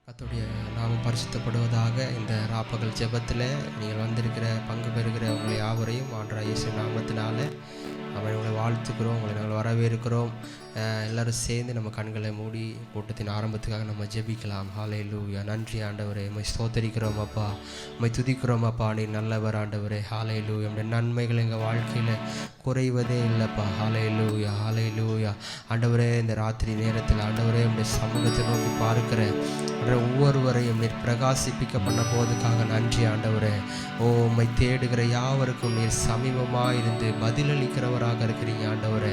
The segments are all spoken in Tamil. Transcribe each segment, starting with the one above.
கர்த்தருடைய நாமம் பரிசுத்தப்படுவதாக. இந்த ராப்பகல் ஜெபத்தில் நீங்கள் வந்திருக்கிற பங்கு பெறுகிற உங்களை யாவரையும் ஆண்டவராகிய இயேசு நாமத்தினால உங்களை வாழ்த்துக்கிறோம், உங்களை நாங்கள் வரவேற்கிறோம். எல்லோரும் சேர்ந்து நம்ம கண்களை மூடி கூட்டத்தின் ஆரம்பத்துக்காக நம்ம ஜெபிக்கலாம். ஹல்லேலூயா. நன்றி ஆண்டவரே, உம்மை ஸ்தோத்தரிக்கிறோம் அப்பா, உம்மை துதிக்கிறோம் அப்பா. நீ நல்லவர் ஆண்டவரே. ஹல்லேலூயா. நம்முடைய நன்மைகள் எங்கள் வாழ்க்கையில் குறைவதே இல்லைப்பா. ஹல்லேலூயா, ஹல்லேலூயா. ஆண்டவரே, இந்த ராத்திரி நேரத்தில் ஆண்டவரே உம்முடைய சமூகத்தை நோக்கி பார்க்கிற ஒவ்வொருவரையும் நீர் பிரகாசிப்பிக்க பண்ண போதுக்காக நன்றி ஆண்டவரே. ஓ, உம்மை தேடுகிற யாவருக்கும் நீர் சமீபமாக இருந்து பதிலளிக்கிறவராக இருக்கிறீங்க ஆண்டவரே.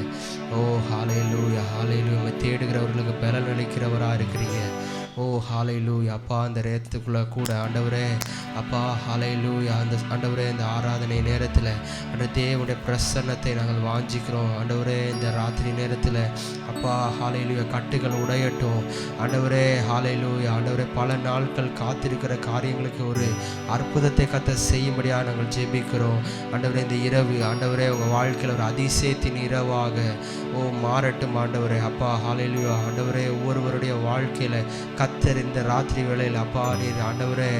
ஓ ஹல்லேலூயா, ஹல்லேலூயா. உம்மை தேடுகிறவர்களுக்கு பலன் அளிக்கிறவராக இருக்கிறீங்க. ஓ ஹல்லேலூயா அப்பா. அந்த நேரத்துக்குள்ளே கூட ஆண்டவரே அப்பா ஹல்லேலூயா, அந்த ஆண்டவரே இந்த ஆராதனை நேரத்தில் அந்த தேவனுடைய பிரசன்னத்தை நாங்கள் வாஞ்சிக்கிறோம் ஆண்டவரே. இந்த ராத்திரி நேரத்தில் அப்பா ஹல்லேலூயா, கட்டுகள் உடையட்டும் ஆண்டவரே. ஹல்லேலூயா ஆண்டவரே, பல நாட்கள் காத்திருக்கிற காரியங்களுக்கு ஒரு அற்புதத்தை கர்த்தர் செய்யும்படியாக நாங்கள் ஜெபிக்கிறோம் ஆண்டவரே. இந்த இரவு ஆண்டவரே உங்கள் வாழ்க்கையில் ஒரு அதிசயத்தின் இரவாக ஓ மாறட்டும் ஆண்டவரே. அப்பா ஹல்லேலூயா ஆண்டவரே, ஒவ்வொருவருடைய வாழ்க்கையில் கர்த்தர் இந்த ராத்திரி வேளையில் அப்பா நீர் ஆண்டவரே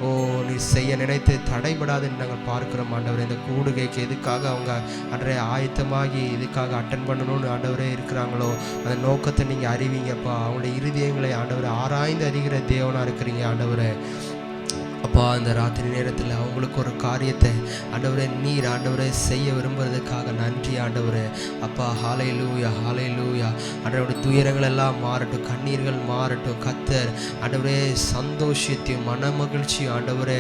ஓ நீர் செய்ய நினைத்து தடைபடாதுன்னு நாங்கள் பார்க்கிறோம் ஆண்டவரே. இந்த கூடுகைக்கு எதுக்காக அவங்க அன்றைய ஆயத்தமாகி இதுக்காக அட்டன் பண்ணணும்னு ஆண்டவரே இருக்கிறாங்களோ அந்த நோக்கத்தை நீங்கள் அறிவிங்கப்பா. அவங்களுடைய இருதயங்களை ஆண்டவரை ஆராய்ந்து அறிகிற தேவனாக இருக்கிறீங்க ஆண்டவரே. அப்பா இந்த ராத்திரி நேரத்தில் அவங்களுக்கு ஒரு காரியத்தை ஆண்டவரே நீர் ஆண்டவரே செய்ய விரும்புறதுக்காக நன்றி ஆண்டவரே. அப்பா ஹல்லேலூயா, ஹல்லேலூயா. ஆண்டவருடைய துயரங்கள் எல்லாம் மாறட்டும், கண்ணீர்கள் மாறட்டும். கர்த்தர் ஆண்டவரே சந்தோஷத்தையும் மன மகிழ்ச்சியும் ஆண்டவரே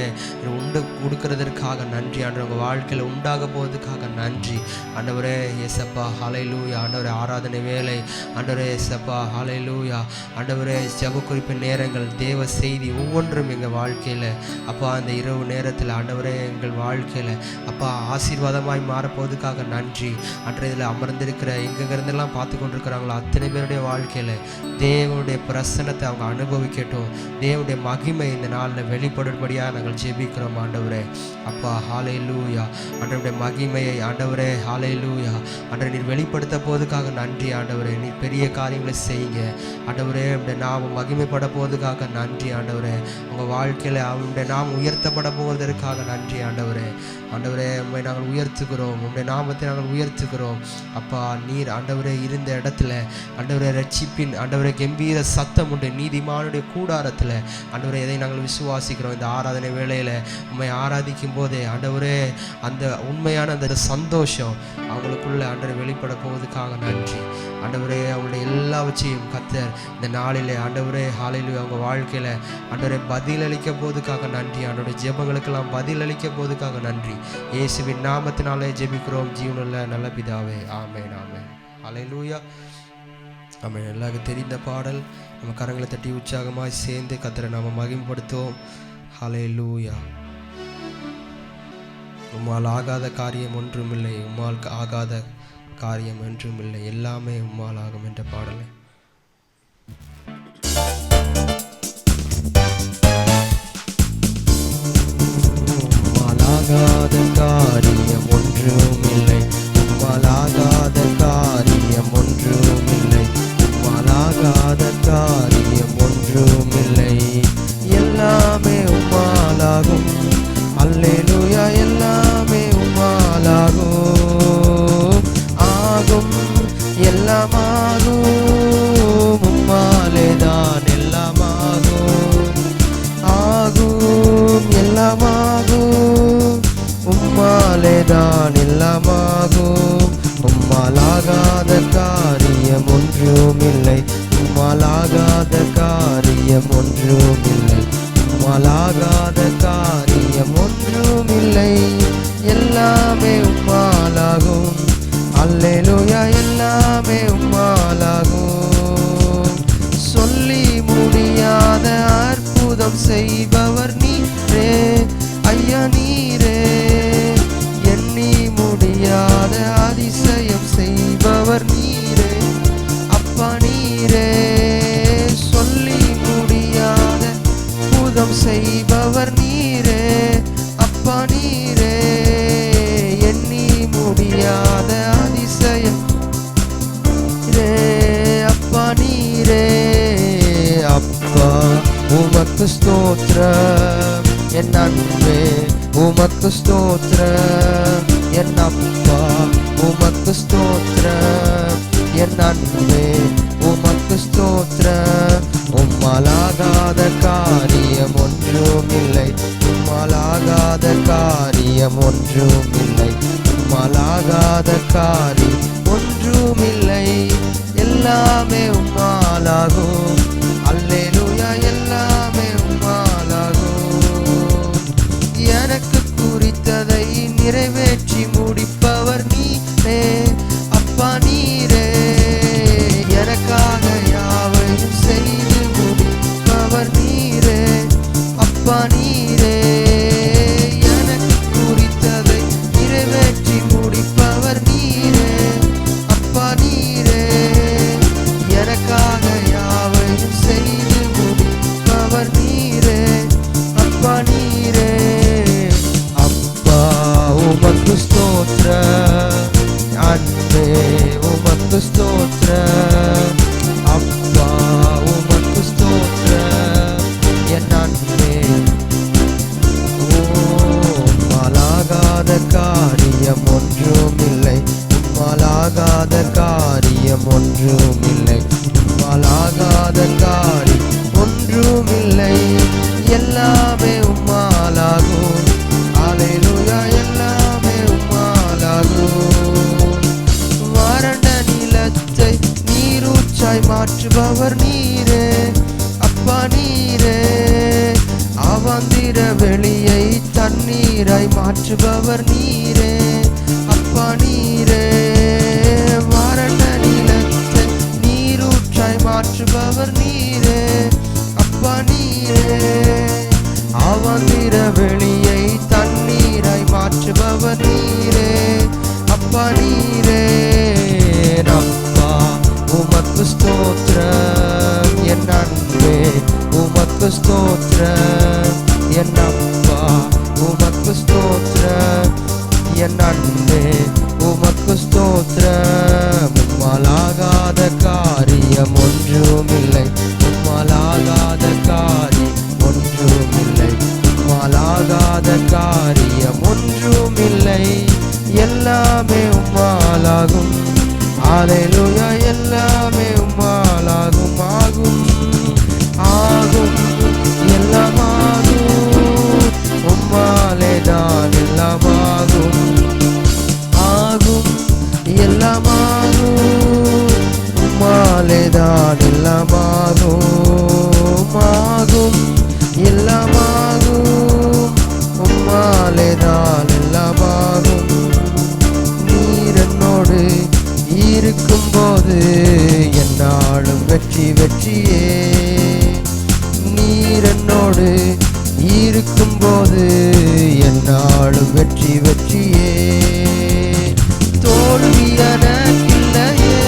உண்டு கொடுக்கறதற்காக நன்றி ஆண்டவர். உங்கள் வாழ்க்கையில் உண்டாக போவதுக்காக நன்றி ஆண்டவரே. ஏசப்பா ஹல்லேலூயா ஆண்டவரே. ஆராதனை வேலை ஆண்டவரே ஏசப்பா ஹல்லேலூயா ஆண்டவரே. ஜெப குறிப்பு நேரங்கள், தேவ செய்தி ஒவ்வொன்றும் எங்கள் வாழ்க்கையில் அப்பா அந்த இரவு நேரத்தில் ஆண்டவரே எங்கள் வாழ்க்கையில் அப்பா ஆசீர்வாதமாய் மாறப்போவதுக்காக நன்றி. அன்றைய இதில் அமர்ந்திருக்கிற எங்கெங்கிருந்தெல்லாம் பார்த்து கொண்டிருக்கிறாங்களோ அத்தனை பேருடைய வாழ்க்கையில் தேவனுடைய பிரசன்னத்தை அவங்க அனுபவிக்கட்டும். தேவனுடைய மகிமை இந்த நாளில் வெளிப்படும்படியாக நாங்கள் ஜெபிக்கிறோம் ஆண்டவரே. அப்பா ஹல்லேலூயா. ஆண்டவருடைய மகிமையை ஆண்டவரே ஹல்லேலூயா ஆண்டவரை நீர் வெளிப்படுத்த போவதுக்காக நன்றி ஆண்டவரே. நீர் பெரிய காரியங்களை செய்யுங்க ஆண்டவரே. நம்முடைய நாமம் மகிமைப்பட போவதுக்காக நன்றி ஆண்டவரே. உங்கள் வாழ்க்கையில் அவனுடைய நாம் உயர்த்தப்பட போவதற்காக நன்றி ஆண்டவரே. ஆண்டவரே உம்மை நாங்கள் உயர்த்துகிறோம், உம்முடைய நாமத்தை நாங்கள் உயர்த்துகிறோம் அப்பா. நீர் ஆண்டவரே இருந்த இடத்துல ஆண்டவரே ரட்சிப்பின் ஆண்டவரே கம்பீர சத்தம் உண்டு நீதிமானுடைய கூடாரத்தில் ஆண்டவரே. இதை நாங்கள் விசுவாசிக்கிறோம். இந்த ஆராதனை வேளையில் உம்மை ஆராதிக்கும் போதே ஆண்டவரே அந்த உண்மையான அந்த சந்தோஷம் அவங்களுக்குள்ள ஆண்டவரை வெளிப்பட போவதுக்காக நன்றி ஆண்டவரே. அவங்களுடைய எல்லாவற்றையும் கர்த்தர் இந்த நாளிலே ஆண்டவரே ஹல்லேலூயா அவங்க வாழ்க்கையில் ஆண்டவரை பதிலளிக்க போவதுக்காக நன்றி ஆண்டவருடைய ஜெபங்களுக்கெல்லாம் பதிலளிக்க போவதுக்காக நன்றி. இயேசுவின் நாமத்தினாலே ஜெபிக்கிறோம் ஜீவனுள்ள நல்ல பிதாவே. ஆமென், ஆமென். ஹல்லேலூயா, ஆமென். எல்லாருக்கும் தெரிந்த பாடல். நம்ம கரங்களை தட்டி உற்சாகமாய் சேர்ந்து கர்த்தரை நாம மகிமைப்படுத்துவோம். ஹல்லேலூயா. உம்மால் ஆகாத காரியம் ஒன்றுமில்லை, உம்மால் ஆகாத காரியம் ஒன்றுமில்லை, எல்லாமே உம்மால் ஆகும் என்ற பாடலை ஆகாத காரியம் ஒன்றுமில்லை, உம்மாலாகாத காரியம் ஒன்றுமில்லை, உம்மாலாகாத காரியம் ஒன்றுமில்லை, எல்லாமே உம்மாலாகும். அல்லேலூயா. எல்லாமே உம்மாலாகும், ஆகும் எல்லாமாகும். உம்மாலேதான் எல்லாமாகும், ஆகும் எல்லாமாகும். உம்மாலேதான் எல்லாமாகும். உம்மாலாகாத காரியம் ஒன்றுமில்லை, உம்மாலாகாத காரியம் ஒன்றுமில்லை, உம்மாலாகாத காரியம் ஒன்றுமில்லை, எல்லாமே உம்மாலாகும். அல்லேலூயா. எல்லாமே உம்மாலாகும். சொல்லி முடியாத அற்புதம் செய்பவர் நீரே ஐயா நீரே. எண்ணி முடியாத அதிசயம் செய்பவர் நீரே அப்பா நீரே. சொல்லி முடியாத அற்புதம் செய்பவர் நீரே அப்பா நீரே. எண்ணி முடியாத அதிசயம் நீரே அப்பா நீரே. அப்பா உமக்கு உமக்கு ஸ்தோத்திரம் என் அப்பா, உமக்கு ஸ்தோத்திரம் என் அன்பே, உமக்கு ஸ்தோத்திரம். உம்மாலாகாத காரியம் ஒன்றுமில்லை, உம்மாலாகாத காரியம் ஒன்றுமில்லை, உம்மாலாகாத காரியம் ஒன்றுமில்லை. எல்லாமே உம்மாலாகும், அல்லேலூயா, எல்லாமே உம்மாலாகும். எனக்கு குறித்ததை நிறைவேற்றி முடிப்பவர் நீரே அப்பா, நீரே. எனக்காக யாவையும் செய்து முடிப்பவர் நீரே அப்பா, நீரே. எனக்கு குறித்ததை நிறைவேற்றி முடிப்பவர் நீரே அப்பா, நீரே. எனக்காக யாவையும் செய்து முடிப்பவர் நீரே அப்பா, நீரே. அப்பா உமக்கு ஸ்தோத்திரம், அன்பே உமக்கு ஸ்தோத்திரம். அப்பா உமக்கு ஸ்தோத்திரம் என் அன்பே. உம்மாலாகாத காரியம் ஒன்றுமில்லை, உம்மாலாகாத காரியம் ஒன்றுமில்லை, உம்மாலாகாத காரியம் ஒன்றுமில்லை. எல்லாமே உம்மாலாகும், அல்லேலூயா, எல்லாமே உம்மாலாகும். வறண்ட நிலத்தை நீரூற்றாய் மாற்றுபவர் நீரே அப்பா, நீரே. அவந்திர வெளியை தண்ணீராய் மாற்றுபவர் நீரே அப்பா, நீரே. வறண்ட நிலத்தை நீரூற்றாய் மாற்றுபவர் நீரே அப்பா, நீரே. அவந்திர வெளியை தண்ணீராய் மாற்றுபவர் நீரே அப்பா, நீரே. அப்பா உமக்கு ஸ்தோத்திரம் என் அன்பே, உமக்கு ஸ்தோத்திரம் என் அப்பா, உமக்கு ஸ்தோத்திரம் என் அன்பே, உமக்கு ஸ்தோத்திரம். உம்மாலாகாத காரியம் ஒன்றுமில்லை, உம்மாலாகாத காரியம் ஒன்றுமில்லை, உம்மாலாகாத காரியம் ஒன்றுமில்லை. எல்லாமே உம்மாலாகும், அல்லேலூயா, எல்லாமே உம்மாலாகும். ஆகும் ஆகும் எல்லாமாகும், உம்மாலேதான் எல்லாமாகும். ஆகும் எல்லாமாகும், உம்மாலேதான் எல்லாமாகும். ஆகும் எல்லாமாகும், உம்மாலேதான் எல்லாமாகும். நீர் என்னோடு இருக்கும்போது என்னாலும் வெற்றி வெற்றியே. நீர் என்னோடு இருக்கும்போது என்னாலும் வெற்றி வெற்றியே. தோல்வி எனக்கில்லையே,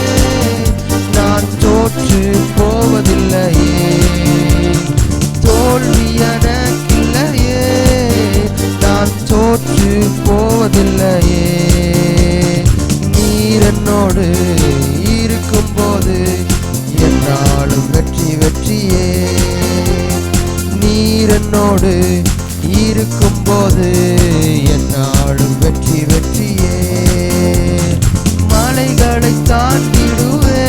நான் தோற்று போவதில்லையே. தோல்வி எனக்கில்லையே, நான் தோற்று போவதில்லையே. நீர் என்னோடு இருக்கும்போது என்னாலும் வெற்றி வெற்றியே. நீர் என்னோடு இருக்கும்போது என்னாலும் வெற்றி வெற்றியே. மலைகளை தாண்டிடுவே,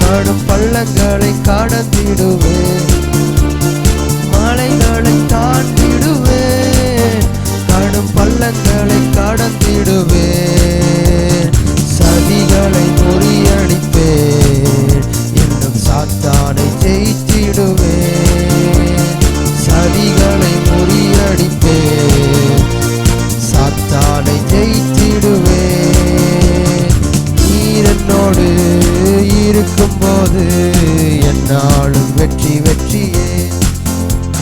கடும் பள்ளங்களை கடந்திடுவே. மலைகளை தாண்டிடுவே, கடும் பள்ளங்களை கடந்திடுவே. சதிகளை முறியடிப்பேன், இன்னும் சாத்தானை ஜெயித்திடுவேன். சதிகளை முறியடிப்பேன், சாத்தானை ஜெயித்திடுவேன். நீர் என்னோடு இருக்கும்போது என்னாலும் வெற்றி வெற்றியே.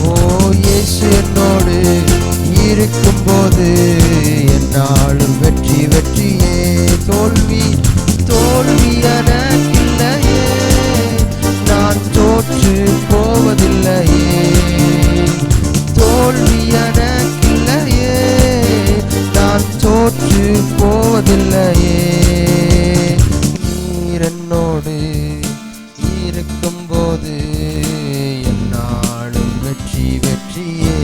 ஓ இயேசு என்னோடு இருக்கும்போது என்னாலும் வெற்றி வெற்றியே. தோல்வி தோல்வி எனக்கில்லையே, நான் தோற்று போவதில்லையே. தோல்வி எனக்கில்லையே, நான் தோற்று போவதில்லையே. நீர் என்னோடு இருக்கும்போது என்னாலும் வெற்றி வெற்றியே.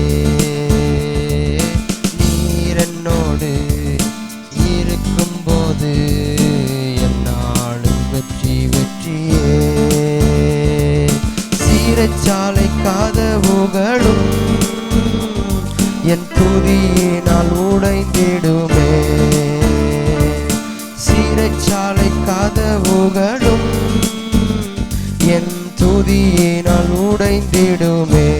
உடைந்திடுமே. சிறைச்சாலை கதவுகளும் என் துதியினால் உடைந்திடுமே.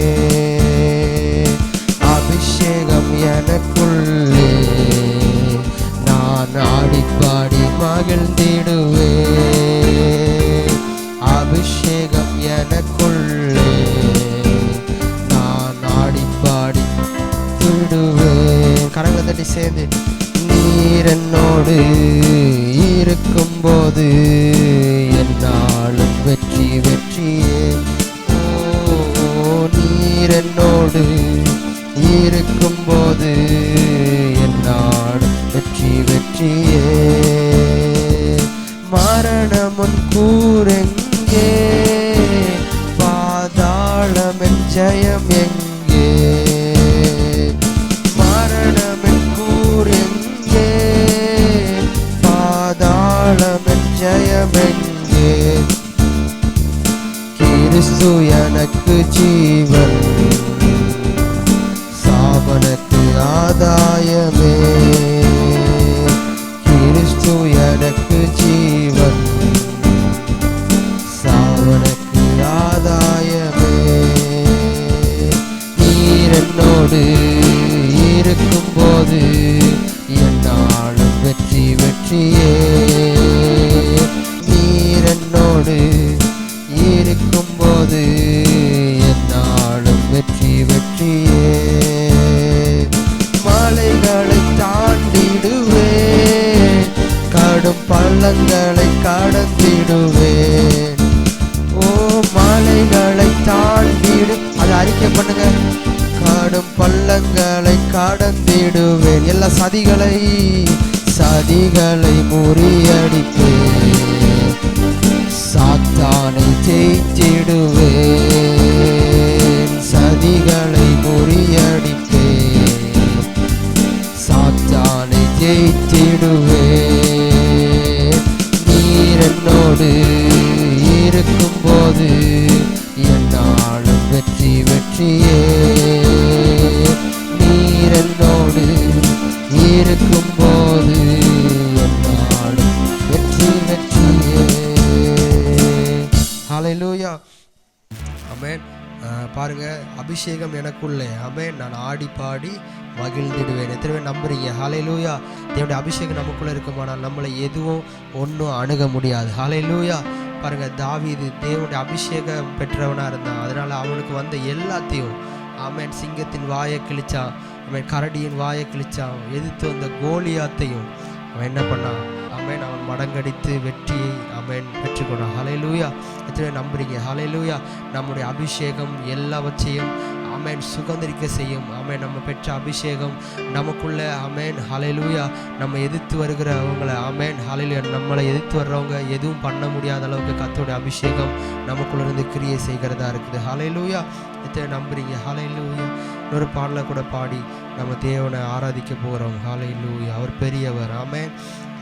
அபிஷேகம் எனக்குள்ளே நான் ஆடிப்பாடி மகிழ்ந்திடுவே. அபிஷேகம் எனக்குள்ளே நான் ஆடிப்பாடி விடுவேன். கரங்களை தட்டி சேர்ந்து நீர் என்னோடு இருக்கும்போது என்னாலும் வெற்றி வெற்றியே. நீர் என்னோடு இருக்கும்போது என்னாலும் வெற்றி வெற்றியே. மரணமுன் கூரெங்கே, பாதாளமென் ஜெயம் எங்கே. மரணமென் கூரெங்கே, பாதாளமென் ஜெயம் எங்கே. கிறிஸ்து எனக்கு ஜீவன், சாபனுக்கு ஆதாயமே. கிறிஸ்து எனக்கு ஜீவன், சாவனுக்கு ஆதாயமே. நீர் என்னோடு இருக்கும்போது என்னாலும் வெற்றி வெற்றியே. நீர் என்னோடு இருக்கும்போது என்னாலும் வெற்றி வெற்றியே. மலைகளை தாண்டிடுவேன், கடும் பள்ளங்களை கடந்திடுவேன். ஓ மலைகளை தாண்டிடு, அதை அறிக்கை பண்ணுங்க. கடும் பள்ளங்களை கடந்திடுவேன். எல்லா சதிகளை முறியடிப்பேன். சாத்தானை ஜெயித்திடுவேன். சதிகளை முறியடிப்பேன். சாத்தானை ஜெயித்திடுவேன். நீர் என்னோடு இருக்கும்போது என்னாலும் வெற்றி வெற்றியே. நீர் என்னோடு இருக்கும்போது என்னாலும் வெற்றி வெற்றியே. ஹல்லேலூயா. ஆமென். பாருங்க, அபிஷேகம் எனக்குள்ளே, ஆமென், நான் ஆடி பாடி மகிழ்ந்திடுவேன். எத்தனை பேர் நம்புறீங்க? ஹல்லேலூயா. தேவனுடைய அபிஷேகம் நமக்குள்ளே இருக்குமானால் நம்மளை எதுவும் ஒன்றும் அணுக முடியாது. ஹல்லேலூயா. பாருங்க, தாவீது தேவனுடைய அபிஷேகம் பெற்றவனாக இருந்தான். அதனால அவனுக்கு வந்த எல்லாத்தையும், ஆமென், சிங்கத்தின் வாயை கிழிச்சான், அவன் கரடியின் வாயை கிழிச்சான், எதிர்த்து வந்த கோலியாத்தையும் அவன் என்ன பண்ணான்? ஆமென், அவன் மடங்கடித்து வெற்றியை அவன் பெற்றுக்கொண்டான். ஹல்லேலூயா. எத்தனை நம்புறீங்க? ஹல்லேலூயா. நம்முடைய அபிஷேகம் எல்லாவற்றையும் ஆமென் சுகந்தரிக்க செய்யும். ஆமென், நம்ம பெற்ற அபிஷேகம் நமக்குள்ள, ஆமென், ஹல்லேலூயா, நம்ம எதிர்த்து வருகிறவங்களை, ஆமென், ஹல்லேலூயா, நம்மளை எதிர்த்து வர்றவங்க எதுவும் பண்ண முடியாத அளவுக்கு கர்த்தருடைய அபிஷேகம் நமக்குள்ள இருந்து கிரியை செய்கிறதா இருக்குது. ஹல்லேலூயா. எத்தனை நம்புறீங்க? ஹல்லேலூயா. இன்னொரு பாடலை கூட பாடி நம்ம தேவனை ஆராதிக்க போகிறோம். ஹல்லேலூயா. அவர் பெரியவர், ஆமென்,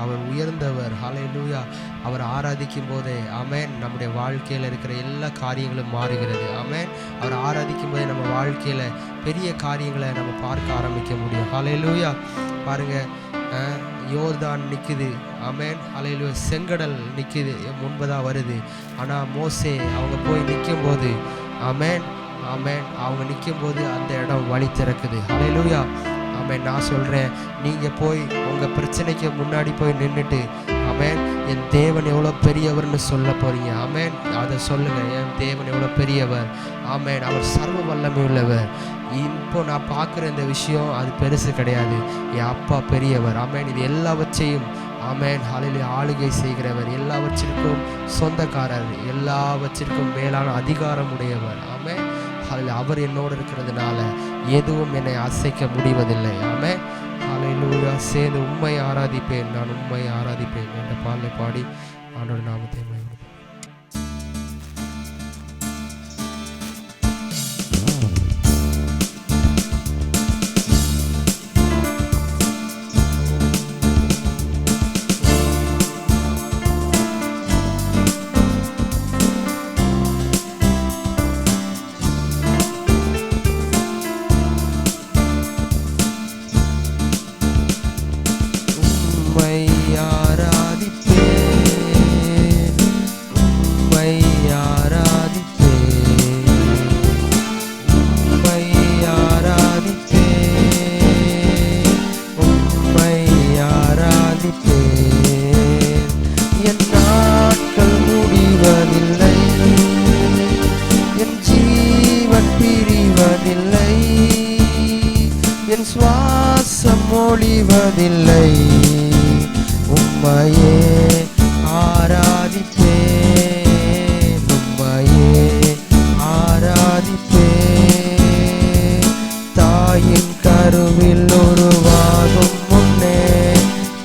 அவர் உயர்ந்தவர். ஹல்லேலூயா. அவர் ஆராதிக்கும் போதே, ஆமென், நம்முடைய வாழ்க்கையில் இருக்கிற எல்லா காரியங்களும் மாறுகிறது. ஆமென். அவர் ஆராதிக்கும் போதே நம்ம வாழ்க்கையில் பெரிய காரியங்களை நம்ம பார்க்க ஆரம்பிக்க முடியும். ஹல்லேலூயா. பாருங்க, யோர்தான் நிற்குது, ஆமென், ஹல்லேலூயா. செங்கடல் நிற்குது, முன்பதாக வருது. ஆனால் மோசே அவங்க போய் நிற்கும் போது, ஆமென், ஆமென், அவங்க நிற்கும் போது அந்த இடம் வழி திறக்குது. ஹல்லேலூயா. ஆமென். நான் சொல்கிறேன், நீங்கள் போய் உங்கள் பிரச்சனைக்கு முன்னாடி போய் நின்றுட்டு, ஆமென், என் தேவன் எவ்வளோ பெரியவர்னு சொல்ல போகிறீங்க. ஆமென், அதை சொல்லுங்கள். என் தேவன் எவ்வளோ பெரியவர், ஆமென், அவர் சர்வ வல்லமை உள்ளவர். இப்போ நான் பார்க்குற இந்த விஷயம் அது பெருசு கிடையாது, என் அப்பா பெரியவர். ஆமென். இது எல்லாவற்றையும், ஆமென், ஹல்லேலூயா, ஆளுகை செய்கிறவர், எல்லாவற்றிற்கும் சொந்தக்காரர், எல்லாவற்றிற்கும் மேலான அதிகாரம் உடையவர். ஆமென். அவர் என்னோடு இருக்கிறதுனால எதுவும் என்னை அசைக்க முடிவதில்லை. ஆமென். ஹல்லேலூயா. சேர்ந்து உம்மை ஆராதிப்பேன், நான் உம்மை ஆராதிப்பேன் என்ற பாடலை பாடி ஆண்டவருடைய நாமத்தை மகிமைப்படுத்துவோம். ஆராதிப்பேன். என் நாட்கள் முடிவதில்லை, என் ஜீவன் பிரிவதில்லை, என் சுவாசம் ஒழிவதில்லை. உம்மையே ஆராதிப்பேன், உம்மையே ஆராதிப்பேன். தாயின் கருவில் உருவாகும் முன்னே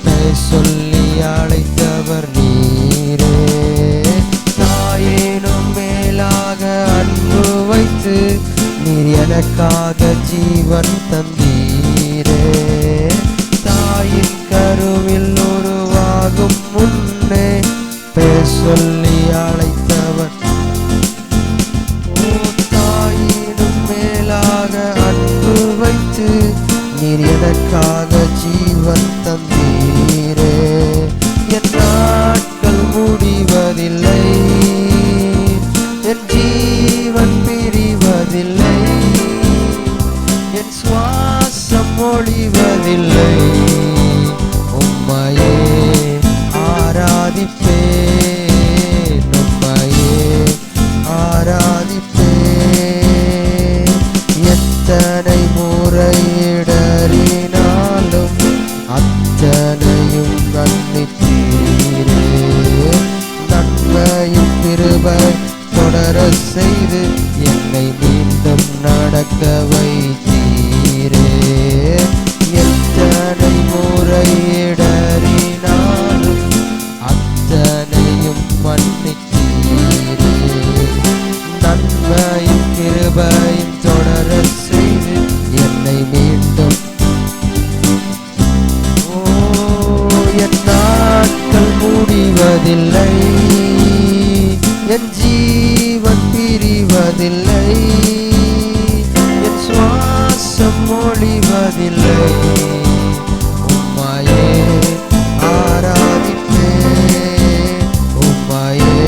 பெயர் சொல்லி அழைத்தவர் நீரே. தாயேனும் மேலாக அன்பு வைத்து நீர் எனக்காக ஜீவன் தந்தீரே. தாயின் கருவில் உருவாகும் முன்னே பெயர் சொல்லி அழைத்தவர். தாயினும் மேலாக அன்பு வைத்து நீர் எனக்காக ஜீவன் தந்தீரே. என் நாட்கள் முடிவதில்லை, என் ஜீவன் பிரிவதில்லை, என் சுவாசம் ஒழிவதில்லை. உம்மையே ஆராதிப்பேன், உம்மையே ஆராதிப்பேன். எத்தனை முறையிடறினாலும் அத்தனையும் மன்னித்தீரே. நன்மையும் கிருபை தொடர செய்து என்னை மீண்டும் நடக்க வைத்தீரே. எத்தனை முறையிடறினாலும் அத்தனையும் மன்னித்தீரே. நன்மையும் கிருபையும் தொடர செய்து என்னை மீண்டும். என் நாட்கள் முடிவதில்லை, என் ஜீவன் பிரிவதில்லை, என் சுவாசம் ஒழிவதில்லை. உம்மையே ஆராதிப்பேன், உம்மையே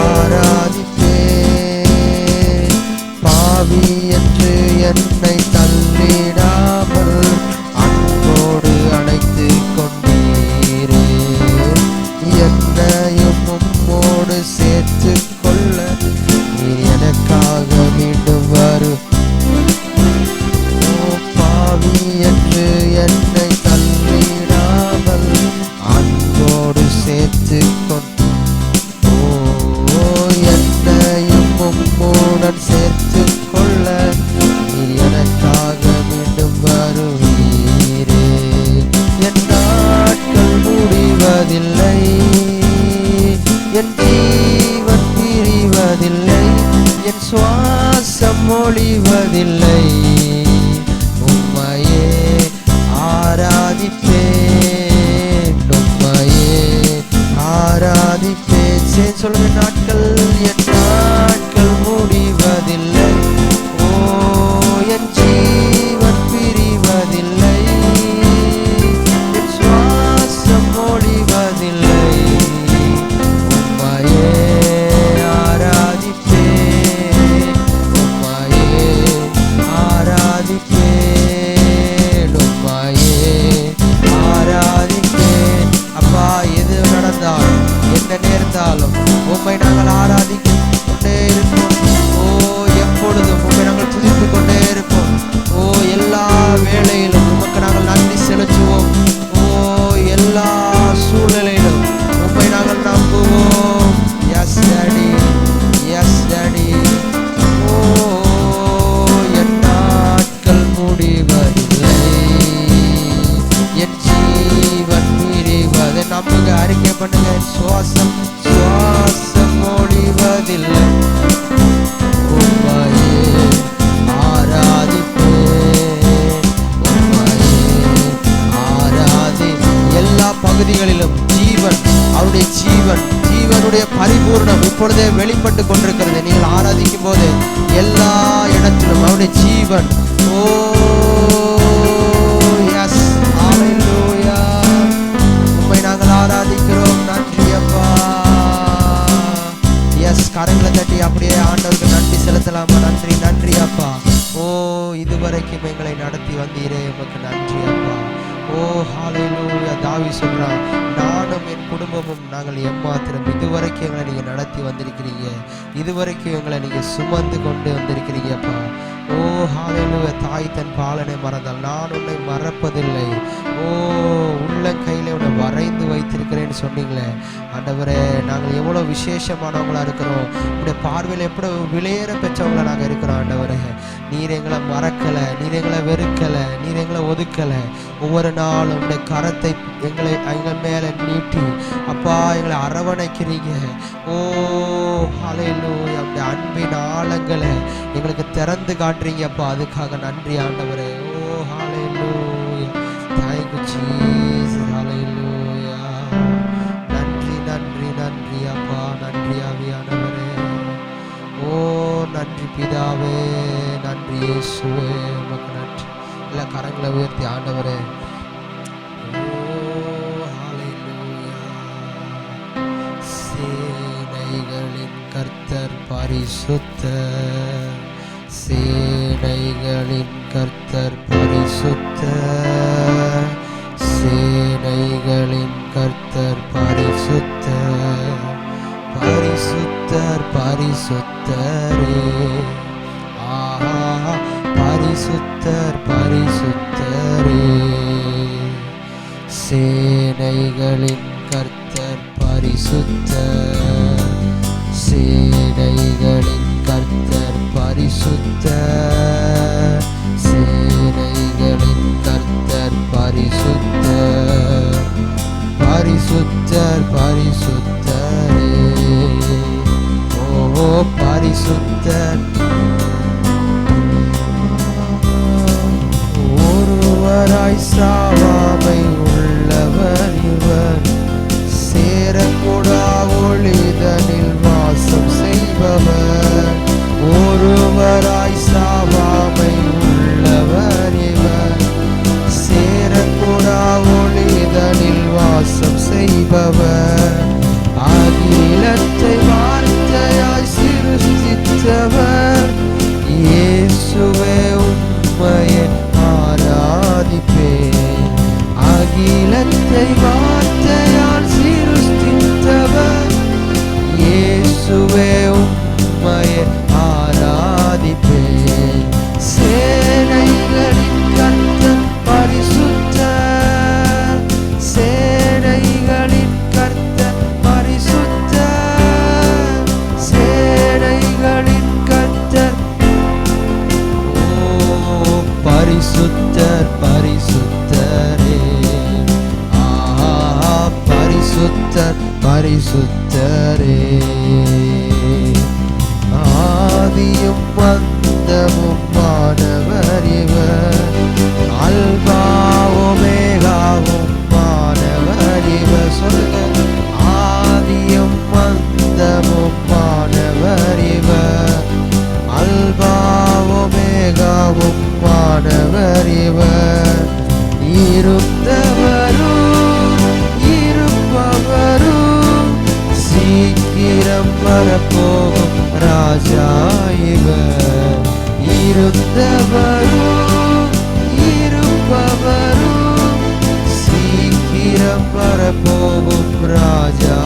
ஆராதிப்பேன். பாவி என்று என்னை தள்ளிடாமல் அன்போடு அணைத்து கொண்டீரே. என்னையும் உம்மோடு சேர்த்து கொள்ள நீர் எனக்காக மீண்டும் வரு. பாவி என்று என்னை தள்ளிடாமல் அன்போடு சேர்த்து கொண்டு என்னையும் உம்முடன் சேர்த்து கொள்ள நீர் எனக்காக மீண்டும் வருவீரே. என் நாட்கள் முடிவதில்லை, என் ஜீவன் பிரிவதில்லை, என் சுவாசம் ஒழிவதில்லை. உம்மையே ஆராதிப்பேன், உம்மையே ஆராதிப்பேன். சேர்ந்து சொல்லுங்க, நாட்கள் என் நாட்கள் முடிவதில்லை. ஓ, என் ஜீவன் பிரிவதில்லை, என் சுவாசம் ஒழிவதில்லை. உம்மையே ஆராதிப்பேன், உம்மையே ஆராதிப்பேன், உம்மையே ஆராதிப்பேன். அப்பா, எது நடந்தாலும் என்ன நேர்ந்தாலும் உம்மை நாங்கள் ஆராதிக்க கொண்டே இருப்போம். ஓ, எப்பொழுதும் உம்மை நாங்கள் துதித்து கொண்டே இருப்போம். ஓ, எல்லா வேளையிலும் உமக்கு நாங்கள் நன்றி செலுத்துவோம். ஓ, எல்லா சூழ்நிலையிலும் உம்மை நாங்கள் நம்புவோம். Yes daddy, yes daddy. ஓ, என் நாட்கள் முடிவதில்லை, என் ஜீவன் பிரிவதை நம்புங்க, அறிக்கை பண்ணுங்க. சுவாசம் சுவாசம் ஒழிவதில்லை. உம்மையே ஆராதிப்பேன், உம்மையே ஆராதி. எல்லா பகுதிகளிலும் ஜீவன், அவருடைய ஜீவன், ஜீவனுடைய பரிபூர்ணம் இப்பொழுதே வெளிப்பட்டு கொண்டிருக்கிறது. நீங்கள் ஆராதிக்கும் போது எல்லா இடத்திலும் அவருடைய ஜீவன். ஓ எஸ், ஹல்லேலூயா. உம்மை நாங்கள் ஆராதிக்கிறோம். நன்றி அப்பா. எஸ், கரங்களை தட்டி அப்படியே ஆண்டவருக்கு நன்றி செலுத்தலாமா? நன்றி, நன்றி அப்பா. ஓ, இதுவரைக்கும் எங்களை நடத்தி வந்தீரே, உமக்கு நன்றி அப்பா. ஓ ஹல்லேலூயா. ஆவி சொல்றான், நானும் என் குடும்பமும் நாங்கள் எம்மாத்திரம். இதுவரைக்கும் எங்களை நீங்க நடத்தி வந்திருக்கிறீங்க, இதுவரைக்கும் எங்களை நீங்க சுமந்து கொண்டு வந்திருக்கிறீங்கப்பா. ஓ ஹalleluya. தாய் தன் பாலனை மறந்தால் நான் உன்னை மறப்பதில்லை. ஓ உள்ளங்கையில உன்னை வரைந்து வைத்திருக்கிறேன்னு சொன்னீங்களே ஆண்டவரே. நாங்கள் எவ்வளோ விசேஷமானவங்களா இருக்கிறோம், உடைய பார்வையில் எப்படி விலையேற பெற்றவங்களா நாங்கள் இருக்கிறோம் ஆண்டவரே. நீர் எங்களை மறக்கலை, நீர் எங்களை வெறுக்கலை, நீர் எங்களை ஒதுக்கலை. ஒவ்வொரு நாளும் உடைய கரத்தை எங்கள் மேலே நீட்டி அப்பா எங்களை அரவணைக்கிறீங்க. ஓ ஹalleluya. உடைய அன்பின் ஆழங்களை எங்களுக்கு திறந்து காட்டுறீங்கப்பா, அதுக்காக நன்றி ஆண்டவரே. ஓ ஹalleluya. Thank you Jesus. ஹalleluya. நன்றி நன்றி நன்றி அப்பா, நன்றி ஆவியானவரே. ஓ நன்றி பிதாவே, நன்றி இயேசுவே, உமக்கு நன்றி. எல்லா கரங்களை உயர்த்தி ஆண்டவரே. சேனைகளின் கர்த்தர் பரிசுத்தர், சேனைகளின் கர்த்தர் பரிசுத்தர், சேனைகளின் கர்த்தர் பரிசுத்தர், பரிசுத்தர் பரிசுத்தரே. ஆஹா பரிசுத்தர் பரிசுத்தரே. சேனைகளின் கர்த்தர் பரிசுத்தர், சேனைகளின் கர்த்தர் பரிசுத்தர், சேனைகளின் கர்த்தர் பரிசுத்தர், பரிசுத்தர் பரிசுத்தரே. ஓ பரிசுத்தர். ஒருவராய் சாவாமை உள்ளவர் இவர், சேரக்கூடா ஒளிதனில் வாசம் செய்பவர். ஒருவராய் சாவாமை உள்ளவர் இவர், சேரக்கூடா ஒளிதனில் வாசம் செய்பவர். அகிலத்தை வார்த்தையாய் சிருஷ்டித்தவர், இயேசுவே உம்மையே ஆராதிப்பேன். அகிலத்தை வார்த்தையால் சிருஷ்டித்தவர், இயேசுவே உம்மையே ஆராதிப்பேன். சேனைகளின் கர்த்தர் பரிசுத்தர், சேனைகளின் கர்த்தர் பரிசுத்தர், சேனைகளின் கர்த்தர். ஓ பரிசுத்தர் பரிசுத்தரே. ஆஹா பரிசுத்தர் பரிசுத்தரே. ஆதியும் அந்தமும் மானவர் இவர், அல்பா ஒமேகாவும் மானவர் இவர். சொல்லுங்க. ஆதியும் அந்தமும் மானவர் இவர், அல்பா ஒமேகாவும் மானவர் இவர். இருந்தவரும் இருப்பவரும் சீக்கிரம் வரப்போகும் ராஜா இவர். இருந்தவரும் இருப்பவரும் சீக்கிரம் வரப்போகும் ராஜா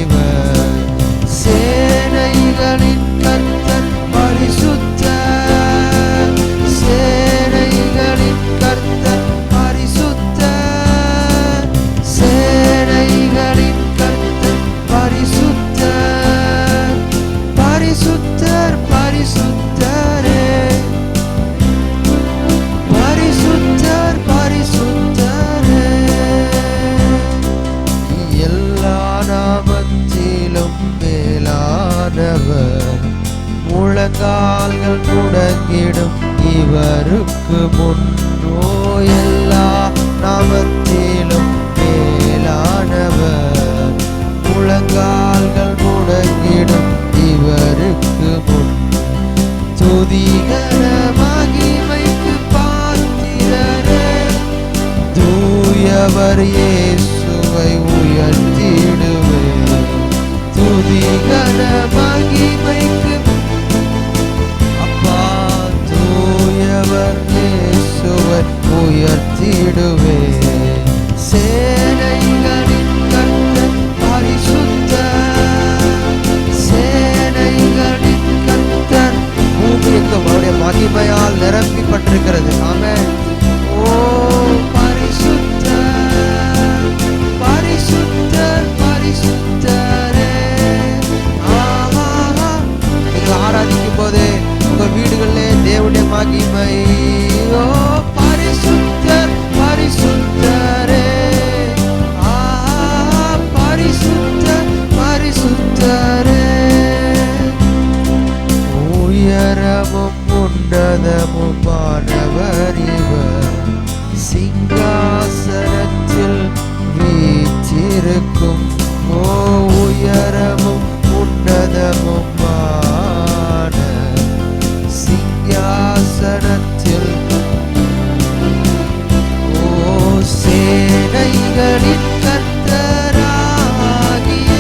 இவர். சேனைகளின் கர்த்தர் பரிசுத்தர், சேனைகளின் கர்த்தர் பரிசுத்தர், சேனைகளின் கர்த்தர் பரிசுத்தர், பரிசுத்தர் பரிசுத்தரே. பரிசுத்தர் பரிசுத்தரே. எல்லா நாமத்திலும் மேலானவர், முழங்கால்கள் முடங்கிடும் இவருக்கு முன்னோ. எல்லா நாமத்திலும் மேலானவர், முழங்கால்கள் முடங்கிடும் இவருக்கு முன். துதிகர மகிமைக்கு பாத்திரரே, தூயவர் இயேசுவை உயர்த்திடுவேன். துதிகர மகிமைக்கு அப்பா, தூயவர் இயேசுவை உயர்த்திடுவேன். சேனை சேனைகளின் கர்த்தராகிய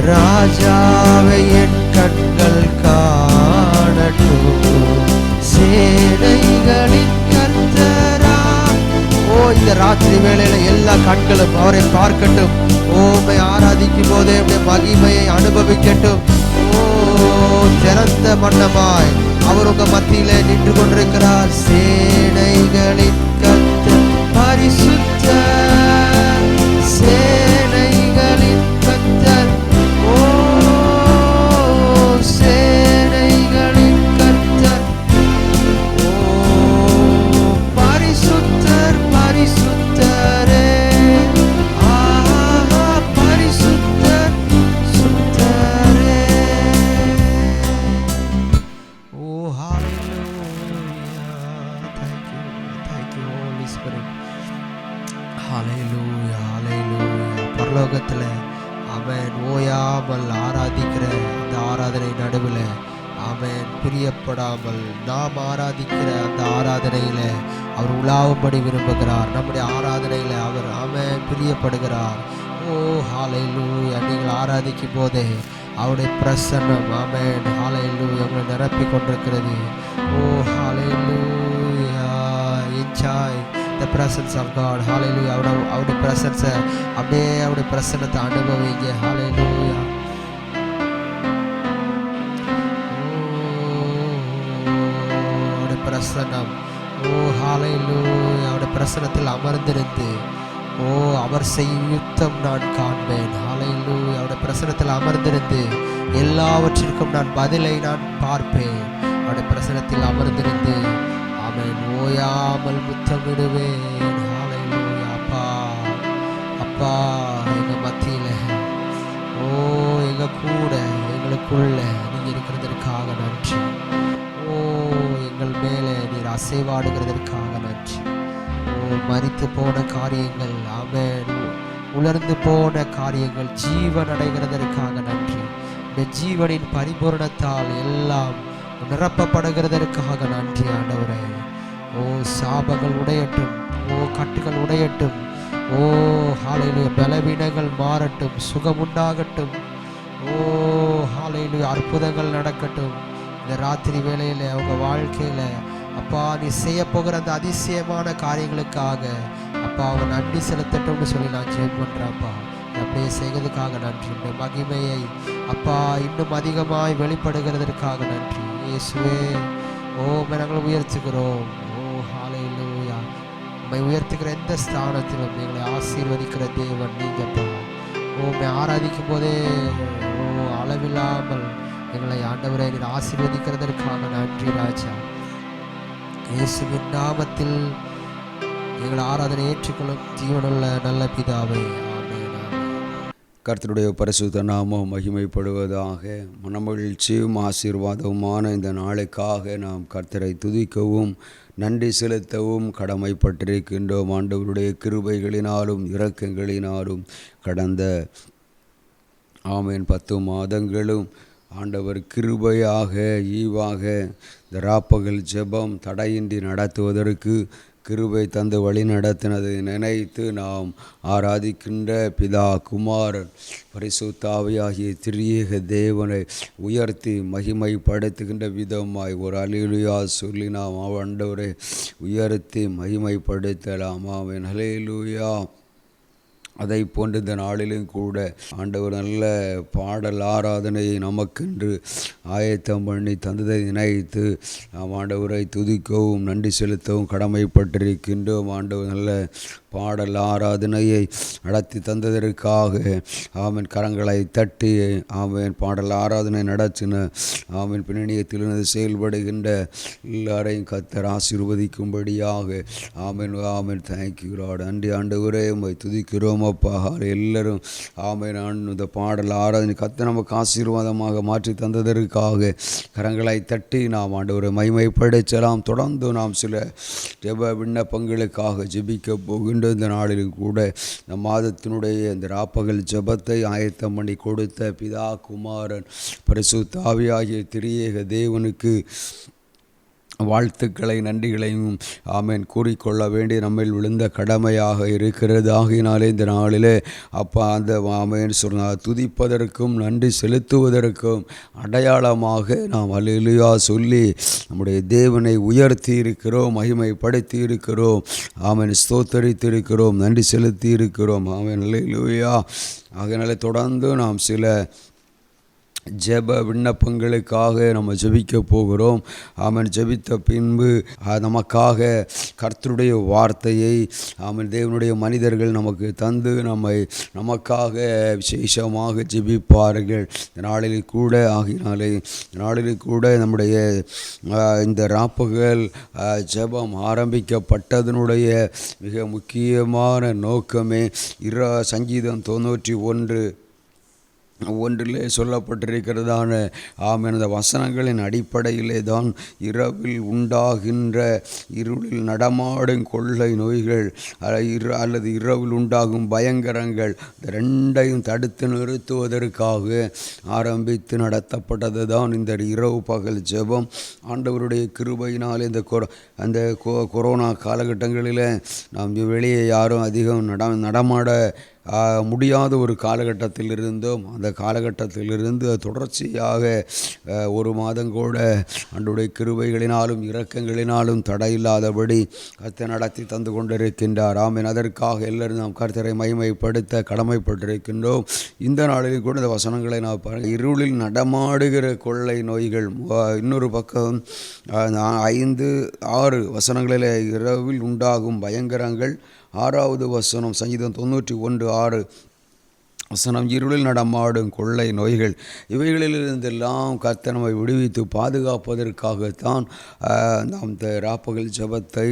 ராஜாவை என் கண்கள் காணட்டும். சேனைகளின் கர்த்தரா. ஓ, இந்த ராத்திரி வேளையில எல்லா கண்களும் அவரை பார்க்கட்டும். ஓமை ஆராதிக்கும் போதே மகிமையை அனுபவிக்கட்டும். ஓ, திறந்த மன்னமாய் அவர் உங்க மத்தியிலே நின்று கொண்டிருக்கிறார். சேனைகளின் கர்த்தர் பரிசுத்தர், சேனைகளின் கர்த்தர். ஓ, சேனைகளின் கர்த்தர். ஓ, பரிசுத்தர் பரிசுத்தரே. ஆஹா, பரிசுத்தர் சுத்தரே. ஓ, hallelujah. Thank you Holy Spirit. hallelujah hallelujah. பரலோகத்தில் அவன் ஓயாமல் ஆராதிக்கிற அந்த ஆராதனை நடுவில் அவன் பிரியப்படாமல் நாம் ஆராதிக்கிற அந்த ஆராதனையில் அவர் உலாவும்படி விரும்புகிறார். நம்முடைய ஆராதனையில் அவர் அவன் பிரியப்படுகிறார். ஓ, ஹalleluya. நீங்கள் ஆராதிக்கும் போதே அவருடைய பிரசன்னம் ஆமென் ஹalleluya உங்களை நிரப்பி கொண்டிருக்கிறது. ஓ, ஹalleluya. enjoy the presence of God. hallelujah. அவருடைய பிரசன்ஸை அப்படியே அவருடைய பிரசன்னத்தை அனுபவிங்க. hallelujah. அவருடைய பிரசன்னம். ஓ, hallelujah. அவருடைய பிரசன்னத்தில் அமர்ந்திருந்து ஓ, அவர் செய்யும் யுத்தம் நான் காண்பேன். hallelujah. அவருடைய பிரசன்னத்தில் அமர்ந்திருந்து எல்லாவற்றிற்கும் நான் பதிலை நான் பார்ப்பேன். அவருடைய பிரசன்னத்தில் அமர்ந்திருந்து ஆமென் ஓயாமல் முத்தமிடுவேன். hallelujah. அப்பா அப்பா எங்க மத்தியில ஓ, எங்க கூட எங்களுக்குள்ள நீங்க இருக்கிறதற்காக நன்றி. ஓ, எங்கள் மேலே நீர் அசைவாடுகிறதற்காக நன்றி. ஓ, மரித்து போன காரியங்கள் ஆமென் உலர்ந்து போன காரியங்கள் ஜீவன் அடைகிறதற்காக நன்றி. இந்த ஜீவனின் பரிபூரணத்தால் எல்லாம் நிரப்பப்படுகிறதற்காக நன்றி ஆண்டவரே. ஓ, சாபங்கள் உடையட்டும். ஓ, கட்டுகள் உடையட்டும். ஓ, ஹalleluya. பலவீனங்கள் மாறட்டும், சுகம் உண்டாகட்டும். ஓ, ஹalleluya. அற்புதங்கள் நடக்கட்டும். இந்த ராத்திரி வேளையில அவங்க வாழ்க்கையில அப்பா நீ செய்ய போகிற அந்த அதிசயமான காரியங்களுக்காக அப்பா அவங்க நன்றி செலுத்தட்டும்னு சொல்லி நான் ஜெபம் பண்றேன்ப்பா. அப்படியே செய்வதற்காக நன்றி. இந்த மகிமையை அப்பா இன்னும் அதிகமாய் வெளிப்படுகிறதற்காக நன்றி இயேசுவே. ஓ, நாங்கள் உயர்த்துகிறோம். ஓ, ஹalleluya. உம்மை உயர்த்துகிற எந்த ஸ்தானத்திலும் எங்களை ஆசீர்வதிக்கிற தேவன் நீங்கப்பா. ஓ, உம்மை ஆராதிக்கும் போதே ஓ, அளவில்லாமல் எங்களை ஆண்டவரை நீர் ஆசீர்வதிக்கிறதற்காக நன்றி ராஜா. இயேசுவின் நாமத்தில் எங்களை ஆராதனை ஏற்றுக்கொள்ளும் ஜீவனுள்ள நல்ல பிதாவே. கர்த்தருடைய பரிசுத்த நாமம் மகிமைப்படுவதாக. மனமகிழ்ச்சியும் ஆசீர்வாதவுமான இந்த நாளுக்காக நாம் கர்த்தரை துதிக்கவும் நன்றி செலுத்தவும் கடமைப்பட்டிருக்கின்றோம். ஆண்டவருடைய கிருபைகளினாலும் இரக்கங்களினாலும் கடந்த ஆமென் 10 மாதங்களும் ஆண்டவர் கிருபையாக ஈவாக இந்த ராப்பகல் ஜெபம் தடையின்றி நடத்துவதற்கு கிருபை தந்து வழி நடத்தினதை நினைத்து நாம் ஆராதிக்கின்ற பிதா குமாரன் பரிசுத்த ஆவியாகிய திரியேக தேவனை உயர்த்தி மகிமைப்படுத்துகின்ற விதமாய் ஒரு அல்லேலூயா சொல்லி நாம் ஆண்டவரை உயர்த்தி மகிமைப்படுத்தலாம். ஆமென் அல்லேலூயா. அதை போன்று இந்த நாளிலும் கூட ஆண்டவர் நல்ல பாடல் ஆராதனையை நமக்கென்று ஆயத்தம் பண்ணி தந்ததை நினைத்து நாம் ஆண்டவரை துதிக்கவும் நன்றி செலுத்தவும் கடமைப்பட்டிருக்கின்றோம். ஆண்டவர் நல்ல பாடல் ஆராதனையை நடத்தி தந்ததற்காக ஆமென் கரங்களை தட்டி ஆமென் பாடல் ஆராதனை நடத்தின ஆமென் பின்னணியத்திலிருந்து செயல்படுகின்ற எல்லாரையும் கர்த்தர் ஆசீர்வதிக்கும்படியாக ஆமென் ஆமென். Thank you Lord. நன்றி ஆண்டவரே, உம்மை துதிக்கிறோம் அப்பா. எல்லாரும் ஆமென் இந்த பாடல் ஆராதனை கர்த்தர் நமக்கு ஆசீர்வாதமாக மாற்றி தந்ததற்காக கரங்களை தட்டி நாம் ஆண்டவரை மகிமைப்படுத்தலாம். தொடர்ந்து நாம் சில ஜெப விண்ணப்பங்களுக்காக ஜெபிக்க போகின்ற இந்த நாளிலும் கூட இந்த மாதத்தினுடைய இந்த ராப்பகல் ஜெபத்தை ஆயத்தம் பண்ணி கொடுத்த பிதா குமாரன் பரிசுத்த ஆவியாகிய திரியேக தேவனுக்கு வாழ்த்துக்களை நன்றிகளையும் ஆமேன் கூறிக்கொள்ள வேண்டிய நம்மில் விழுந்த கடமையாக இருக்கிறது. ஆகினாலே இந்த நாளிலே அப்பா அந்த ஆமேன் சொன்னால் துதிப்பதற்கும் நன்றி செலுத்துவதற்கும் அடையாளமாக நாம் அல்லேலூயா சொல்லி நம்முடைய தேவனை உயர்த்தி இருக்கிறோம், மகிமைப்படுத்தி இருக்கிறோம், ஆமேன் ஸ்தோத்தரித்து இருக்கிறோம், நன்றி செலுத்தி இருக்கிறோம். ஆமேன் அல்லேலூயா. ஆகையினாலே தொடர்ந்து நாம் சில ஜெப விண்ணப்பங்களுக்காக நம்ம ஜெபிக்க போகிறோம். ஆமன் ஜெபித்த பின்பு நமக்காக கர்த்தருடைய வார்த்தையை ஆமன் தேவனுடைய மனிதர்கள் நமக்கு தந்து நமக்காக விசேஷமாக ஜெபிப்பார்கள். இந்த நாளில் கூட நம்முடைய இந்த ராப்பகல் ஜெபம் ஆரம்பிக்கப்பட்டதனுடைய மிக முக்கியமான நோக்கமே சங்கீதம் 91:1 சொல்லப்பட்டிருக்கிறதான ஆமென் அந்த வசனங்களின் அடிப்படையிலே தான் இரவில் உண்டாகின்ற இருளில் நடமாடும் கொள்ளை நோய்கள் அல்லது இரவில் உண்டாகும் பயங்கரங்கள் ரெண்டையும் தடுத்து நிறுத்துவதற்காக ஆரம்பித்து நடத்தப்பட்டது தான் இந்த இரவு பகல் ஜெபம். ஆண்டவருடைய கிருபையினால் அந்த கொரோனா காலகட்டங்களில் நாம் வெளியே யாரும் அதிகம் நடமாட முடியாத ஒரு காலகட்டத்தில் இருந்தோம். அந்த காலகட்டத்திலிருந்து தொடர்ச்சியாக ஒரு மாதம் கூட ஆண்டவருடைய கிருபைகளினாலும் இரக்கங்களினாலும் தடையில்லாதபடி கர்த்தர் நடத்தி தந்து கொண்டிருக்கின்றார். ஆமென். அதற்காக எல்லாரும் நாம் கர்த்தரை மகிமைப்படுத்த கடமைப்பட்டிருக்கின்றோம். இந்த நாளில் கூட இந்த வசனங்களை நாம் பாருங்கள். இருளில் நடமாடுகிற கொள்ளை நோய்கள். இன்னொரு பக்கம் 5-6 வசனங்களில் இரவில் உண்டாகும் பயங்கரங்கள். 6வது வசனம் சங்கீதம் 91:6 வசனம் இருளில் நடமாடும் கொள்ளை நோய்கள். இவைகளிலிருந்தெல்லாம் கர்த்தர் நம்மை விடுவித்து பாதுகாப்பதற்காகத்தான் நாம் இந்த ராப்பகல் ஜெபத்தை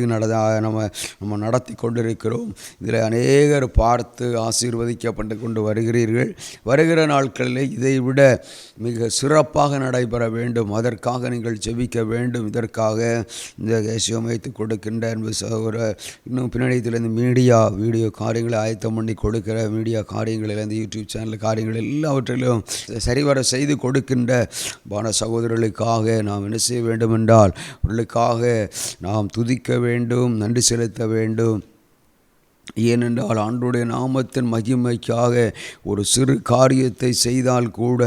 நம்ம நடத்தி கொண்டிருக்கிறோம். இதில் அநேகர் பார்த்து ஆசீர்வதிக்கப்பட்டு கொண்டு வருகிறீர்கள். வருகிற நாட்களில் இதை விட மிக சிறப்பாக நடைபெற வேண்டும். அதற்காக நீங்கள் ஜெபிக்க வேண்டும். இதற்காக இந்த அமைத்து கொடுக்கின்ற இன்னும் பின்னணியத்திலிருந்து வீடியோ காரியங்களை ஆயத்தம் பண்ணி கொடுக்கிற மீடியா காரியங்களிலிருந்து யூடியூப் சேனல் காரியங்கள் எல்லாவற்றிலும் சரிவர செய்து கொடுக்கின்ற சகோதரர்களுக்காக நாம் என்ன செய்ய வேண்டும் என்றால் அவர்களுக்காக நாம் துதிக்க வேண்டும், நன்றி செலுத்த வேண்டும். ஏனென்றால் ஆண்டவருடைய நாமத்தின் மகிமைக்காக ஒரு சிறு காரியத்தை செய்தால் கூட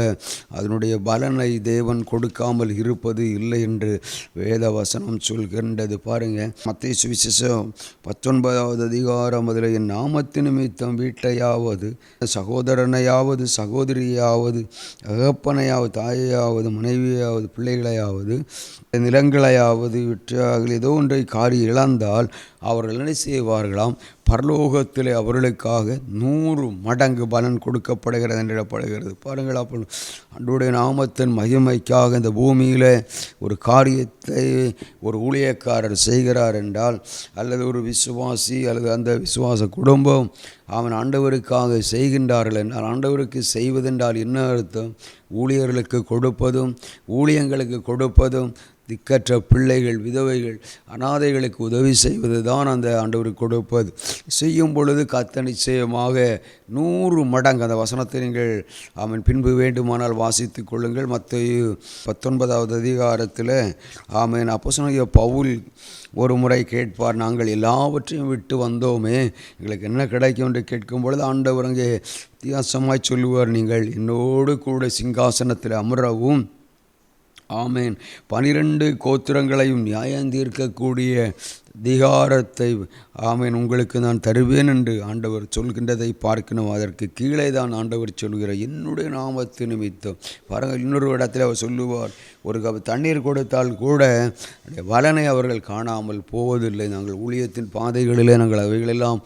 அதனுடைய பலனை தேவன் கொடுக்காமல் இருப்பது இல்லை என்று வேத வசனம் சொல்கின்றது. பாருங்கள், மத்தேயு சுவிசேஷம் 19வது அதிகாரம் அதில் என் நாமத்தின் நிமித்தம் வீட்டையாவது சகோதரனையாவது சகோதரியாவது தகப்பனையாவது தாயையாவது மனைவியாவது பிள்ளைகளையாவது நிலங்களையாவது விற்றார்கள் ஏதோ ஒன்றை காரியம் இழந்தால் அவர்கள் என்ன செய்வார்களாம், பரலோகத்தில் அவர்களுக்காக 100 மடங்கு பலன் கொடுக்கப்படுகிறது என்றிடப்படுகிறது. பாருங்கள், அப்போ ஆண்டவருடைய நாமத்தின் மகிமைக்காக இந்த பூமியில் ஒரு காரியத்தை ஒரு ஊழியக்காரர் செய்கிறார் என்றால், அல்லது ஒரு விசுவாசி அல்லது அந்த விசுவாச குடும்பம் அவன் ஆண்டவருக்காக செய்கின்றார்கள் என்றால், ஆண்டவருக்கு செய்வதென்றால் என்ன அர்த்தம்? ஊழியர்களுக்கு கொடுப்பதும் ஊழியங்களுக்கு கொடுப்பதும் திக்கற்ற பிள்ளைகள், விதவைகள், அனாதைகளுக்கு உதவி செய்வது தான் அந்த ஆண்டவருக்கு கொடுப்பது. செய்யும் பொழுது கர்த்தர் நிச்சயமாக 100 மடங்கு அந்த வசனத்தை நீங்கள் அவன் பின்பு வேண்டுமானால் வாசித்து கொள்ளுங்கள். மத்தேயு 19வது அதிகாரத்தில் ஆமென் அப்போஸ்தலனாகிய பவுல் ஒரு முறை கேட்பார், நாங்கள் எல்லாவற்றையும் விட்டு வந்தோமே, எங்களுக்கு என்ன கிடைக்கும் என்று கேட்கும் பொழுது ஆண்டவர் அங்கே வித்தியாசமாய் சொல்லுவார், நீங்கள் என்னோடு கூட சிங்காசனத்தில் அமரவும் ஆமேன் 12 கோத்திரங்களையும் நியாயம் தீர்க்கக்கூடிய அதிகாரத்தை ஆமேன் உங்களுக்கு நான் தருவேன் என்று ஆண்டவர் சொல்கின்றதை பார்க்கணும். அதற்கு கீழே தான் ஆண்டவர் சொல்கிறார், என்னுடைய நாமத்து நிமித்தம். பாருங்கள், இன்னொரு இடத்துல அவர் சொல்லுவார், ஒரு கப் தண்ணீர் கொடுத்தால் கூட பலனை அவர்கள் காணாமல் போவதில்லை. நாங்கள் ஊழியத்தின் பாதைகளிலே நாங்கள் அவைகளெல்லாம்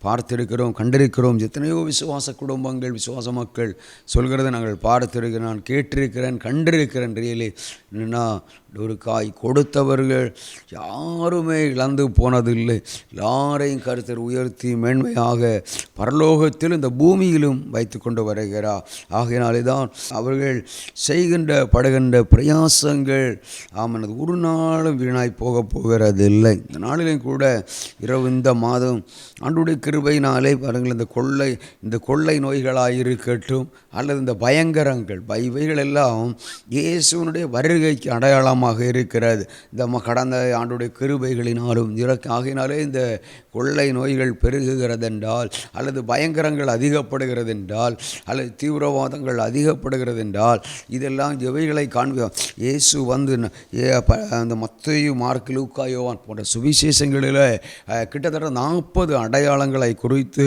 பார்த்திருக்கிறோம், கண்டிருக்கிறோம். எத்தனையோ விசுவாச குடும்பங்கள், விசுவாச மக்கள் சொல்கிறத நாங்கள் பார்த்திருக்கிறேன், நான் கேட்டிருக்கிறேன், கண்டிருக்கிறேன். ரியலி என்னென்னா, ஒரு காய் கொடுத்தவர்கள் யாருமே இழந்து போனதில்லை. எல்லாரையும் கர்த்தர் உயர்த்தி மேன்மையாக பரலோகத்தில் இந்த பூமியிலும் வைத்து கொண்டு வருகிறார். ஆகையினாலே தான் அவர்கள் படுகின்ற பிரயாசங்கள் ஆமனது ஒரு நாளும் வீணாய் போகிறதில்லை. இந்த நாளிலும் கூட இந்த மாதம் ஆண்டவருடைய கிருபையினாலே பாருங்கள், இந்த கொள்ளை நோய்களாயிருக்கட்டும் அல்லது இந்த பயங்கரங்கள் இவைகள் எல்லாம் இயேசுவினுடைய வருகைக்கு அடையாளமாக காரணமாக இருக்கிறது. இந்த கடந்த ஆண்டுடைய கிருபைகளினாலும் ஆகையினாலே இந்த கொள்ளை நோய்கள் பெருகுகிறதென்றால், அல்லது பயங்கரங்கள் அதிகப்படுகிறதென்றால், அல்லது தீவிரவாதங்கள் அதிகப்படுகிறதென்றால், இதெல்லாம் எவைகளை காண்பிக்கும்? இயேசு வந்து அந்த மத்தேயு, மார்க்கு, லூக்கா, யோவான் போன்ற சுவிசேஷங்களில் கிட்டத்தட்ட 40 அடையாளங்களை குறித்து,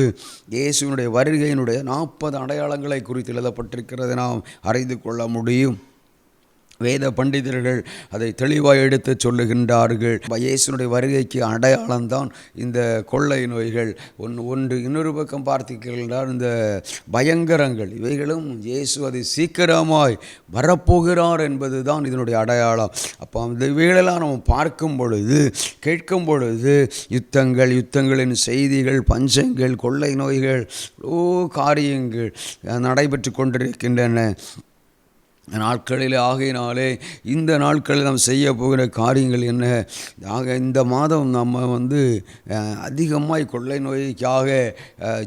இயேசுவினுடைய வருகையினுடைய 40 அடையாளங்களை குறித்து எழுதப்பட்டிருக்கிறதை நாம் அறிந்து கொள்ள முடியும். வேத பண்டிதர்கள் அதை தெளிவாக எடுத்து சொல்லுகின்றார்கள். இயேசுனுடைய வருகைக்கு அடையாளம்தான் இந்த கொள்ளை நோய்கள். இன்னொரு பக்கம் பார்த்தீர்கள் இந்த பயங்கரங்கள், இவைகளும் இயேசு அதை சீக்கிரமாய் வரப்போகிறார் என்பது தான் இதனுடைய அடையாளம். அப்போ அந்த இவைகளெல்லாம் நம்ம பார்க்கும் பொழுது, கேட்கும் பொழுது, யுத்தங்களின் செய்திகள், பஞ்சங்கள், கொள்ளை நோய்கள், காரியங்கள் நடைபெற்று கொண்டிருக்கின்றன நாட்களில். ஆகையினாலே இந்த நாட்களில் நாம் செய்ய போகிற காரியங்கள் என்ன? இந்த மாதம் நம்ம அதிகமாய் கொள்ளை நோய்க்காக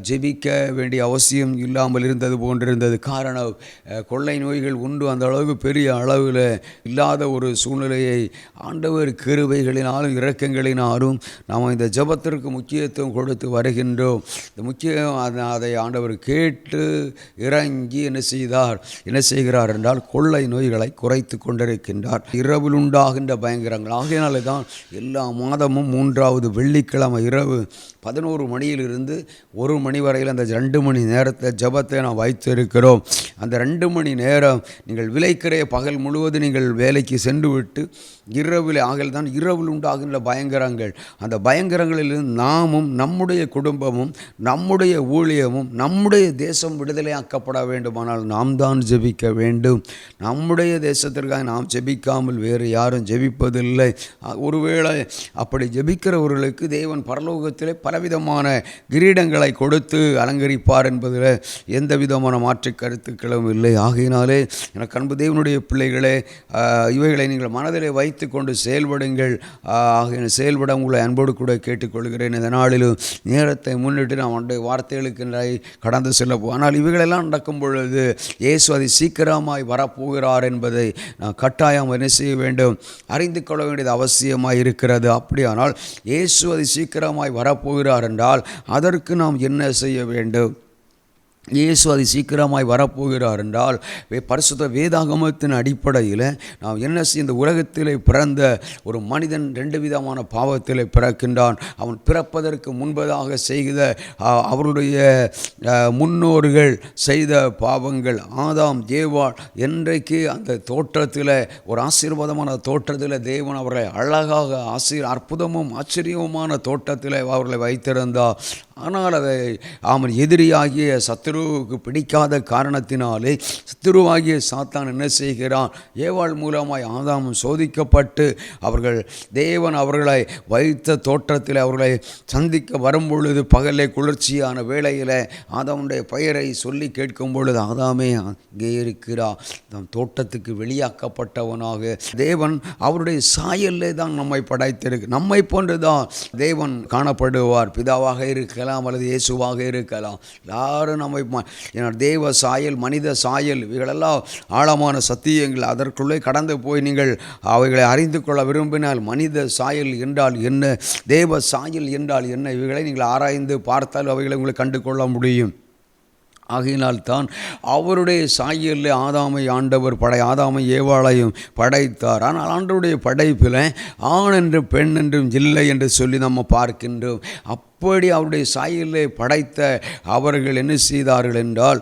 ஜெபிக்க வேண்டிய அவசியம் இல்லாமல் இருந்தது போன்றிருந்தது. காரணம், கொள்ளை நோய்கள் உண்டு அந்த அளவுக்கு பெரிய அளவில் இல்லாத ஒரு சூழ்நிலையை ஆண்டவர் கிருபைகளினாலும் இரக்கங்களினாலும் நாம் இந்த ஜெபத்திற்கு முக்கியத்துவம் கொடுத்து வருகின்றோம். இந்த முக்கியம் அதை ஆண்டவர் கேட்டு இறங்கி என்ன செய்கிறார் என்றால், கொள்ளை நோய்களை குறைத்து கொண்டிருக்கின்றார். இரவில் உண்டாகின்ற பயங்கரங்கள். ஆகையினாலே தான் எல்லா மாதமும் 3வது வெள்ளிக்கிழமை இரவு 11 மணியிலிருந்து 1 மணி வரையில் அந்த 2 மணி நேரத்தை ஜெபத்தை நாம் வைத்திருக்கிறோம். அந்த 2 மணி நேரம் நீங்கள் விலைக்கிறைய பகல் முழுவதும் நீங்கள் வேலைக்கு சென்று விட்டு இரவில் தான் இரவில் உண்டாகின்ற பயங்கரங்கள். அந்த பயங்கரங்களிலிருந்து நாமும், நம்முடைய குடும்பமும், நம்முடைய ஊழியமும், நம்முடைய தேசம் விடுதலையாக்கப்பட வேண்டுமானால் நாம் தான் ஜெபிக்க வேண்டும். நம்முடைய தேசத்திற்காக நாம் ஜெபிக்காமல் வேறு யாரும் ஜெபிப்பதில்லை. ஒருவேளை அப்படி ஜெபிக்கிறவர்களுக்கு தேவன் பரலோகத்திலே பலவிதமான கிரீடங்களை கொடுத்து அலங்கரிப்பார் என்பதில் எந்த விதமான மாற்று கருத்துக்களும் இல்லை. ஆகையினாலே எனக்கு அன்பு தேவனுடைய பிள்ளைகளே, இவைகளை நீங்கள் மனதிலே வைத்து கொண்டு செயல்படுங்கள். செயல்பட உங்களை அன்போடு கூட கேட்டுக்கொள்கிறேன். இந்த நாளிலும் நேரத்தை முன்னிட்டு நாம் அவனுடைய வார்த்தைகளுக்கு கடந்து செல்ல ஆனால் இவைகளெல்லாம் நடக்கும் பொழுது இயேசு அதை சீக்கிரமாய் வரப்போகிறார் என்பதை கட்டாயம் என்ன செய்ய வேண்டும்? அறிந்து கொள்ள வேண்டியது அவசியமாய் இருக்கிறது. அப்படியானால் இயேசு அதை சீக்கிரமாய் வரப்போகிறார் என்றால் அதற்கு நாம் என்ன செய்ய வேண்டும்? இயேசு அதை சீக்கிரமாய் வரப்போகிறார் என்றால் பரிசுத்த வேதாகமத்தின் அடிப்படையில் நாம் என்ன செய்ய, இந்த உலகத்திலே பிறந்த ஒரு மனிதன் 2 விதமான பாவத்திலே பிறக்கின்றான். அவன் பிறப்பதற்கு முன்பதாக செய்த அவருடைய முன்னோர்கள் செய்த பாவங்கள், ஆதாம், ஏவாள், என்றைக்கு அந்த தோற்றத்தில் ஒரு ஆசீர்வாதமான தோற்றத்தில் தேவன் அவர்களை அழகாக அற்புதமும் ஆச்சரியமான தோற்றத்தில் அவர்களை வைத்திருந்தார். ஆனால் அதை அவன் எதிரியாகிய சத்துருவுக்கு பிடிக்காத காரணத்தினாலே சத்துருவாகிய சாத்தான் என்ன செய்கிறான்? ஏவாள் மூலமாய் ஆதாம் சோதிக்கப்பட்டு தேவன் அவர்களை வைத்த தோற்றத்தில் அவர்களை சந்திக்க வரும்பொழுது பகலை குளிர்ச்சியான வேளையில் ஆதாமுடைய பெயரை சொல்லி கேட்கும் பொழுது, ஆதாமே இங்கே இருக்கிறா, நம் தோட்டத்துக்கு வெளியாக்கப்பட்டவனாக தேவன் அவருடைய சாயல்லே தான் நம்மை படைத்திருக்கு. நம்மை போன்றுதான் தேவன் காணப்படுவார். பிதாவாக இருக்கலாம் அல்லது இயேசுவாக இருக்கலாம். எல்லாரும் நம்மை தேவ சாயல், மனித சாயல், இவைகளெல்லாம் ஆழமான சத்தியங்கள். அதற்குள்ளே கடந்து போய் நீங்கள் அவைகளை அறிந்து கொள்ள விரும்பினால் மனித சாயல் என்றால் என்ன, தேவ சாயல் என்றால் என்ன, இவைகளை நீங்கள் ஆராய்ந்து பார்த்தால் அவைகளை உங்களை கண்டு கொள்ள முடியும். ஆகையினால்தான் அவருடைய சாயலில் ஆதாமை ஏவாளையும் படைத்தார். ஆனால் ஆண்டவருடைய படைப்பில் ஆண் என்றும் பெண் என்றும் இல்லை என்று சொல்லி நம்ம பார்க்கின்றோம். அப்படி அவருடைய சாயலை படைத்த அவர்கள் என்ன செய்தார்கள் என்றால்,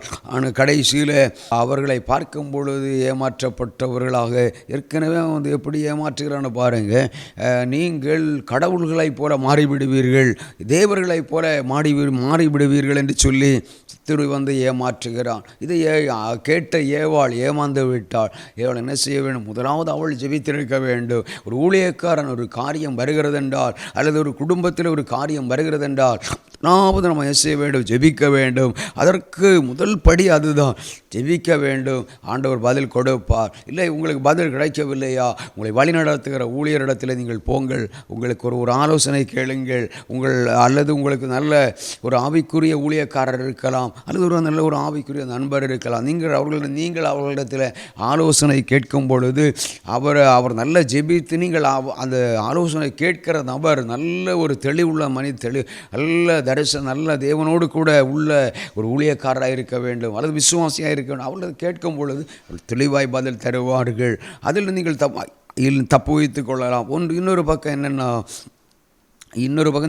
கடைசியில் அவர்களை பார்க்கும் பொழுது ஏமாற்றப்பட்டவர்களாக, ஏற்கனவே எப்படி ஏமாற்றுகிறான்னு பாருங்கள். நீங்கள் கடவுள்களைப் போல மாறிவிடுவீர்கள், தேவர்களைப் போல மாறிவிடுவீர்கள் என்று சொல்லி சித்திரு ஏமாற்றுகிறான். இதை கேட்ட ஏவாள் ஏமாந்து விட்டாள். ஏவாள் என்ன செய்ய வேண்டும்? முதலாவது அவள் ஜெபித்திருக்க வேண்டும். ஒரு ஊழியக்காரன் ஒரு காரியம் வருகிறது என்றால், அல்லது ஒரு குடும்பத்தில் ஒரு காரியம் வருகிறது என்றால் நாற்பது நம்ம என்ன செய்ய வேண்டும்? ஜெபிக்க வேண்டும். அதற்கு முதல் படி அதுதான், ஜெபிக்க வேண்டும். ஆண்டவர் பதில் கொடுப்பார். இல்லை உங்களுக்கு பதில் கிடைக்கவில்லையா, உங்களை வழிநடத்துகிற ஊழியரிடத்தில் நீங்கள் போங்கள், உங்களுக்கு ஒரு ஆலோசனை கேளுங்கள். அல்லது உங்களுக்கு நல்ல ஒரு ஆவிக்குரிய ஊழியக்காரர் இருக்கலாம், அல்லது ஒரு நல்ல ஒரு ஆவிக்குரிய நண்பர் இருக்கலாம். நீங்கள் அவர்களிடத்தில் ஆலோசனை கேட்கும் பொழுது அவர் நல்ல ஜெபித்து, நீங்கள் அந்த ஆலோசனை கேட்கிற நபர் நல்ல ஒரு தெளிவுள்ள நல்ல தரிசனம், நல்ல தேவனோடு கூட உள்ள ஒரு ஊழியக்காரராக இருக்க வேண்டும், அல்லது விசுவாசியாக இருக்க வேண்டும். அவர்கள் கேட்கும் பொழுது தெளிவாய் பதில் தருவார்கள். அதில் நீங்கள் தப்பு வைத்துக் கொள்ளலாம். இன்னொரு பக்கம் என்னென்னா,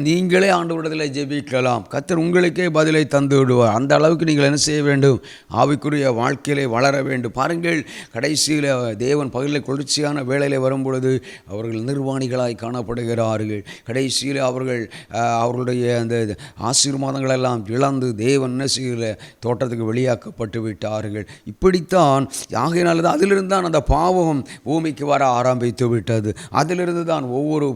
நீங்களே ஆண்டவரிடத்தில் ஜெபிக்கலாம். கர்த்தர் உங்களுக்கே பதிலை தந்து விடுவார். அந்த அளவுக்கு நீங்கள் என்ன செய்ய வேண்டும்? ஆவிக்குரிய வாழ்க்கையிலே வளர வேண்டும். பாருங்கள், கடைசியில் தேவன் பகலில் குளிர்ச்சியான வேளையில் வரும்பொழுது அவர்கள் நிர்வாணிகளாய் காணப்படுகிறார்கள். கடைசியில் அவர்களுடைய அந்த ஆசீர்வாதங்களெல்லாம் இழந்து தேவன் என்ன செய்யல, தோட்டத்துக்கு வெளியாக்கப்பட்டு விட்டார்கள். இப்படித்தான் ஆகையினால தான் அதிலிருந்து தான் அந்த பாவம் பூமிக்கு வர ஆரம்பித்து விட்டது. அதிலிருந்து தான் ஒவ்வொரு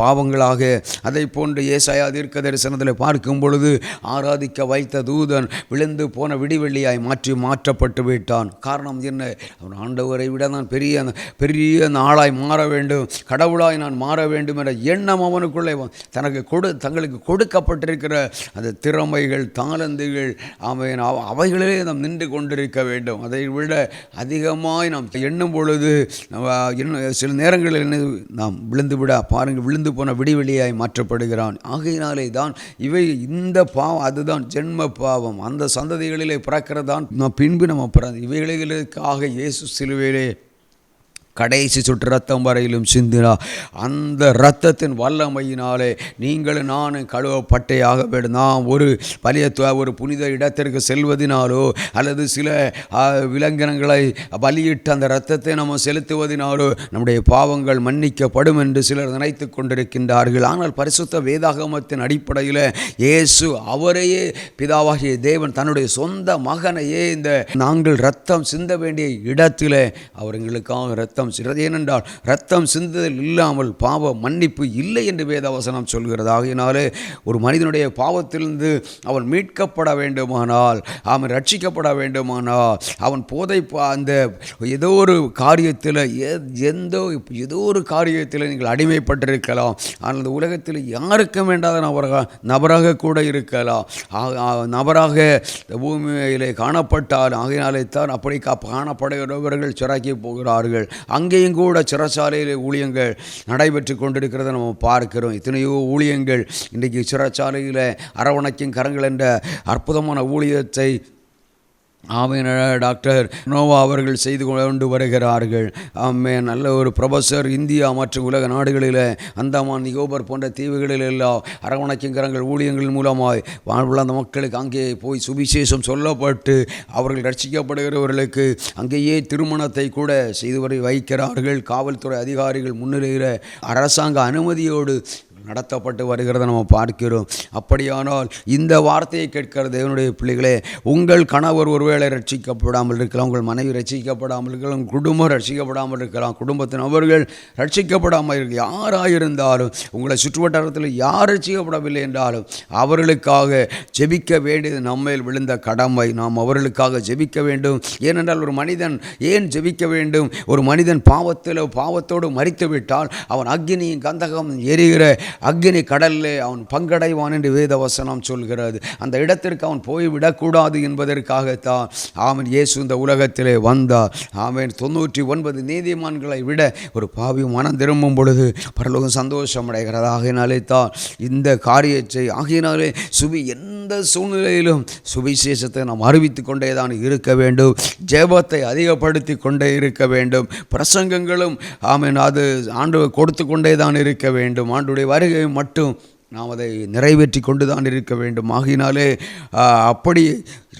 பாவங்களாக அதை போன்று ஏசாயா தீர்க்க தரிசனத்தில் பார்க்கும் பொழுது ஆராதிக்க வைத்த தூதன் விழுந்து போன விடிவெள்ளியாய் மாற்றப்பட்டு விட்டான். காரணம் என்ன? அவன் ஆண்டவரை விட நான் பெரிய நாளாய் மாற வேண்டும், கடவுளாய் நான் மாற வேண்டும் என்ற எண்ணம் அவனுக்குள்ளே தங்களுக்கு கொடுக்கப்பட்டிருக்கிற அந்த திறமைகள், தாளந்துகள், அவைகளிலே நாம் நின்று கொண்டிருக்க வேண்டும். அதை விட அதிகமாய் நாம் எண்ணும் பொழுது சில நேரங்களில் நாம் விழுந்து போன விடிவெளியாய் மாற்றப்படுகிறான். ஆகையினாலே தான் இந்த பாவம், அதுதான் ஜென்ம பாவம். அந்த சந்ததிகளிலே பிறக்கிறதான் பின்பு நம்ம இவைகளுக்காக இயேசு சிலுவையிலே கடைசி சொட்டு ரத்தம் வரையிலும் சிந்தினா அந்த இரத்தத்தின் வல்லமையினாலே நீங்களும் நானும் கழுவப்பட்டையாக வேண்டும். நாம் ஒரு புனித இடத்திற்கு செல்வதினாலோ அல்லது சில விலங்கினங்களை பலியிட்டு அந்த இரத்தத்தை நம்ம செலுத்துவதினாலோ நம்முடைய பாவங்கள் மன்னிக்கப்படும் என்று சிலர் நினைத்து கொண்டிருக்கின்றார்கள். ஆனால் பரிசுத்த வேதாகமத்தின் அடிப்படையில் இயேசு அவரையே பிதாவாகிய தேவன் தன்னுடைய சொந்த மகனையே நாங்கள் இரத்தம் சிந்த வேண்டிய இடத்திலே அவர்களுக்காக இரத்தம், ஏனென்றால் இரத்தம் சிந்துதல் இல்லாமல் பாவ மன்னிப்பு இல்லை என்று வேதவசனம் சொல்கிறது. ஆகையினாலே ஒரு மனிதனுடைய பாவத்திலிருந்து அவன் மீட்கப்பட வேண்டுமானால், அவன் ரட்சிக்கப்பட வேண்டுமானால், அவன் அந்த ஏதோ ஒரு காரியத்தில் நீங்கள் அடிமைப்பட்டிருக்கலாம். ஆனால் அந்த உலகத்தில் யாருக்கும் வேண்டாத நபராக கூட இருக்கலாம், நபராக பூமியிலே காணப்பட்டால். ஆகையினாலே தான் அப்படி காணப்படுகிறவர்கள் சிறைக்கு போகிறார்கள். அங்கேயும் கூட சிறைச்சாலையில் ஊழியங்கள் நடைபெற்று கொண்டிருக்கிறத நம்ம பார்க்கிறோம். எத்தனையோ ஊழியங்கள் இன்றைக்கு சிறைச்சாலையில் அரவணைக்கும் கரங்கள் என்ற அற்புதமான ஊழியத்தை டாக்டர் நோவா அவர்கள் செய்து கொண்டு வருகிறார்கள். நல்ல ஒரு ப்ரொஃபஸர் இந்தியா மற்றும் உலக நாடுகளில் அந்தமான் நிகோபர் போன்ற தீவுகளில் எல்லாம் அரவணைக்கும் கரங்கள் ஊழியங்கள் மூலமாய் வாழ்வுள்ள அந்த மக்களுக்கு அங்கே போய் சுவிசேஷம் சொல்லப்பட்டு அவர்கள் ரட்சிக்கப்படுகிறவர்களுக்கு அங்கேயே திருமணத்தை கூட செய்து வைக்கிறார்கள். காவல்துறை அதிகாரிகள் முன்னிலையில் அரசாங்க அனுமதியோடு நடத்தப்பட்டு வருகிறத நம்ம பார்க்கிறோம். அப்படியானால் இந்த வார்த்தையை கேட்கிற தேவனுடைய பிள்ளைகளே, உங்கள் கணவர் ஒருவேளை ரட்சிக்கப்படாமல் இருக்கலாம், உங்கள் மனைவி ரட்சிக்கப்படாமல் இருக்கலாம், உங்கள் குடும்பம் ரட்சிக்கப்படாமல் இருக்கலாம், குடும்பத்தின் அவர்கள் ரட்சிக்கப்படாமல் இருக்க, யாராயிருந்தாலும் உங்களை சுற்றுவட்டாரத்தில் யார் ரட்சிக்கப்படவில்லை என்றாலும் அவர்களுக்காக ஜெபிக்க வேண்டியது நம்மேல் விழுந்த கடமை. நாம் அவர்களுக்காக ஜெபிக்க வேண்டும். ஏனென்றால் ஒரு மனிதன் ஏன் ஜெபிக்க வேண்டும்? ஒரு மனிதன் பாவத்தோடு மரித்து விட்டால் அவன் அக்கினியும் கந்தகம் எரிகிற அக்கினி கடலிலே அவன் பங்கடைவான் என்று வேதவசனம் சொல்கிறது. அந்த இடத்திற்கு அவன் போய்விடக்கூடாது என்பதற்காகத்தான் அவன் இயேசு இந்த உலகத்திலே வந்தார். அவன் 99 நீதிமான்களை விட ஒரு பாவி மனம் திரும்பும் பொழுது பரலோகம் சந்தோஷம் அடைகிறது. ஆகையினாலே தான் இந்த காரியத்தை எந்த சூழ்நிலையிலும் சுவிசேஷத்தை நாம் அறிவித்து கொண்டே தான் இருக்க வேண்டும். ஜெபத்தை அதிகப்படுத்தி கொண்டே இருக்க வேண்டும். பிரசங்கங்களும் அது ஆண்டவர் கொடுத்து கொண்டே தான் இருக்க வேண்டும். ஆண்டுடைய வருகை மட்டும் நாம் அதை நிறைவேற்றி கொண்டு தான் இருக்க வேண்டும். ஆகினாலே அப்படி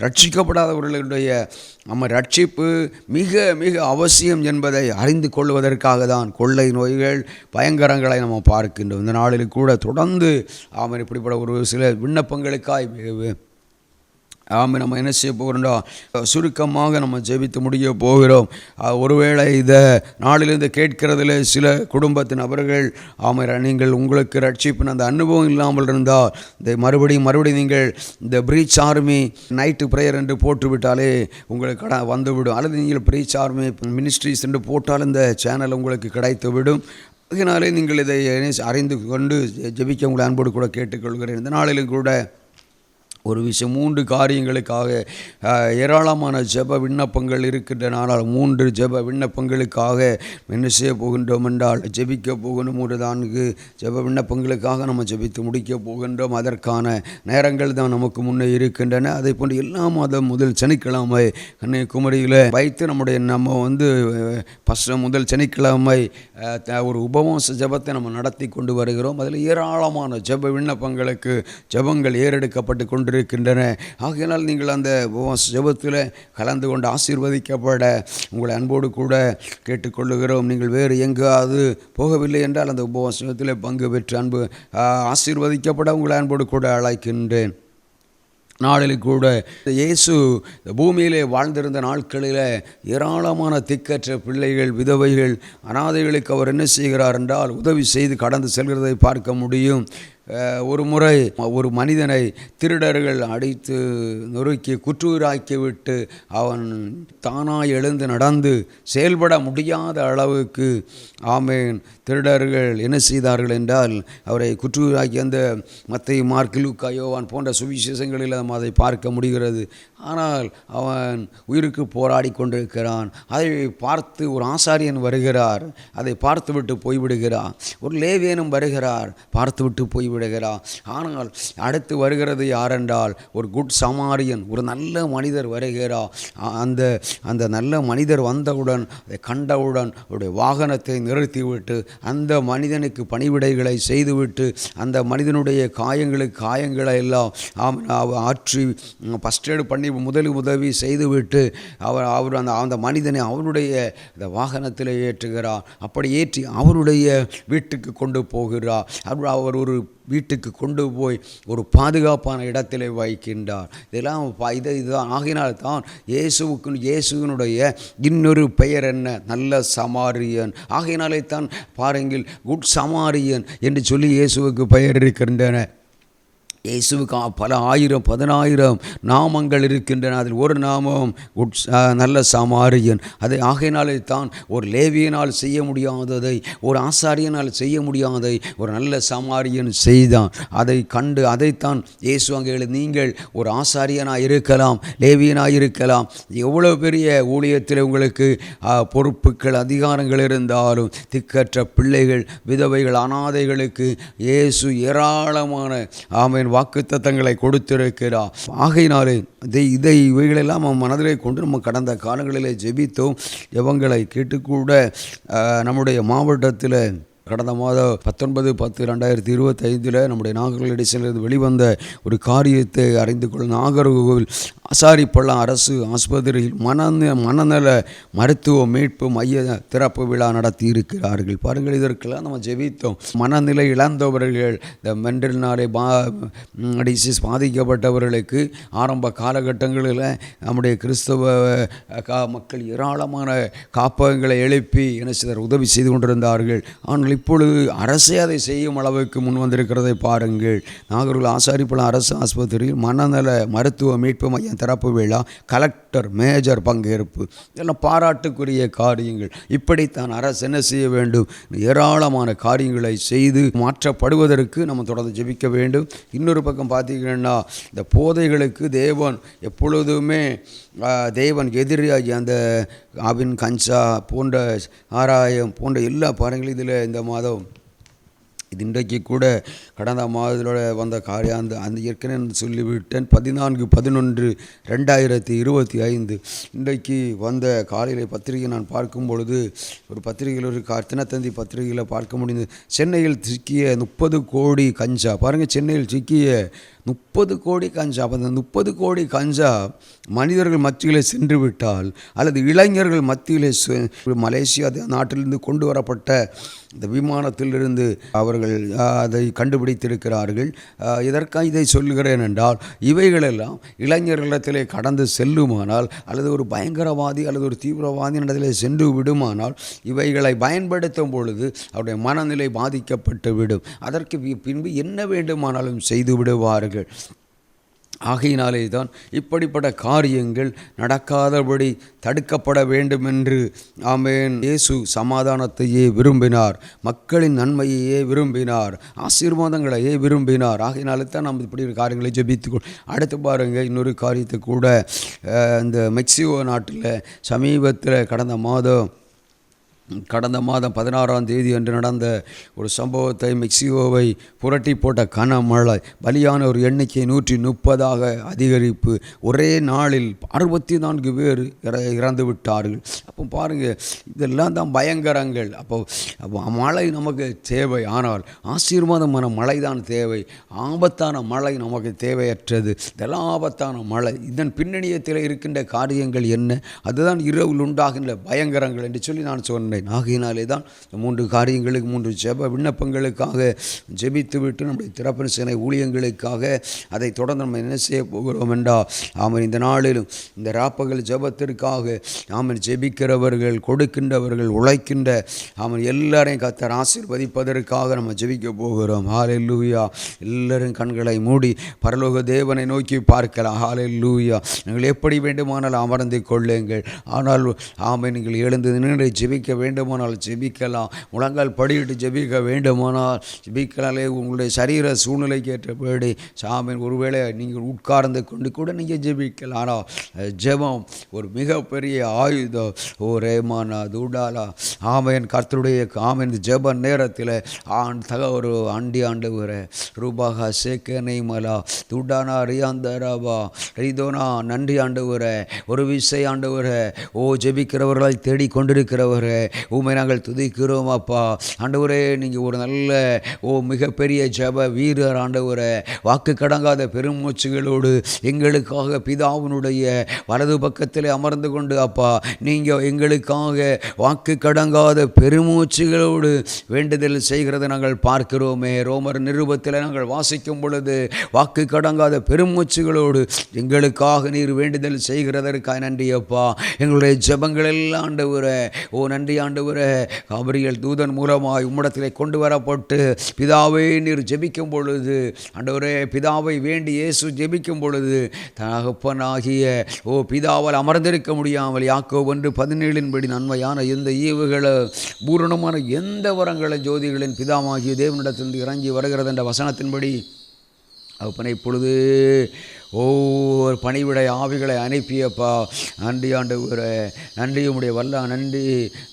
ரட்சிக்கப்படாதவர்களுடைய நம்ம ரட்சிப்பு மிக மிக அவசியம் என்பதை அறிந்து கொள்வதற்காக தான் கொள்ளை நோய்கள் பயங்கரங்களை நம்ம பார்க்கின்றோம். இந்த நாளில் கூட தொடர்ந்து இப்படிப்பட்ட ஒரு சில விண்ணப்பங்களுக்காய் ஆமாம். நம்ம என்ன செய்ய போகிறோம்டா, சுருக்கமாக நம்ம ஜெபித்து முடிய போகிறோம். ஒருவேளை இதை நாளிலிருந்து கேட்கிறதுல சில குடும்பத்தின் நபர்கள் நீங்கள் உங்களுக்கு ரட்சிப்பின் அந்த அனுபவம் இல்லாமல் இருந்தால் இந்த மறுபடியும் நீங்கள் இந்த பிரீச் ஆர்மி நைட்டு ப்ரேயர் என்று போட்டுவிட்டாலே உங்களுக்கு வந்துவிடும். அல்லது நீங்கள் பிரீச் ஆர்மி மினிஸ்ட்ரிஸ் என்று போட்டால் இந்த சேனல் உங்களுக்கு கிடைத்து விடும். அதனாலே நீங்கள் இதை அறிந்து கொண்டு ஜெபிக்க உங்களை அன்போடு கூட கேட்டுக்கொள்கிறேன். இந்த நாளிலும் கூட ஒரு விஷயம் 3 காரியங்களுக்காக ஏராளமான ஜெப விண்ணப்பங்கள் இருக்கின்றன. ஆனால் 3 ஜெப விண்ணப்பங்களுக்காக என்ன செய்ய போகின்றோம் என்றால் ஜெபிக்க போகணும். 3-4 ஜெப விண்ணப்பங்களுக்காக நம்ம ஜெபித்து முடிக்க போகின்றோம். அதற்கான நேரங்கள் தான் நமக்கு முன்னே இருக்கின்றன. அதே போன்று எல்லா மாதம் முதல் சனிக்கிழமை கன்னியாகுமரியில் வைத்து நம்ம முதல் சனிக்கிழமை ஒரு உபவாச ஜெபத்தை நம்ம நடத்தி கொண்டு வருகிறோம். அதில் ஏராளமான ஜெப விண்ணப்பங்களுக்கு ஜெபங்கள் ஏறெடுக்கப்பட்டு கொண்டிருக்கின்றன. ஆகையினால் நீங்கள் அந்த ஜெபத்தில் கலந்து கொண்டு ஆசீர்வதிக்கப்பட உங்களை அன்போடு கூட கேட்டுக்கொள்ளுகிறோம். நீங்கள் வேறு எங்காவது போகவில்லை என்றால் அந்த உபவாசத்தில் பங்கு பெற்று ஆசீர்வதிக்கப்பட உங்களை அன்போடு கூட அழைக்கின்றேன். நாளில் கூட இயேசு பூமியிலே வாழ்ந்திருந்த நாட்களில் ஏராளமான திக்கற்ற பிள்ளைகள், விதவைகள், அனாதைகளுக்கு அவர் என்ன செய்கிறார் என்றால் உதவி செய்து கடந்து செல்கிறதை பார்க்க முடியும். ஒரு முறை ஒரு மனிதனை திருடர்கள் அடித்து நொறுக்கி குற்றூராக்கிவிட்டு அவன் தானாய் எழுந்து நடந்து செயல்பட முடியாத அளவுக்கு திருடர்கள் என்ன செய்தார்கள் என்றால் அவரை குற்றூராக்கி அந்த மத்தேயு, மார்க்கு, லூக்கா, யோவான் போன்ற சுவிசேஷங்களில் நம்ம அதை பார்க்க முடிகிறது. ஆனால் அவன் உயிருக்கு போராடி கொண்டிருக்கிறான். அதை பார்த்து ஒரு ஆசாரியன் வருகிறார், அதை பார்த்துவிட்டு போய்விடுகிறார். ஒரு லேவியனும் வருகிறார், பார்த்துவிட்டு போய்விடுகிறார். ஆனால் அடுத்து வருகிறது யாரென்றால் ஒரு குட் சமாரியன், ஒரு நல்ல மனிதர் வருகிறார். அந்த நல்ல மனிதர் வந்தவுடன் அதை கண்டவுடன் அவருடைய வாகனத்தை நிறுத்திவிட்டு அந்த மனிதனுக்கு பணிவிடைகளை செய்துவிட்டு அந்த மனிதனுடைய காயங்களை எல்லாம் ஆற்றி ஃபஸ்ட் எய்டு பண்ணி உதவி செய்துவிட்டு அவர் அந்த மனிதனை அவருடைய அந்த வாகனத்தில் ஏற்றுகிறார். அப்படி ஏற்றி அவருடைய வீட்டுக்கு கொண்டு போகிறார். அவர் ஒரு வீட்டுக்கு கொண்டு போய் ஒரு பாதுகாப்பான இடத்திலே வைக்கின்றார். இதுதான் ஆகினால்தான் இயேசுவினுடைய இன்னொரு பெயர் என்ன? நல்ல சமாரியன். ஆகையினாலே தான் பாருங்கள், குட் சமாரியன் என்று சொல்லி இயேசுவுக்கு பெயர் இருக்கின்றன. இயேசுவுக்கு பல 1000-10,000 நாமங்கள் இருக்கின்றன. அதில் ஒரு நாமம் நல்ல சமாரியன். அதை ஆகையினாலே தான் ஒரு லேவியனால் செய்ய முடியாததை, ஒரு ஆசாரியனால் செய்ய முடியாததை ஒரு நல்ல சமாரியன் செய்தான். அதை கண்டு அதைத்தான் இயேசு அங்கே நீங்கள் ஒரு ஆசாரியனாக இருக்கலாம், லேவியனாக இருக்கலாம், எவ்வளோ பெரிய ஊழியத்தில் உங்களுக்கு பொறுப்புகள் அதிகாரங்கள் இருந்தாலும் திக்கற்ற பிள்ளைகள், விதவைகள், அனாதைகளுக்கு இயேசு ஏராளமான வாக்குத்தத்தங்களை கொடுத்திருக்கிறார். ஆகையினாலே இவைகளெல்லாம் நம்ம மனதிலே கொண்டு நம்ம கடந்த காலங்களிலே ஜெபித்தோம். ஜெபங்களை கேட்டுக்கூட நம்முடைய மாவட்டத்தில் கடந்த மாதம் 19/10/2025 நம்முடைய நாகர்கோவில் எடிசனிலிருந்து வெளிவந்த ஒரு காரியத்தை அறிந்து கொள்ள நாகர்கோவில் ஆசாரிப்பள்ளம் அரசு ஆஸ்பத்திரியில் மனநல மருத்துவ மீட்பு மைய திறப்பு விழா நடத்தி இருக்கிறார்கள். பாருங்கள், இதற்கெல்லாம் நம்ம ஜெபித்தோம். மனநிலை இழந்தவர்கள், இந்த மென்டல்னாலே டிசீஸ் பாதிக்கப்பட்டவர்களுக்கு ஆரம்ப காலகட்டங்களில் நம்முடைய கிறிஸ்தவ மக்கள் ஏராளமான காப்பகங்களை எழுப்பி என்ன செய்தார், உதவி செய்து கொண்டிருந்தார்கள். ஆனால் இப்பொழுது அரசே அதை செய்யும் அளவுக்கு முன் வந்திருக்கிறதை பாருங்கள். நாகர்கோவில் ஆசாரிப்பள்ளம் அரசு ஆஸ்பத்திரியில் மனநல மருத்துவ மீட்பு மையம் திறப்பு விழா, கலெக்டர் மேஜர் பங்கேற்பு, இதெல்லாம் பாராட்டுக்குரிய காரியங்கள். இப்படித்தான் அரசு என்ன செய்ய வேண்டும்? ஏராளமான காரியங்களை செய்து மாற்றப்படுவதற்கு நம்ம தொடர்ந்து ஜெபிக்க வேண்டும். இன்னொரு பக்கம் பார்த்தீங்கன்னா, இந்த போதைகளுக்கு தேவன் எப்பொழுதுமே எதிரியாகி அந்த கஞ்சா போன்ற ஆராயம் போன்ற எல்லா பாருங்களும் இதில் இந்த மாதம் இது இன்றைக்கு கூட கடந்த மாதத்தோட வந்த காரியம் அந்த ஏற்கனவே சொல்லிவிட்டேன். 14/11/2025 இன்றைக்கு வந்த காலையில் பத்திரிகை நான் பார்க்கும் பொழுது ஒரு பத்திரிகையில் ஒரு தினத்தந்தி பத்திரிகையில் பார்க்க முடிந்தது. சென்னையில் சிக்கிய 30 கோடி கஞ்சா. பாருங்கள், சென்னையில் சிக்கிய 30 கோடி கஞ்சா. அப்போ அந்த 30 கோடி கஞ்சா மனிதர்கள் மத்தியிலே சென்று விட்டால், அல்லது இளைஞர்கள் மத்தியிலே மலேசியா நாட்டிலிருந்து கொண்டு வரப்பட்ட இந்த விமானத்திலிருந்து அவர்கள் அதை கண்டுபிடித்திருக்கிறார்கள். இதற்காக இதை சொல்கிறேன் என்றால், இவைகளெல்லாம் இளைஞர்களிடத்திலே கடந்து செல்லுமானால், அல்லது ஒரு பயங்கரவாதி அல்லது ஒரு தீவிரவாதி இடத்திலே சென்று விடுமானால், இவைகளை பயன்படுத்தும் பொழுது அவருடைய மனநிலை பாதிக்கப்பட்டு விடும். அதற்கு பின்பு என்ன வேண்டுமானாலும் செய்து விடுவார்கள். ஆகையினாலே தான் இப்படிப்பட்ட காரியங்கள் நடக்காதபடி தடுக்கப்பட வேண்டும் என்று ஆமென் இயேசு சமாதானத்தையே விரும்பினார், மக்களின் நன்மையையே விரும்பினார், ஆசீர்வாதங்களையே விரும்பினார். ஆகையினாலே தான் நம்ம இப்படி காரியங்களை ஜெபித்து. அடுத்து பாருங்கள், இன்னொரு காரியத்தை கூட இந்த மெக்சிகோ நாட்டில் சமீபத்தில் கடந்த மாதம் 16ஆம் தேதி அன்று நடந்த ஒரு சம்பவத்தை, மெக்சிகோவை புரட்டி போட்ட கனமழை, பலியான ஒரு எண்ணிக்கை 130 அதிகரிப்பு, ஒரே நாளில் 64 பேர் இறந்து விட்டார்கள். அப்போ பாருங்கள், இதெல்லாம் தான் பயங்கரங்கள். அப்போ மழை நமக்கு தேவை, ஆனால் ஆசீர்வாதமான மழை தான் தேவை. ஆபத்தான மழை நமக்கு தேவையற்றது. இதெல்லாம் ஆபத்தான மழை. இதன் பின்னணியத்தில் இருக்கின்ற காரியங்கள் என்ன? அதுதான் இரவில் உண்டாகின்ற பயங்கரங்கள் என்று சொல்லி நான் சொன்னேன். ஆகையினாலே தான் 3 காரியங்களுக்கு 3 ஜெப விண்ணப்பங்களுக்காக ஜெபித்து விட்டு நம்முடைய திறப்பின் சேனை ஊழியங்களுக்காக அதை தொடர்ந்து நம்ம என்ன செய்ய போகிறோம் என்றால், ஆமாம் இந்த நாளிலும் இந்த ராப்பகல் ஜெபத்திற்காக ஆமாம் ஜெபிக்கிறவர்கள், கொடுக்கின்றவர்கள், உழைக்கின்ற ஆமாம் எல்லாரையும் கர்த்தர் ஆசீர்வதிப்பதற்காக நம்ம ஜெபிக்க போகிறோம். ஹல்லேலூயா. எல்லாரும் கண்களை மூடி பரலோக தேவனை நோக்கி பார்க்கலாம். ஹல்லேலூயா. நீங்கள் எப்படி வேண்டுமானால் அமர்ந்து கொள்ளுங்கள். ஆனால் ஆமாம் நீங்கள் எழுந்து நின்று ஜெபிக்க வேண்டுமானால் ஜெபிக்கலாம். முழங்கால் படியிட்டு ஜெபிக்க வேண்டுமானால் ஜெபிக்கலாலே. உங்களுடைய சரீர சூழ்நிலைக்கு ஏற்றபடி சாமின் ஒருவேளை நீங்கள் உட்கார்ந்து கொண்டு கூட நீங்கள் ஜெபிக்கலாம். ஆனால் ஜெபம் ஒரு மிகப்பெரிய ஆயுதம். ஓ ரேமானா தூடாலா ஆமேன் கர்த்தருடைய ஆமேன் ஜெப நேரத்தில் ஒரு ஆண்டவர ரூபாகா சேக்கனை மலா துடானா ரியாந்தராபா ரிதோனா நன்றி ஆண்டவர. ஒரு விசை ஆண்டவர, ஓ ஜெபிக்கிறவர்களால் தேடிக்கொண்டிருக்கிறவரே, உம்மை நாங்கள் துதிக்கிறோம் அப்பா. ஆண்டவரே, நீங்கள் ஒரு நல்ல மிகப்பெரிய ஜெப வீரர் ஆண்டவரே. வாக்கு கடங்காத பெருமூச்சுகளோடு எங்களுக்காக பிதாவினுடைய வலது பக்கத்தில் அமர்ந்து கொண்டு அப்பா, நீங்கள் எங்களுக்காக வாக்கு கடங்காத பெருமூச்சுகளோடு வேண்டுதல் செய்கிறத நாங்கள் பார்க்கிறோமே. ரோமர் நிருபத்தில் நாங்கள் வாசிக்கும் பொழுது வாக்கு கடங்காத பெருமூச்சுகளோடு எங்களுக்காக நீர் வேண்டுதல் செய்கிறதற்காக நன்றி அப்பா. எங்களுடைய ஜெபங்கள் எல்லாம் ஆண்டவரே, நன்றி ஆண்டவரே. காபிரியல் தூதன் மூலமாய் உம்மிடத்திலே கொண்டு வரப்பட்டு பிதாவை நீர் ஜெபிக்கும் பொழுது ஆண்டவரே, பிதாவை வேண்டி இயேசு ஜெபிக்கும் பொழுது தகப்பனாகிய பிதாவால் அமர்ந்திருக்க முடியாமல் யாக்கோபு 1:17 நன்மையான எந்த ஈவுகளை பூரணமான எந்த வரங்களை ஜோதிகளின் பிதாவாகிய தேவனிடத்திலிருந்து இறங்கி வருகிறது என்ற வசனத்தின்படி அப்பனை இப்பொழுது பணிவிடை ஆவிகளை அனுப்பியப்பா. நன்றி ஆண்டவரே, நன்றி உம்முடைய வல்ல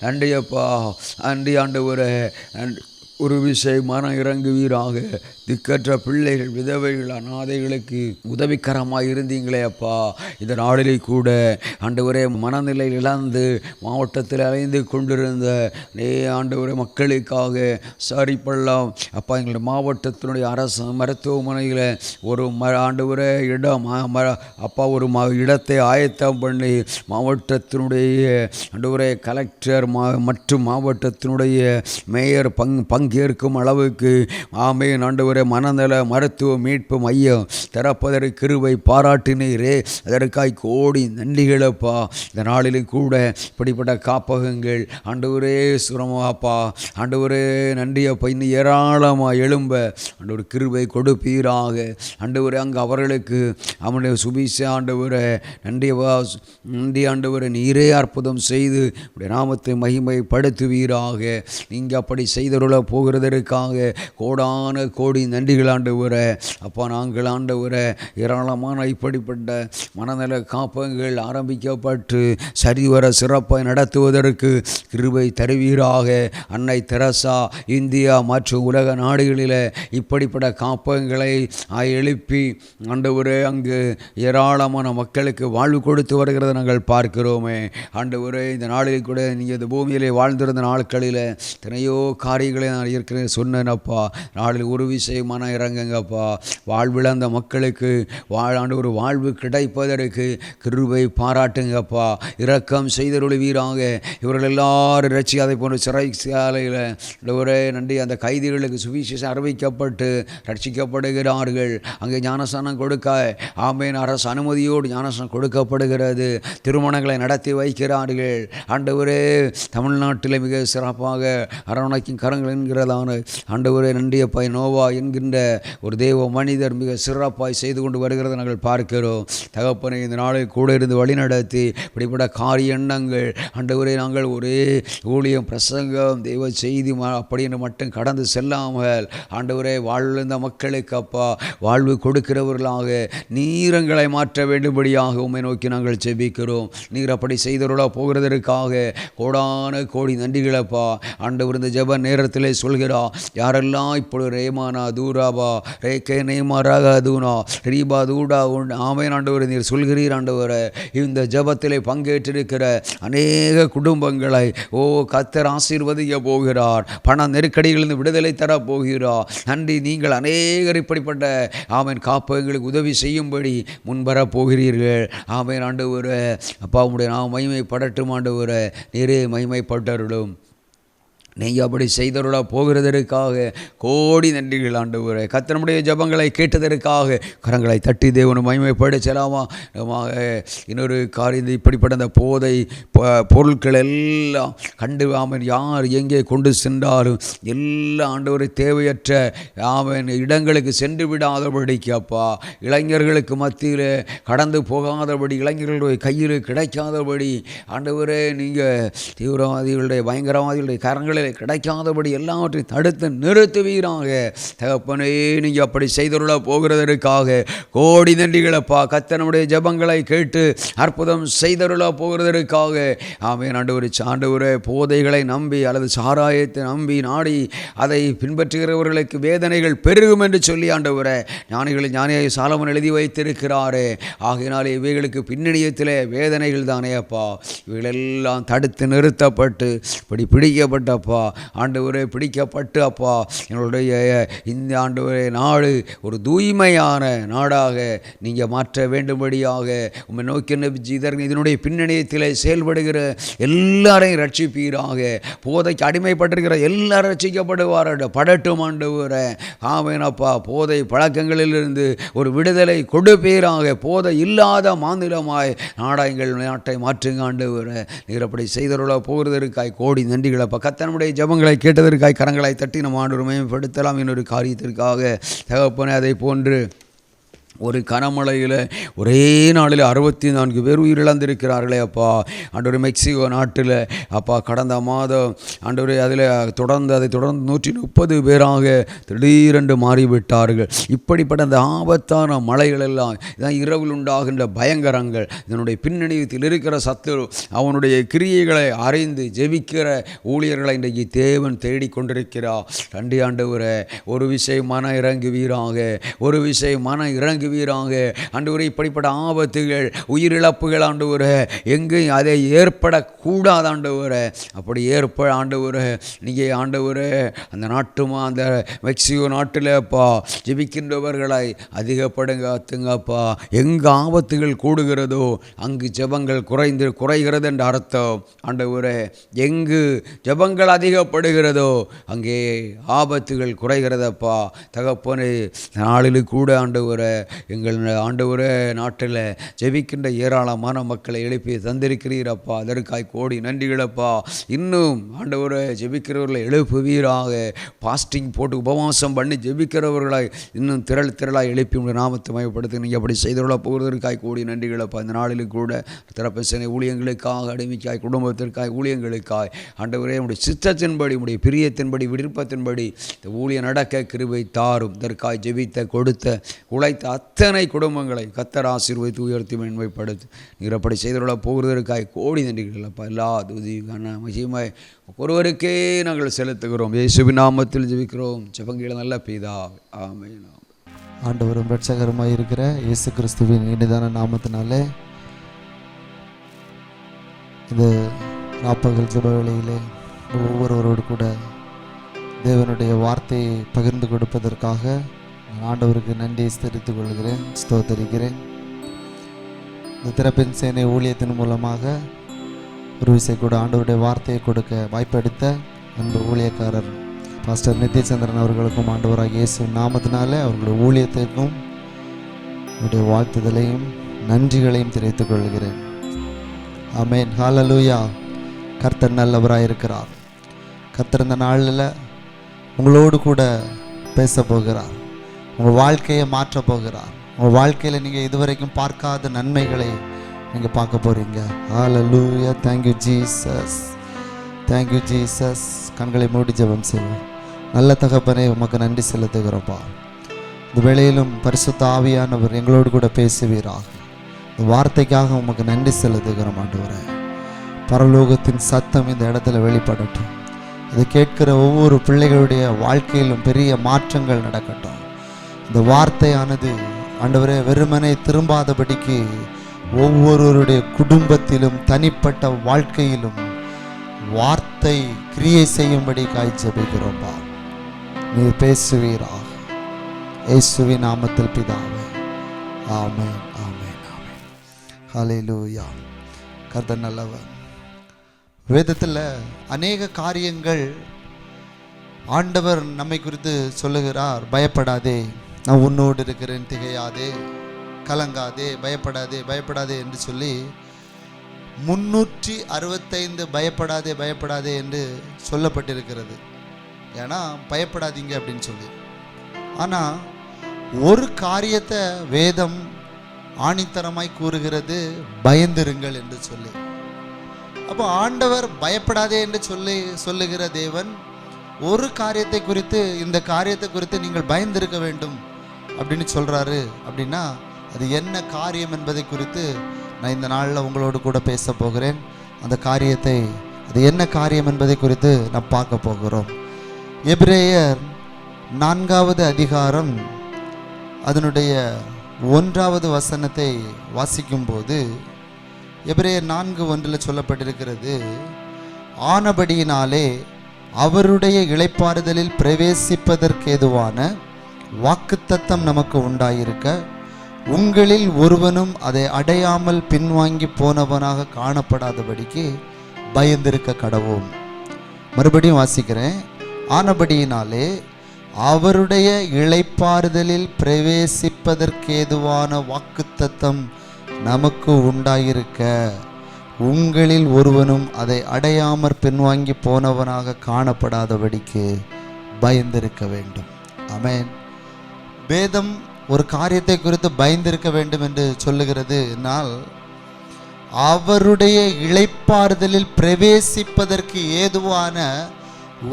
நன்றி அப்பா, நன்றி ஆண்டவரே. ஒரு விஷயம் மனம் இறங்குவீராக. திக்கற்ற பிள்ளைகள், விதவைகள், அநாதைகளுக்கு உதவிக்கரமாக இருந்தீங்களே அப்பா. இந்த நாளிலே கூட ஆண்டவரே, மனநிலை இழந்து மாவட்டத்தில் அலைந்து கொண்டிருந்த ஆண்டவரே மக்களுக்காக சரிப்பள்ளம் அப்பா, எங்களுடைய மாவட்டத்தினுடைய அரசு மருத்துவமனையில் ஒரு ஆண்டவரே இடம் அப்பா, ஒரு இடத்தை ஆயத்தம் பண்ணி மாவட்டத்தினுடைய ஆண்டவரே கலெக்டர் மற்றும் மாவட்டத்தினுடைய மேயர் பங்கேற்கும் அளவுக்கு ஆமென் ஆண்டவரே மனநல மருத்துவ மீட்பு மையம் திறப்பதற்கு கிருபை பாராட்டினீரே. அதற்காய் கோடி நன்றிகளப்பா. இந்த நாளிலும் கூட இப்படிப்பட்ட காப்பகங்கள் ஆண்டவரே சுரமாப்பா, ஆண்டவரே நன்றியப்பா. இன்னும் ஏராளமாக எழும்ப ஆண்டவர் கிருபை கொடுப்பீராக. ஆண்டவரே, அங்கே அவர்களுக்கு அவனுடைய சுபிச ஆண்டவரே நன்றி ஆண்டவரே. நீரே அற்புதம் செய்து உடைய நாமத்தை மகிமைப்படுத்துவீராக. நீங்கள் அப்படி செய்தருள போகிறதற்காக கோடான கோடி நன்றிகள் ஆண்டவரே. அப்பா, நாங்கள் ஆண்டவரே ஏராளமான இப்படிப்பட்ட மனநல காப்பகங்கள் ஆரம்பிக்கப்பட்டு சரிவர சிறப்பாக நடத்துவதற்கு கிருபை தருவீராக. அன்னை தெரசா இந்தியா மற்றும் உலக நாடுகளில் இப்படிப்பட்ட காப்பகங்களை எழுப்பி ஆண்டவரே அங்கு ஏராளமான மக்களுக்கு வாழ்வு கொடுத்து வருகிறத நாங்கள் பார்க்கிறோமே. ஆண்டவரே, இந்த நாளில் கூட நீங்கள் இந்த பூமியிலே வாழ்ந்திருந்த நாட்களில் எத்தனையோ காரியங்களை நான் நான் ஏற்கனவே சொன்னேனப்பா. நாளில் ஒரு விஷயமான இறங்குங்கப்பா. வாழ்விழந்த மக்களுக்கு ஒரு வாழ்வு கிடைப்பதற்கு கிருபை பாராட்டுங்கப்பா. இரக்கம் செய்தருளுவீராக. இவர்கள் எல்லாரும் ரட்சி அதை போன்ற சிறைச்சாலையில் ஒரே நன்றி அந்த கைதிகளுக்கு சுவிசேஷம் அறிவிக்கப்பட்டு ரட்சிக்கப்படுகிறார்கள். அங்கே ஞானஸ்நானம் கொடுக்க ஆமேன் அரசு அனுமதியோடு ஞானஸ்நானம் கொடுக்கப்படுகிறது. திருமணங்களை நடத்தி வைக்கிறார்கள். ஆண்டவரே தமிழ்நாட்டில் மிக சிறப்பாக அரவணைக்கும் கரங்கள் என்கிறதான ஆண்டவரே நன்றியப்பா. நோவா என்கின்ற ஒரு தேவ மனிதர் மிக சிறப்பாய் செய்து கொண்டு வருகிறத நாங்கள் பார்க்கிறோம். தகப்பனை இந்த நாளில் கூட இருந்து வழிநடத்தி இப்படிப்பட்ட காரிய எண்ணங்கள் ஆண்டவரே நாங்கள் ஒரே ஊழியம் பிரசங்கம் தெய்வ செய்தி அப்படின்னு மட்டும் கடந்து செல்லாமல் ஆண்டவரே வாழ்ந்த மக்களுக்கு அப்பா வாழ்வு கொடுக்கிறவர்களாக நீரங்களை மாற்ற வேண்டும்படியாக உம்மை நோக்கி நாங்கள் ஜெபிக்கிறோம். நீர் அப்படி செய்தவர்களாக போகிறதற்காக கோடான கோடி நன்றிகளப்பா. ஆண்டவர் இந்த ஜெப நேரத்திலே சொல்கிறா யாரெல்லாம் இப்பொழுது ரேமானா தூராபா ரேகே நேமா ராகா தூனா ரீபா தூடா ஆமேன் ஆண்டவர் நீர் சொல்கிறீர். ஆண்டவரை இந்த ஜெபத்திலே பங்கேற்றிருக்கிற அநேக குடும்பங்களை கர்த்தர் ஆசீர்வதிக்க போகிறார். பண நெருக்கடிகளிலிருந்து விடுதலை தர போகிறார். நன்றி. நீங்கள் அநேகர் இப்படிப்பட்ட ஆமேன் காப்பங்களுக்கு உதவி செய்யும்படி முன்வர போகிறீர்கள். ஆமேன் ஆண்டவரே அப்பா உம்முடைய நாம் மகிமைப்படட்டும். ஆண்டவரே நீரே மகிமைப்பட்டருளும். நீங்கள் அப்படி செய்தருள போகிறதற்காக கோடி நன்றிகள் ஆண்டவரே. கர்த்தருடைய ஜெபங்களை கேட்டதற்காக கரங்களை தட்டி தேவனை மகிமைப்படுத்தலாமா. இன்னொரு காரியம் இப்படிப்பட்ட அந்த போதை பொருட்கள் எல்லாம் கண்டு ஆமன் யார் எங்கே கொண்டு சென்றாலும் எல்லா ஆண்டவரை தேவையற்ற ஆமன் இடங்களுக்கு சென்று விடாதபடிக்கு அப்பா இளைஞர்களுக்கு மத்தியில் கடந்து போகாதபடி இளைஞர்களுடைய கையில் கிடைக்காதபடி ஆண்டவரே நீங்கள் தீவிரவாதிகளுடைய பயங்கரவாதிகளுடைய கரங்களில் கிடைக்காதபடி எல்லாவற்றையும் தடுத்து நிறுத்துவீராக. தகப்பனே நீங்கள் அப்படி செய்துள்ள போகிறதற்காக கோடி நன்றிகளப்பா. கர்த்தருடைய ஜெபங்களை கேட்டு அற்புதம் செய்தருள போகிறதற்காக ஆமென். ஆண்டவரே போதைகளை நம்பி அல்லது சாராயத்தை நம்பி நாடி அதை பின்பற்றுகிறவர்களுக்கு வேதனைகள் பெருகும் என்று சொல்லி ஆண்டவரே ஞானியை சாலமன் எழுதி வைத்திருக்கிறாரே. ஆகையினாலே இவைகளுக்கு பின்னணியத்திலே வேதனைகள் தானே அப்பா. இவைகளெல்லாம் தடுத்து நிறுத்தப்பட்டு இப்படி பிடிக்கப்பட்டப்பா ஆண்டவரே பிடிக்கப்பட்டு அப்பா எங்களுடைய இந்த ஆண்டவரே நாடு ஒரு தூய்மையான நாடாக நீங்கள் மாற்ற வேண்டும்படியாக உம்மை நோக்கி இதனுடைய பின்னணியத்தில் செயல்படுகிற எல்லாரையும் ரட்சிப்பீராக. போதைக்கு அடிமைப்பட்டிருக்கிற எல்லாரும் ரட்சிக்கப்படுவார்கள் படட்டும் ஆண்டவரே. ஆமேனப்பா போதை பழக்கங்களிலிருந்து ஒரு விடுதலை கொடுப்பீராக. போதை இல்லாத மாநிலமாய் எங்கள் நாட்டை மாற்றுங்க ஆண்டவரே. நீர் அப்படி செய்தருள போகிறதற்காய் கோடி நன்றிகளப்பா. கர்த்தருடைய ஜெபங்களை கேட்டதற்காய் கரங்களை தட்டி நம் ஆண்டவரை மேம்படுத்தலாம். இன்னொரு காரியத்திற்காக தகப்பனே அதை போன்று ஒரு கனமழையில் ஒரே நாளில் 64 பேர் உயிரிழந்திருக்கிறார்களே அப்பா. ஆண்டவர் மெக்சிகோ நாட்டில் அப்பா கடந்த மாதம் ஆண்டவர் அதை தொடர்ந்து 130 பேராக திடீரென்று மாறிவிட்டார்கள். இப்படிப்பட்ட அந்த ஆபத்தான மழைகளெல்லாம் இதான் இரவில் உண்டாகின்ற பயங்கரங்கள். இதனுடைய பின்னணியத்தில் இருக்கிற சத்துரு அவனுடைய கிரியைகளை அறிந்து ஜெபிக்கிற ஊழியர்களை இன்றைக்கு தேவன் தேடிக்கொண்டிருக்கிறார். நன்றி ஆண்டவரே. ஒரு விஷயம் மன இறங்குவீராக. ஒரு விஷயம் மன இறங்கு வீராங்க ஆண்டவரே. இப்படிப்பட்ட ஆபத்துகள் உயிரிழப்புகள் ஆண்டவரே எங்கேயும் அதை ஏற்படக்கூடாது ஆண்டவரே. அப்படி ஆண்டவரே நீங்கள் ஆண்டவரே அந்த மெக்சிகோ நாட்டில் அப்பா ஜெபிக்கின்றவர்களை அதிகப்படுங்கப்பா. எங்கு ஆபத்துகள் கூடுகிறதோ அங்கு ஜெபங்கள் குறைகிறது என்ற அர்த்தம் ஆண்டவரே. எங்கு ஜெபங்கள் அதிகப்படுகிறதோ அங்கே ஆபத்துகள் குறைகிறதப்பா. தகப்பனே நாளில் கூட ஆண்டவரே எங்கள் ஆண்டவரே நாட்டில் ஜெபிக்கின்ற ஏராளமான மக்களை எழுப்பி தந்திருக்கிறீரப்பா. அதற்காய் கோடி நன்றிகளப்பா. இன்னும் ஆண்டவரே ஜெபிக்கிறவர்களை எழுப்புவீராக. பாஸ்டிங் போட்டு உபவாசம் பண்ணி ஜெபிக்கிறவர்களை இன்னும் திரளாக எழுப்பி உங்கள் நாமத்தை மயப்படுத்தி நீங்கள் அப்படி செய்துள்ள போகிறதற்காய் கோடி நன்றிகளப்பா. இந்த நாளிலும் கூட திறப்பசனை ஊழியங்களுக்காக அடிமைக்காய் குடும்பத்திற்காய் ஊழியங்களுக்காய் ஆண்டவரே உடைய சித்தத்தின்படி உடைய பிரியத்தின்படி விருப்பத்தின்படி இந்த ஊழியம் நடக்க கிருபை தாரும். இதற்காய் ஜெபித்த கொடுத்த உழைத்த அத்தனை குடும்பங்களை கர்த்தர் ஆசீர்வதித்து உயர்த்தி மேன்மைப்படுத்து. நீர் அப்படி செய்துள்ள போகிறதற்காய் கோடி நன்றிகள் அப்பா. எல்லா துதி மகிமை ஒருவருக்கே நாங்கள் செலுத்துகிறோம். இயேசுவின் நாமத்தில் ஜெபிக்கிறோம் ஜெபங்களை நல்ல பிதாவே. ஆமென். ஆண்டவரும் இரட்சகருமாய் இருக்கிற இயேசு கிறிஸ்துவின் இனிதான நாமத்தினாலே இந்த ராப்பகல் ஜெப வேளையிலே ஒவ்வொருவரோடு கூட தேவனுடைய வார்த்தையை பகிர்ந்து கொடுப்பதற்காக நான் ஆண்டவருக்கு நன்றியை தெரிவித்துக் கொள்கிறேன், ஸ்தோத்தரிக்கிறேன். இந்த திறப்பின் சேனை ஊழியத்தின் மூலமாக ஒரு விஷயம் கூட ஆண்டவருடைய வார்த்தையை கொடுக்க வாய்ப்பளித்த அன்பு ஊழியக்காரர் பாஸ்டர் நித்யச்சந்திரன் அவர்களுக்கும் ஆண்டவராகிய இயேசு நாமத்தினாலே அவர்களுடைய ஊழியத்திற்கும் அவருடைய வாழ்த்துதலையும் நன்றிகளையும் தெரிவித்துக் கொள்கிறேன். ஆமென், ஹல்லேலூயா. கர்த்தர் நல்லவராயிருக்கிறார். கர்த்தர் இந்த நாளில் உங்களோடு கூட பேச போகிறார். உங்கள் வாழ்க்கையை மாற்ற போகிறார். உங்கள் வாழ்க்கையில் நீங்கள் இதுவரைக்கும் பார்க்காத நன்மைகளை நீங்கள் பார்க்க போகிறீங்க. ஹல்லேலூயா. Thank you Jesus, thank you Jesus. கண்களை மூடி ஜெபம் செய்வோம். நல்ல தகப்பனே, உமக்கு நன்றி செலுத்துகிறோப்பா. இந்த வேளையிலும் பரிசுத்த ஆவியானவர் எங்களோடு கூட பேசுவீராக. இந்த வார்த்தைக்காக உமக்கு நன்றி செலுத்துகிறோம் ஆண்டவரே. பரலோகத்தின் சத்தம் இந்த இடத்துல வெளிப்படட்டும். இதை கேட்கிற ஒவ்வொரு பிள்ளைகளுடைய வாழ்க்கையிலும் பெரிய மாற்றங்கள் நடக்கட்டும். இந்த வார்த்தையானது ஆண்டவரே வெறுமனே திரும்பாதபடிக்கு ஒவ்வொருவருடைய குடும்பத்திலும் தனிப்பட்ட வாழ்க்கையிலும் வார்த்தை கிரியை செய்யும்படி ஜெபிக்கிறோம்பா. நீர் பேசுவீராக. இயேசுவின் நாமத்தில் பிதாவே, ஆமென், ஆமென், ஆமென். ஹல்லேலூயா. கர்த்தர் நல்லவர். வேதத்தில் அநேக காரியங்கள் ஆண்டவர் நம்மை குறித்து சொல்லுகிறார். பயப்படாதே, நான் உன்னோடு இருக்கிறேன், திகையாதே, கலங்காதே, பயப்படாதே, பயப்படாதே என்று சொல்லி 365 பயப்படாதே பயப்படாதே என்று சொல்லப்பட்டிருக்கிறது. ஏன்னா பயப்படாதீங்க அப்படின்னு சொல்லி. ஆனால் ஒரு காரியத்தை வேதம் ஆணித்தரமாய் கூறுகிறது, பயந்திருங்கள் என்று சொல்லி. அப்போ ஆண்டவர் பயப்படாதே என்று சொல்லுகிற தேவன் ஒரு காரியத்தை குறித்து, இந்த காரியத்தை குறித்து நீங்கள் பயந்திருக்க வேண்டும் அப்படின்னு சொல்கிறாரு. அப்படின்னா அது என்ன காரியம் என்பதை குறித்து நான் இந்த நாளில் உங்களோடு கூட பேச போகிறேன். அந்த காரியத்தை, அது என்ன காரியம் என்பதை குறித்து நான் பார்க்க போகிறோம். எபிரேயர் 4வது அதிகாரம் அதனுடைய 1வது வசனத்தை வாசிக்கும்போது எபிரேயர் 4:1 சொல்லப்பட்டிருக்கிறது, ஆனபடியினாலே அவருடைய இளைப்பாறுதலில் பிரவேசிப்பதற்கேதுவான வாக்குத்தத்தம் நமக்கு உண்டாயிருக்க உங்களில் ஒருவனும் அதை அடையாமல் பின்வாங்கி போனவனாக காணப்படாதபடிக்கு பயந்திருக்க கடவோம். மறுபடியும் வாசிக்கிறேன். ஆனபடியினாலே அவருடைய இளைப்பாறுதலில் பிரவேசிப்பதற்கேதுவான வாக்குத்தத்தம் நமக்கு உண்டாயிருக்க உங்களில் ஒருவனும் அதை அடையாமற் பின்வாங்கி போனவனாக காணப்படாதபடிக்கு பயந்திருக்க வேண்டும். ஆமென். வேதம் ஒரு காரியத்தை குறித்து பயந்திருக்க வேண்டும் என்று சொல்லுகிறது. என்னால் அவருடைய இளைப்பாறுதலில் பிரவேசிப்பதற்கு ஏதுவான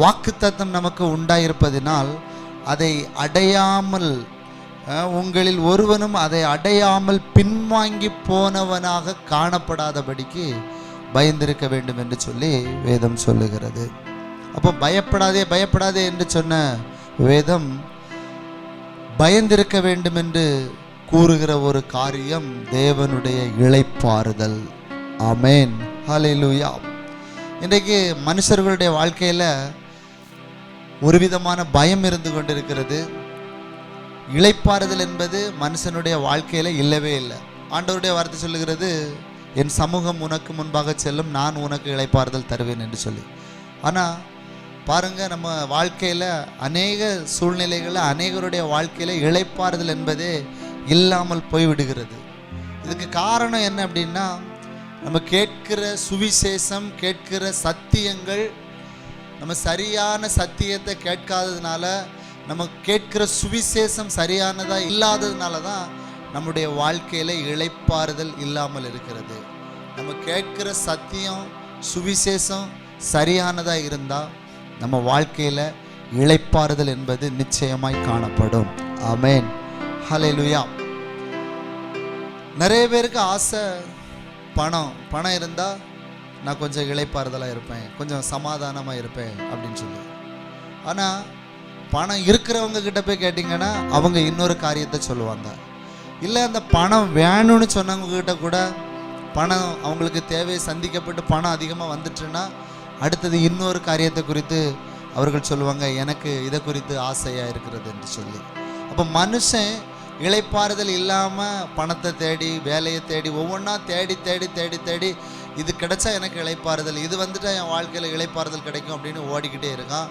வாக்குத்தத்தம் நமக்கு உண்டாயிருப்பதினால் அதை அடையாமல், உங்களில் ஒருவனும் அதை அடையாமல் பின்வாங்கி போனவனாக காணப்படாதபடிக்கு பயந்திருக்க வேண்டும் என்று சொல்லி வேதம் சொல்லுகிறது. அப்போ பயப்படாதே பயப்படாதே என்று சொன்ன வேதம் பயந்திருக்க வேண்டும் என்று கூறுகிற ஒரு காரியம் தேவனுடைய இளைப்பாறுதல். ஆமென், ஹல்லேலூயா. இன்றைக்கு மனுஷர்களுடைய வாழ்க்கையில் ஒரு விதமான பயம் இருந்து கொண்டிருக்கிறது. இளைப்பாறுதல் என்பது மனுஷனுடைய வாழ்க்கையில் இல்லவே இல்லை. ஆண்டவருடைய வார்த்தை சொல்லுகிறது, என் சமூகம் உனக்கு முன்பாக செல்லும், நான் உனக்கு இளைப்பாறுதல் தருவேன் என்று சொல்லி. ஆனால் பாருங்கள், நம்ம வாழ்க்கையில் அநேக சூழ்நிலைகளில் அநேகருடைய வாழ்க்கையில் இளைப்பாறுதல் என்பதே இல்லாமல் போய்விடுகிறது. இதுக்கு காரணம் என்ன அப்படின்னா, நம்ம கேட்கிற சுவிசேஷம், கேட்கிற சத்தியங்கள், நம்ம சரியான சத்தியத்தை கேட்காததுனால, நம்ம கேட்கிற சுவிசேஷம் சரியானதாக இல்லாததுனால தான் நம்முடைய வாழ்க்கையில் இளைப்பாறுதல் இல்லாமல் இருக்கிறது. நம்ம கேட்கிற சத்தியம், சுவிசேஷம் சரியானதாக இருந்தால் நம்ம வாழ்க்கையில் இளைப்பாறுதல் என்பது நிச்சயமாய் காணப்படும். ஆமென், ஹல்லேலூயா. நிறைய பேருக்கு ஆசை பணம் இருந்தால் நான் கொஞ்சம் இளைப்பாறுதலாக இருப்பேன், கொஞ்சம் சமாதானமாக இருப்பேன் அப்படின்னு சொல்லி. ஆனால் பணம் இருக்கிறவங்க கிட்ட போய் கேட்டிங்கன்னா அவங்க இன்னொரு காரியத்தை சொல்லுவாங்க. இல்லை, அந்த பணம் வேணும்னு சொன்னவங்க கிட்ட கூட பணம் அவங்களுக்கு தேவை சந்திக்கப்பட்டு பணம் அதிகமாக வந்துட்டுன்னா அடுத்தது இன்னொரு காரியத்தை குறித்து அவர்கள் சொல்லுவாங்க எனக்கு இதை குறித்து ஆசையாக இருக்கிறது என்று சொல்லி. அப்போ மனுஷன் இளைப்பாறுதல் இல்லாமல் பணத்தை தேடி வேலையை தேடி ஒவ்வொன்றா தேடி தேடி தேடி தேடி இது கிடைச்சா எனக்கு இளைப்பாறுதல், இது வந்துட்டா என் வாழ்க்கையில் இளைப்பாறுதல் கிடைக்கும் அப்படின்னு ஓடிக்கிட்டே இருக்கான்.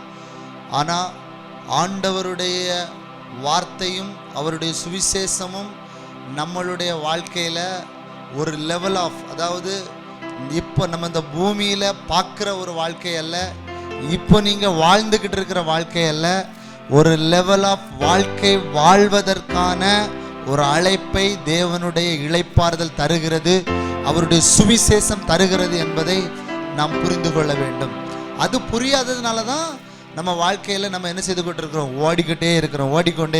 ஆனால் ஆண்டவருடைய வார்த்தையும் அவருடைய சுவிசேஷமும் நம்மளுடைய வாழ்க்கையில் ஒரு லெவல் ஆஃப், அதாவது இப்போ நம்ம இந்த பூமியில் பார்க்குற ஒரு வாழ்க்கை அல்ல, இப்போ நீங்கள் வாழ்ந்துக்கிட்டு இருக்கிற வாழ்க்கை அல்ல, ஒரு லெவல் ஆஃப் வாழ்க்கை வாழ்வதற்கான ஒரு அழைப்பை தேவனுடைய இளைப்பாறுதல் தருகிறது, அவருடைய சுவிசேஷம் தருகிறது என்பதை நாம் புரிந்து கொள்ள வேண்டும். அது புரியாததுனால தான் நம்ம வாழ்க்கையில் நம்ம என்ன செய்து கொண்டு இருக்கிறோம், ஓடிக்கொண்டே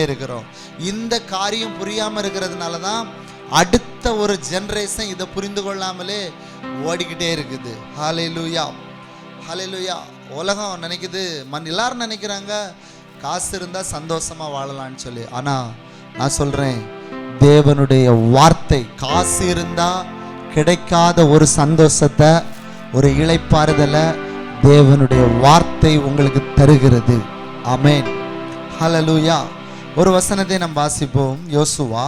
இருக்கிறோம். இந்த காரியம் புரியாமல் இருக்கிறதுனால தான் அடுத்த ஒரு ஜெனரேஷன் இதை புரிந்து கொள்ளாமலே ஓடிக்கிட்டே இருக்குது. ஹல்லேலூயா, ஹல்லேலூயா. உலகம் நினைக்குது, எல்லாரும் நினைக்கிறாங்க காசு இருந்தால் சந்தோஷமாக வாழலான்னு சொல்லி. ஆனால் நான் சொல்கிறேன், தேவனுடைய வார்த்தை காசு இருந்தால் கிடைக்காத ஒரு சந்தோஷத்தை, ஒரு இளைப்பாறுதலை தேவனுடைய வார்த்தை உங்களுக்கு தருகிறது. ஆமென், ஹல்லேலூயா. ஒரு வசனத்தை நாம் வாசிப்போம். யோசுவா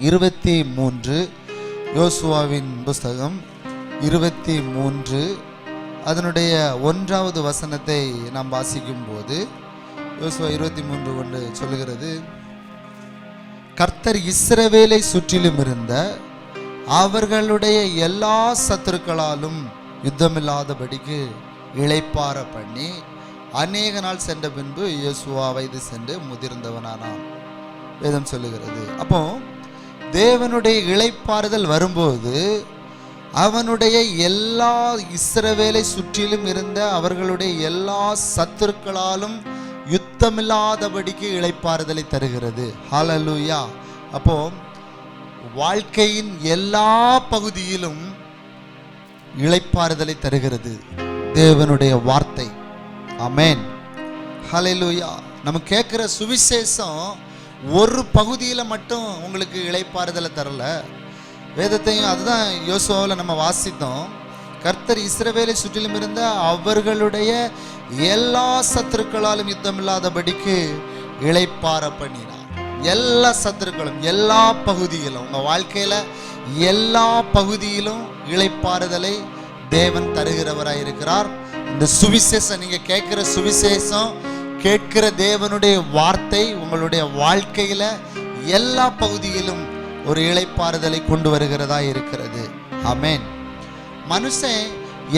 23, யோசுவாவின் புஸ்தகம் 23 அதனுடைய 1வது வசனத்தை நாம் வாசிக்கும் போது யோசுவா 23:1 சொல்லுகிறது, கர்த்தர் இஸ்ரவேலை சுற்றிலும் இருந்த அவர்களுடைய எல்லா சத்துருக்களாலும் யுத்தமில்லாதபடிக்கு இளைப்பாற பண்ணி அநேக நாள் சென்ற பின்பு யோசுவா வயது சென்று முதிர்ந்தவனானான். வேதம் சொல்லுகிறது. அப்போ தேவனுடைய இளைப்பாறுதல் வரும்போது அவனுடைய எல்லா இஸ்ரவேலை சுற்றிலும் இருந்த அவர்களுடைய எல்லா சத்துருக்களாலும் யுத்தமில்லாதபடிக்கு இளைப்பாறுதலை தருகிறது. ஹல்லேலூயா. அப்போ வாழ்க்கையின் எல்லா பகுதியிலும் இளைப்பாறுதலை தருகிறது தேவனுடைய வார்த்தை. ஆமென், ஹல்லேலூயா. நம்ம கேட்குற சுவிசேஷம் ஒரு பகுதியில் மட்டும் உங்களுக்கு இளைப்பாறுதலை தரல. வேதத்தையும் அதுதான் யோசுவாவில் நம்ம வாசித்தோம். கர்த்தர் இஸ்ரவேலை சுற்றிலும் இருந்த அவர்களுடைய எல்லா சத்துருக்களாலும் யுத்தமில்லாதபடிக்கு இளைப்பாற பண்ணினார். எல்லா சத்துருக்களும் எல்லா பகுதியிலும், உங்கள் வாழ்க்கையில் எல்லா பகுதியிலும் இளைப்பாறுதலை தேவன் தருகிறவராக இருக்கிறார். இந்த சுவிசேஷம், நீங்கள் கேட்குற சுவிசேஷம், கேட்கிற தேவனுடைய வார்த்தை உங்களுடைய வாழ்க்கையில் எல்லா பகுதியிலும் ஒரு இளைப்பாறுதலை கொண்டு வருகிறதா இருக்கிறது. ஆமென். மனுஷன்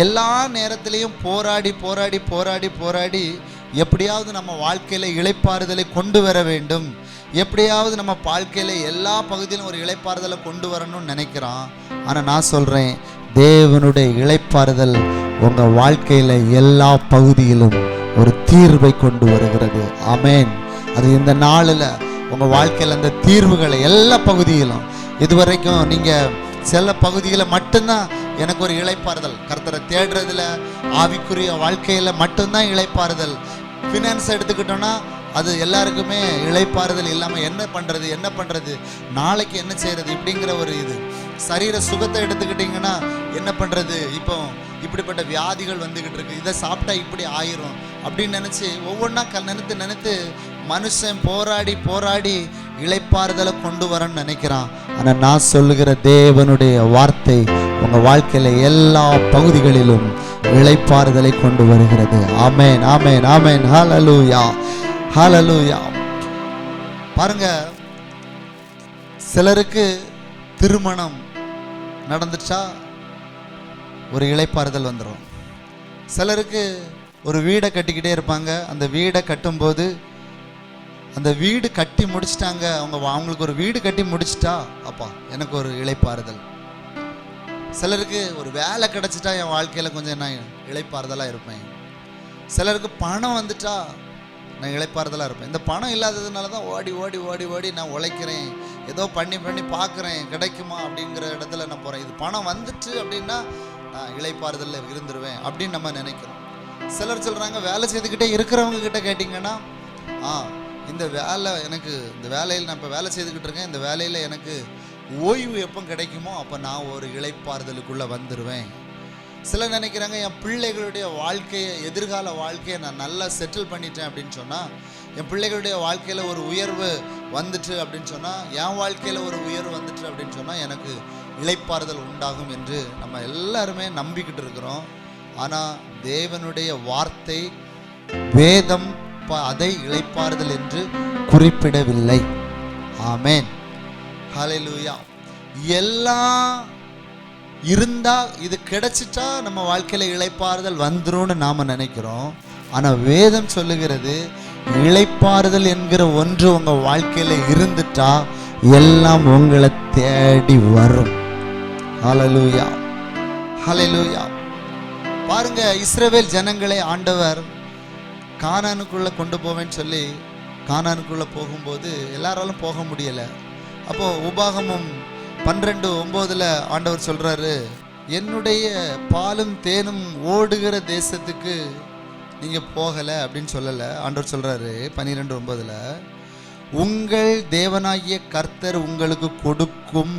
எல்லா நேரத்திலையும் போராடி போராடி போராடி போராடி எப்படியாவது நம்ம வாழ்க்கையில் இளைப்பாறுதலை கொண்டு வர வேண்டும், எப்படியாவது நம்ம வாழ்க்கையில் எல்லா பகுதியிலும் ஒரு இளைப்பாறுதலை கொண்டு வரணும்னு நினைக்கிறான். ஆனால் நான் சொல்கிறேன், தேவனுடைய இளைப்பாறுதல் உங்கள் வாழ்க்கையில் எல்லா பகுதியிலும் ஒரு தீர்வை கொண்டு வருகிறது. ஆமென். அது இந்த நாளில் உங்கள் வாழ்க்கையில் அந்த தீர்வுகளை எல்லா பகுதியிலும், இதுவரைக்கும் நீங்கள் சில பகுதியில் மட்டும்தான் எனக்கு ஒரு இளைப்பாறுதல், கர்த்தரை தேடுறதுல ஆவிக்குரிய வாழ்க்கையில் மட்டும்தான் இளைப்பாறுதல். ஃபினான்ஸ் எடுத்துக்கிட்டோன்னா அது எல்லாருக்குமே இளைப்பாறுதல் இல்லாமல் என்ன பண்ணுறது, நாளைக்கு என்ன செய்கிறது இப்படிங்கிற ஒரு இது. சரீர சுகத்தை எடுத்துக்கிட்டிங்கன்னா என்ன பண்ணுறது, இப்போ இப்படிப்பட்ட வியாதிகள் வந்துக்கிட்டு இருக்கு, இதை சாப்பிட்டா இப்படி ஆயிரும் அப்படின்னு நினச்சி ஒவ்வொன்றா நினைத்து மனுஷன் போராடி போராடி இளைப்பாறுதலை கொண்டு வரணும்னு நினைக்கிறான். ஆனால் நான் சொல்லுகிற தேவனுடைய வார்த்தை உங்கள் வாழ்க்கையில் எல்லா பகுதிகளிலும் இளைப்பாறுதலை கொண்டு வருகிறது. ஆமென், ஆமென், ஆமென். ஹல்லேலூயா, ஹல்லேலூயா. பாருங்க, சிலருக்கு திருமணம் நடந்துச்சா ஒரு இளைப்பாறுதல் வந்துடும். சிலருக்கு ஒரு வீடை கட்டிக்கிட்டே இருப்பாங்க, அந்த வீடை கட்டும்போது அந்த வீடு கட்டி முடிச்சிட்டாங்க, அவங்களுக்கு ஒரு வீடு கட்டி முடிச்சிட்டா அப்பா எனக்கு ஒரு இளைப்பாறுதல். சிலருக்கு ஒரு வேலை கிடச்சிட்டா என் வாழ்க்கையில் கொஞ்சம் நான் இளைப்பாறுதலாக இருப்பேன். சிலருக்கு பணம் வந்துட்டா நான் இளைப்பாறுதலாக இருப்பேன். இந்த பணம் இல்லாததுனால தான் ஓடி ஓடி ஓடி ஓடி நான் உழைக்கிறேன், ஏதோ பண்ணி பண்ணி பார்க்குறேன் கிடைக்குமா அப்படிங்கிற இடத்துல நான் போகிறேன். இது பணம் வந்துட்டு அப்படின்னா நான் இளைப்பாறுதலில் இருந்துருவேன் அப்படின்னு நம்ம நினைக்கிறோம். சிலர் சொல்கிறாங்க, வேலை செய்துக்கிட்டே இருக்கிறவங்க கிட்ட கேட்டிங்கன்னா, இந்த வேலை எனக்கு, இந்த வேலையில் நான் இப்போ வேலை செய்துக்கிட்டு இருக்கேன், இந்த வேலையில் எனக்கு ஓய்வு எப்போ கிடைக்குமோ அப்போ நான் ஒரு இளைப்பாறுதலுக்குள்ளே வந்துடுவேன். சிலர் நினைக்கிறாங்க என் பிள்ளைகளுடைய வாழ்க்கையை, எதிர்கால வாழ்க்கையை நான் நல்லா செட்டில் பண்ணிட்டேன் அப்படின்னு சொன்னால், என் பிள்ளைகளுடைய வாழ்க்கையில் ஒரு உயர்வு வந்துட்டு அப்படின்னு சொன்னால், என் வாழ்க்கையில் ஒரு உயர்வு வந்துட்டு அப்படின்னு சொன்னால் எனக்கு இளைப்பாறுதல் உண்டாகும் என்று நம்ம எல்லாருமே நம்பிக்கிட்டு இருக்கிறோம். ஆனால் தேவனுடைய வார்த்தை, வேதம் அதை இளைப்பாறுதல் என்று குறிப்பிடவில்லை. ஆமென், ஹல்லேலூயா. எல்லாம் இருந்தா, இது கிடைச்சிட்டா நம்ம வாழ்க்கையில இளைப்பாறுதல் வந்துரும்னு நாம நினைக்கிறோம். ஆனா வேதம் சொல்லுகிறது, இளைப்பாறுதல் என்கிற ஒன்று உங்க வாழ்க்கையில இருந்துட்டா எல்லாம் உங்களை தேடி வரும். ஹல்லேலூயா, ஹல்லேலூயா. பாருங்க, இஸ்ரவேல் ஜனங்களை ஆண்டவர் கானானுக்குள்ள கொண்டு போவேன்னு சொல்லி கானானுக்குள்ள போகும்போது எல்லாராலும் போக முடியல. அப்போ உபாகமம் 12:9 ஆண்டவர் சொல்றாரு, என்னுடைய பாலும் தேனும் ஓடுகிற தேசத்துக்கு நீங்க போகல அப்படின்னு சொல்லல. ஆண்டவர் சொல்றாரு 12:9, உங்கள் தேவனாகிய கர்த்தர் உங்களுக்கு கொடுக்கும்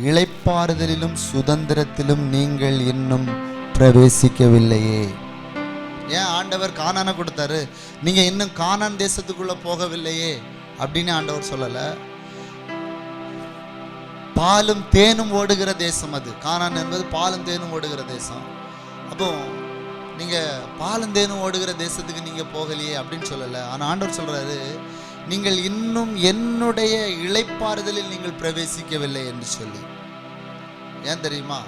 இளைப்பாறுதலிலும் சுதந்திரத்திலும் நீங்கள் இன்னும் பிரவேசிக்கவில்லையே. ஏன் ஆண்டவர் கானானை கொடுத்தாரு? நீங்க இன்னும் கானான் தேசத்துக்குள்ள போகவில்லையே அப்படின்னு ஆண்டவர் சொல்லல. பாலும் தேனும் ஓடுகிற தேசம் அது. கானான் என்பது பாலும் தேனும் ஓடுகிற தேசம். அப்போ நீங்க பாலும் தேனும் ஓடுகிற தேசத்துக்கு நீங்க போகலையே அப்படின்னு சொல்லல. ஆனா ஆண்டவர் சொல்றாரு, நீங்கள் இன்னும் என்னுடைய இளைப்பாறுதலில் நீங்கள் பிரவேசிக்கவில்லை என்று சொல்லி. ஏன் தெரியுமா?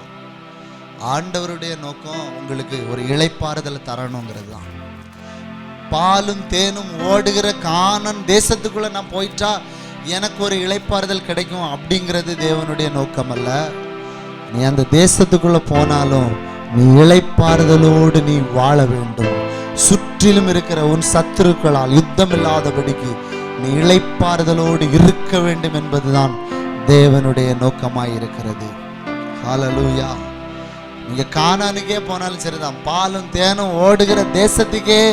ஆண்டவருடைய நோக்கம் உங்களுக்கு ஒரு இளைப்பாறுதலை தரணுங்கிறது தான். பாலும் தேனும் ஓடுகிற கானான் தேசத்துக்குள்ள நான் போயிட்டா எனக்கு ஒரு இளைப்பாறுதல் கிடைக்கும் அப்படிங்கிறது தேவனுடைய நோக்கம் அல்ல. நீ அந்த தேசத்துக்குள்ள போனாலும் நீ இளைப்பாறுதலோடு நீ வாழ வேண்டும். சுற்றிலும் இருக்கிற உன் சத்துருக்களால் யுத்தம் இல்லாதபடிக்கு நீ இளைப்பாறுதலோடு இருக்க வேண்டும் என்பதுதான் தேவனுடைய நோக்கமாய் இருக்கிறது. ஹல்லேலூயா. நீங்க கானானுக்கே போனாலும் சரிதான், பாலும் தேனும் ஓடுகிற தேசத்துக்கே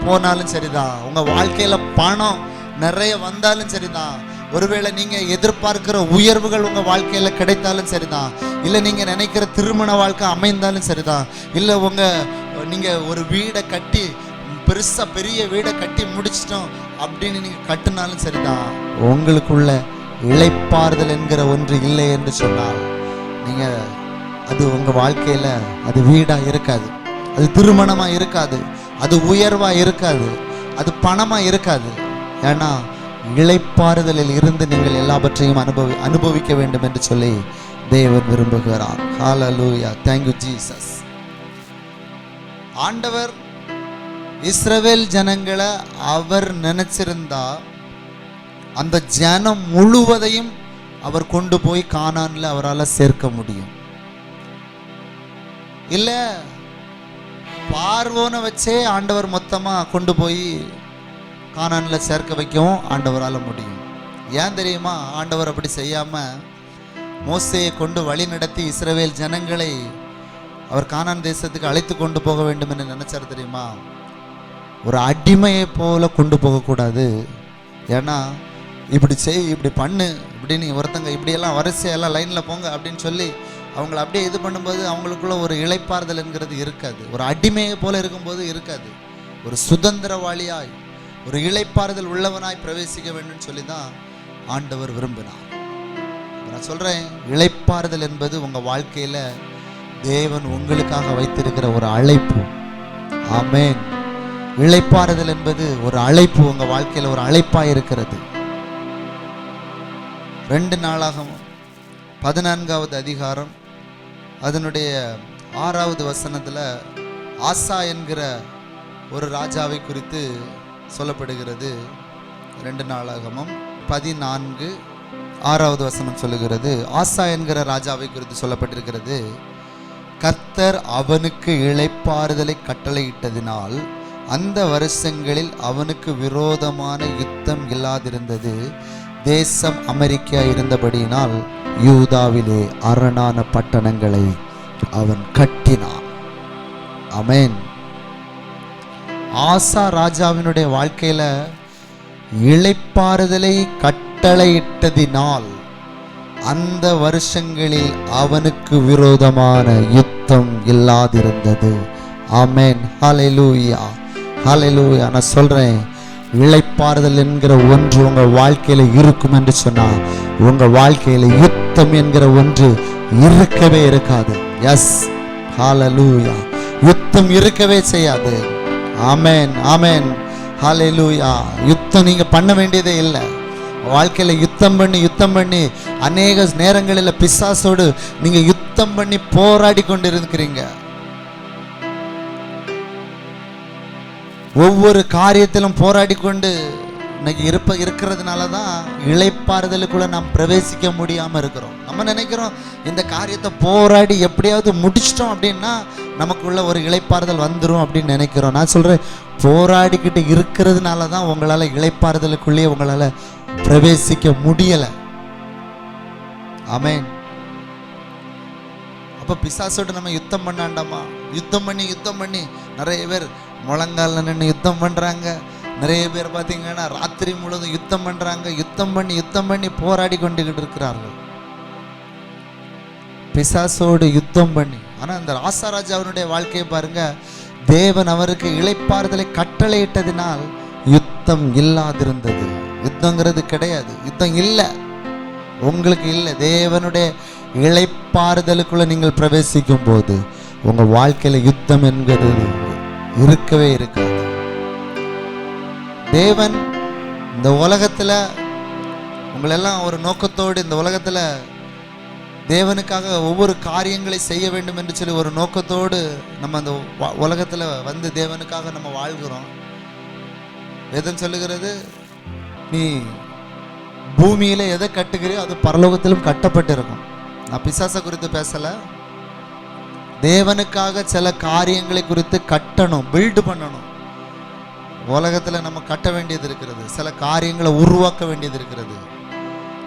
போனாலும் சரிதான், உங்க வாழ்க்கையில பணம் நிறைய வந்தாலும் சரிதான், ஒருவேளை நீங்க எதிர்பார்க்கிற உயர்வுகள் உங்க வாழ்க்கையில கிடைத்தாலும் சரிதான், இல்ல நீங்க நினைக்கிற திருமண வாழ்க்கை அமைந்தாலும் சரிதான், இல்ல நீங்க ஒரு வீடை கட்டி பெருசா பெரிய வீடை கட்டி முடிச்சிட்டோம் அப்படின்னு நீங்க கட்டினாலும் சரிதான், உங்களுக்குள்ள இளைப்பாறுதல் என்கிற ஒன்று இல்லை என்று சொன்னால் நீங்க அது உங்க வாழ்க்கையில அது வீடா இருக்காது, அது திருமணமா இருக்காது, அது உயர்வா இருக்காது, அது பணமா இருக்காது. ஏன்னா இளைப்பாறுதலில் இருந்து நீங்கள் எல்லாவற்றையும் அனுபவிக்க வேண்டும் என்று சொல்லி தேவன் விரும்புகிறார். ஹல்லேலூயா. Thank you Jesus. ஆண்டவர் இஸ்ரவேல் ஜனங்களை அவர் நினைச்சிருந்தா அந்த ஜனம் முழுவதையும் அவர் கொண்டு போய் கானான்ல அவரால் சேர்க்க முடியும். இல்ல பார்வோனை வச்சே ஆண்டவர் மொத்தமா கொண்டு போய் கானான்ல சேர்க்க வைக்கவும் ஆண்டவரால் முடியும். ஏன் தெரியுமா? ஆண்டவர் அப்படி செய்யாம மோசேயை கொண்டு வழி நடத்தி இஸ்ரவேல் ஜனங்களை அவர் கானான் தேசத்துக்கு அழைத்து கொண்டு போக வேண்டும் என்று நினைச்சார் தெரியுமா? ஒரு அடிமையை போல கொண்டு போகக்கூடாது. ஏன்னா இப்படி செய், இப்படி பண்ணு, இப்படின்னு ஒருத்தங்க இப்படியெல்லாம் வரிசையெல்லாம் லைனில் போங்க அப்படின்னு சொல்லி அவங்கள அப்படியே இது பண்ணும்போது அவங்களுக்குள்ள ஒரு இளைப்பாறுதல் என்கிறது இருக்காது. ஒரு அடிமையை போல இருக்கும்போது இருக்காது. ஒரு சுதந்திரவாளியாய் ஒரு இளைப்பாறுதல் உள்ளவனாய் பிரவேசிக்க வேண்டும் சொல்லி தான் ஆண்டவர் விரும்பினார். நான் சொல்றேன், இளைப்பாறுதல் என்பது உங்க வாழ்க்கையில தேவன் உங்களுக்காக வைத்திருக்கிற ஒரு அழைப்பு. ஆமென். இளைப்பாறுதல் என்பது ஒரு அழைப்பு, உங்க வாழ்க்கையில ஒரு அழைப்பாய் இருக்கிறது. 2 நாளாகமம் 14வது அதிகாரம் அதனுடைய 6வது வசனத்துல ஆசா என்கிற ஒரு ராஜாவை குறித்து சொல்லப்படுகிறது. 2 நாளாகமம் 14:6வது வசனம் சொல்லுகிறது, ஆசா என்கிற ராஜாவை குறித்து சொல்லப்பட்டிருக்கிறது. கர்த்தர் அவனுக்கு இளைப்பாறுதலை கட்டளையிட்டதினால் அந்த வருஷங்களில் அவனுக்கு விரோதமான யுத்தம் இல்லாதிருந்தது. தேசம் அமெரிக்கா இருந்தபடியினால் யூதாவிலே அரணான பட்டணங்களை அவன் கட்டினான். ஆமென். ஆசா ராஜாவினுடைய வாழ்க்கையில இளைப்பாறுதலை கட்டளையிட்டதினால் அந்த வருஷங்களில் அவனுக்கு விரோதமான யுத்தம் இல்லாதிருந்தது. ஆமென். ஹல்லேலூயா, ஹல்லேலூயா. நான் சொல்றேன், இளைப்பாறுதல் என்கிற ஒன்று உங்க வாழ்க்கையில இருக்கும் என்று சொன்னா உங்க வாழ்க்கையில யுத்தம் என்கிற ஒன்று இருக்கவே இருக்காது. எஸ், ஹல்லேலூயா. யுத்தம் இருக்கவே செய்யாது. ஆமென், ஆமென், ஹல்லேலூயா. யுத்தம் நீங்க பண்ண வேண்டியதே இல்லை. வாழ்க்கையில யுத்தம் பண்ணி அநேக நேரங்களில் பிசாசோடு நீங்க யுத்தம் பண்ணி போராடி கொண்டு இருக்கிறீங்க. ஒவ்வொரு காரியத்திலும் போராடி கொண்டு இன்னைக்கு இருக்கிறதுனால தான் இளைப்பாறுதலுக்குள்ள நாம் பிரவேசிக்க முடியாம இருக்கிறோம். நம்ம நினைக்கிறோம் இந்த காரியத்தை போராடி எப்படியாவது முடிச்சிட்டோம் அப்படின்னா நமக்குள்ள ஒரு இளைப்பாறுதல் வந்துடும் அப்படின்னு நினைக்கிறோம். நான் சொல்றேன், போராடிக்கிட்டு இருக்கிறதுனால தான் உங்களால இளைப்பாறுதலுக்குள்ளேயே உங்களால பிரவேசிக்க முடியல. ஆமென். அப்ப பிசாசோடு நம்ம யுத்தம் பண்ணாண்டாமா? யுத்தம் பண்ணி நிறைய பேர் முழங்கால நின்று யுத்தம் பண்றாங்க. நிறைய பேர் பார்த்தீங்கன்னா ராத்திரி முழுவதும் யுத்தம் பண்றாங்க. யுத்தம் பண்ணி போராடி கொண்டுகிட்டு இருக்கிறார்கள் பிசாசோடு யுத்தம் பண்ணி. ஆனா இந்த ராசாராஜா அவனுடைய வாழ்க்கையை பாருங்க, தேவன் அவருக்கு இளைப்பாறுதலை கட்டளையிட்டதினால் யுத்தம் இல்லாதிருந்தது. யுத்தங்கிறது கிடையாது, யுத்தம் இல்லை, உங்களுக்கு இல்லை. தேவனுடைய இளைப்பாறுதலுக்குள்ள நீங்கள் பிரவேசிக்கும் போது உங்க வாழ்க்கையில யுத்தம் என்கிறது இருக்கவே இருக்காது. தேவன் இந்த உலகத்துல உங்களெல்லாம் ஒரு நோக்கத்தோடு இந்த உலகத்துல தேவனுக்காக ஒவ்வொரு காரியங்களை செய்ய வேண்டும் என்று சொல்லி ஒரு நோக்கத்தோடு நம்ம அந்த உலகத்துல வந்து தேவனுக்காக நம்ம வாழ்கிறோம். வேதம் சொல்லுகிறது, நீ பூமியில எதை கட்டுகிறியோ அது பரலோகத்திலும் கட்டப்பட்டு இருக்கும். நான் பிசாச குறித்து பேசல, தேவனுக்காக சில காரியங்களை குறித்து கட்டணும், பில்டு பண்ணணும். உலகத்துல நம்ம கட்ட வேண்டியது இருக்கிறது, சில காரியங்களை உருவாக்க வேண்டியது இருக்கிறது.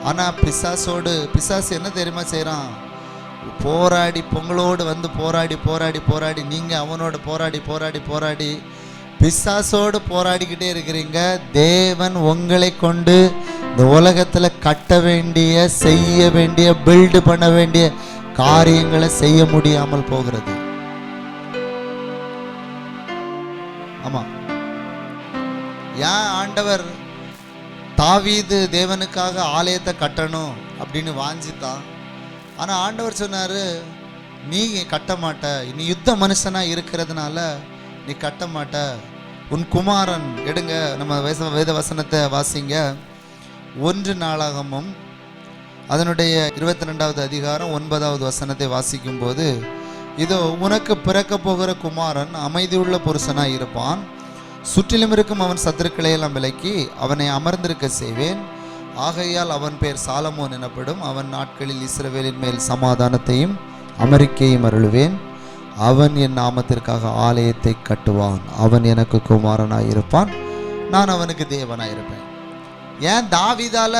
ஆனா பிசாசு என்ன தெரியுமா செய்யறான்? போராடி பொங்கலோடு வந்து போராடி நீங்க அவனோட போராடி பிசாசோடு போராடிக்கிட்டே இருக்கிறீங்க. தேவன் உங்களை கொண்டு இந்த உலகத்துல கட்ட வேண்டிய, செய்ய வேண்டிய, பில்டு பண்ண வேண்டிய காரியங்களை செய்ய முடியாமல் போகிறது. ஆமா, ஏன் ஆண்டவர் தாவீது தேவனுக்காக ஆலயத்தை கட்டணும் அப்படின்னு வாஞ்சித்தான். ஆனா ஆண்டவர் சொன்னாரு, நீ கட்ட மாட்ட, நீ யுத்த மனுஷனா இருக்கிறதுனால நீ கட்ட மாட்ட, உன் குமாரன் எடுங்க. நம்ம வேத வசனத்தை வாசிங்க. 1 நாளாகமும் அதனுடைய 22வது அதிகாரம் 9வது வசனத்தை வாசிக்கும் போது, இதோ உனக்கு பிறக்க போகிற குமாரன் அமைதியுள்ள புருஷனாய் இருப்பான், சுற்றிலும் இருக்கும் அவன் சத்துருக்களை எல்லாம் விலக்கி அவனை அமர்ந்திருக்க செய்வேன். ஆகையால் அவன் பேர் சாலமோன் எனப்படும். அவன் நாட்களில் இஸ்ரவேலின் மேல் சமாதானத்தையும் அமெரிக்கையும் அருளுவேன். அவன் என் நாமத்திற்காக ஆலயத்தை கட்டுவான். அவன் எனக்கு குமாரனாய் இருப்பான், நான் அவனுக்கு தேவனாய் இருப்பேன். ஏன் தாவீதால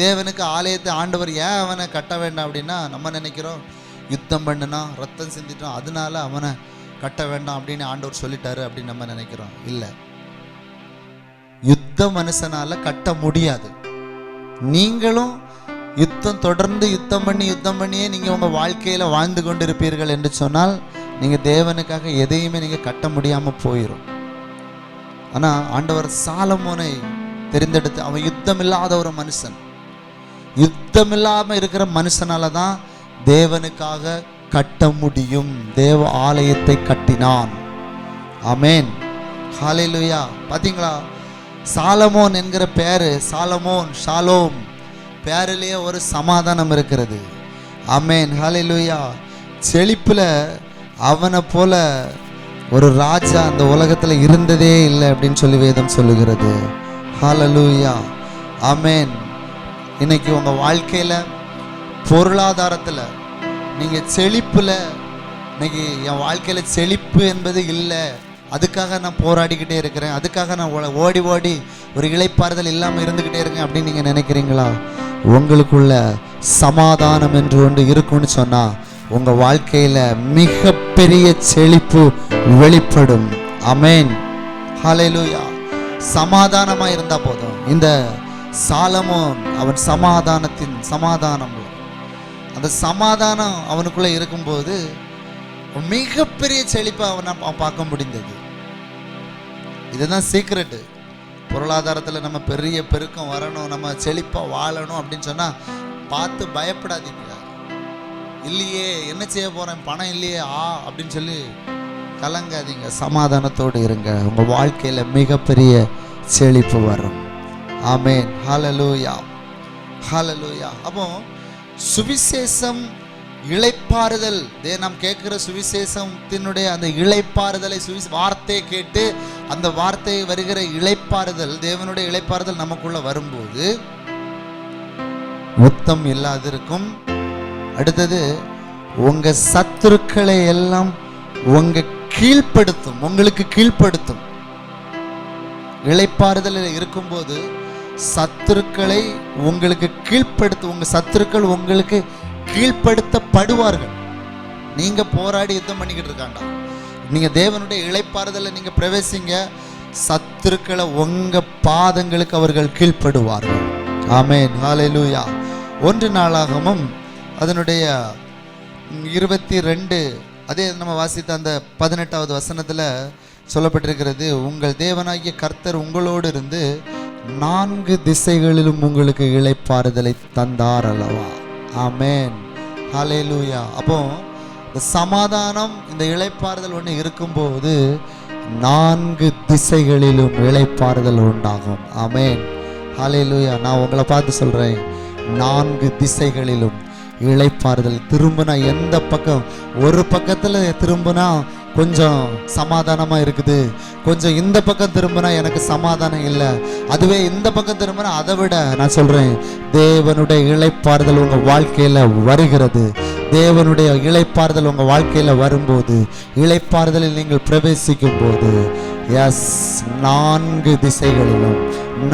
தேவனுக்கு ஆலயத்தை ஆண்டவர் ஏன் அவனை கட்ட வேண்டாம் அப்படின்னா, நம்ம நினைக்கிறோம் யுத்தம் பண்ணுனா ரத்தம் சிந்திட்டோம் அதனால அவனை கட்ட வேண்டாம் அப்படின்னு ஆண்டவர் சொல்லிட்டாரு அப்படின்னு நம்ம நினைக்கிறோம். இல்லை, யுத்த மனுஷனால கட்ட முடியாது. நீங்களும் தொடர்ந்து யுத்தம் பண்ணியே நீங்க உங்க வாழ்க்கையில வாழ்ந்து கொண்டு இருப்பீர்கள் என்று சொன்னால் நீங்க தேவனுக்காக எதையுமே நீங்க கட்ட முடியாம போயிடும். ஆனா ஆண்டவர் சாலமோனை தெரிந்தெடுத்து, அவன் யுத்தம் இல்லாத ஒரு மனுஷன், யுத்தம் இல்லாம இருக்கிற மனுஷனால தான் தேவனுக்காக கட்ட முடியும். தேவ ஆலயத்தை கட்டினான். ஆமென், ஹல்லேலூயா. பாத்தீங்களா, சாலமோன் என்கிற பேரு, சாலமோன், ஷாலோம் பேரிலேயே ஒரு சமாதானம் இருக்கிறது. ஆமென், ஹல்லேலூயா. செழிப்புல அவனை போல ஒரு ராஜா அந்த உலகத்துல இருந்ததே இல்லை அப்படின்னு சொல்லி வேதம் சொல்லுகிறது. ஹல்லேலூயா, ஆமென். இன்னைக்கு உங்க வாழ்க்கையில பொருளாதாரத்துல நீங்க செழிப்புல, இன்னைக்கு என் வாழ்க்கையில செழிப்பு என்பது இல்லை, அதுக்காக நான் போராடிக்கிட்டே இருக்கிறேன், அதுக்காக நான் ஓடி ஒரு இளைப்பாறுதல் இல்லாமல் இருந்துக்கிட்டே இருக்கேன் அப்படின்னு நீங்கள் நினைக்கிறீங்களா? உங்களுக்குள்ள சமாதானம் என்று ஒன்று இருக்குன்னு சொன்னால் உங்கள் வாழ்க்கையில் மிகப்பெரிய செழிப்பு வெளிப்படும். ஆமென், ஹல்லேலூயா. சமாதானமாக இருந்தால் போதும். இந்த சாலமோன் அவன் சமாதானம் அந்த சமாதானம் அவனுக்குள்ளே இருக்கும்போது மிகப்பெரிய செழிப்பை அவன் பார்க்க முடிந்தது. இதுதான் சீக்ரெட்டு. பொருளாதாரத்தில் நம்ம பெரிய பெருக்கம் வரணும், நம்ம செழிப்பாக வாழணும் அப்படின்னு சொன்னால் பார்த்து பயப்படாதீங்க. இல்லையே என்ன செய்ய போகிறேன், பணம் இல்லையே அப்படின்னு சொல்லி கலங்காதீங்க. சமாதானத்தோடு இருங்க, உங்கள் வாழ்க்கையில் மிகப்பெரிய செழிப்பு வரும். ஆமென். ஹல்லேலூயா, ஹல்லேலூயா. அப்போ சுவிசேஷம் இளைப்பாறுதல், நாம் கேட்கிற சுவிசேஷத்தினுடைய அந்த இளைப்பாறுதலை, வார்த்தையை கேட்டு அந்த வார்த்தை வருகிற இளைப்பாறுதல், தேவனுடைய இளைப்பாறுதல் நமக்குள்ள வரும்போது முத்தம் இல்லாதிருக்கும். அடுத்தது, உங்க சத்துருக்களை எல்லாம் உங்க கீழ்ப்படுத்தும், உங்களுக்கு கீழ்ப்படுத்தும். இளைப்பாறுதல் இருக்கும்போது சத்துருக்களை உங்களுக்கு கீழ்ப்படுத்தும். உங்க சத்துருக்கள் உங்களுக்கு கீழ்ப்படுத்தப்படுவார்கள். நீங்க போராடி யுத்தம் பண்ணிக்கிட்டு இருக்காண்டா, நீங்க தேவனுடைய இளைப்பாறுதலை நீங்க பிரவேசிங்க, சத்துருக்களை உங்க பாதங்களுக்கு அவர்கள் கீழ்ப்படுவார்கள். ஆமென். ஹல்லேலூயா. 1 நாளாகமம் அதனுடைய 22 அதே நம்ம வாசித்த அந்த 18வது வசனத்துல சொல்லப்பட்டிருக்கிறது, உங்கள் தேவனாகிய கர்த்தர் உங்களோடு இருந்து 4 திசைகளிலும் உங்களுக்கு இளைப்பாறுதலை தந்தார் அல்லவா. ஆமென். ஹல்லேலூயா. அப்போ இந்த சமாதானம், இந்த இளைப்பாறுதல் ஒன்று இருக்கும்போது 4 திசைகளிலும் இளைப்பாறுதல் உண்டாகும். ஆமென். ஹல்லேலூயா. நான் உங்களை பார்த்து சொல்றேன், 4 திசைகளிலும் இளைப்பாறுதல். திரும்பினா எந்த பக்கம், ஒரு பக்கத்துல திரும்பினா கொஞ்சம் சமாதானமா இருக்குது, கொஞ்சம் இந்த பக்கம் திரும்பினா எனக்கு சமாதானம் இல்லை, அதுவே இந்த பக்கம் திரும்பினா அதை விட நான் சொல்றேன், தேவனுடைய இளைப்பாறுதல் உங்க வாழ்க்கையில வருகிறது. தேவனுடைய இளைப்பாறுதல் உங்க வாழ்க்கையில வரும்போது, இளைப்பாறுதலில் நீங்கள் பிரவேசிக்கும் போது, எஸ், 4 திசைகளிலும்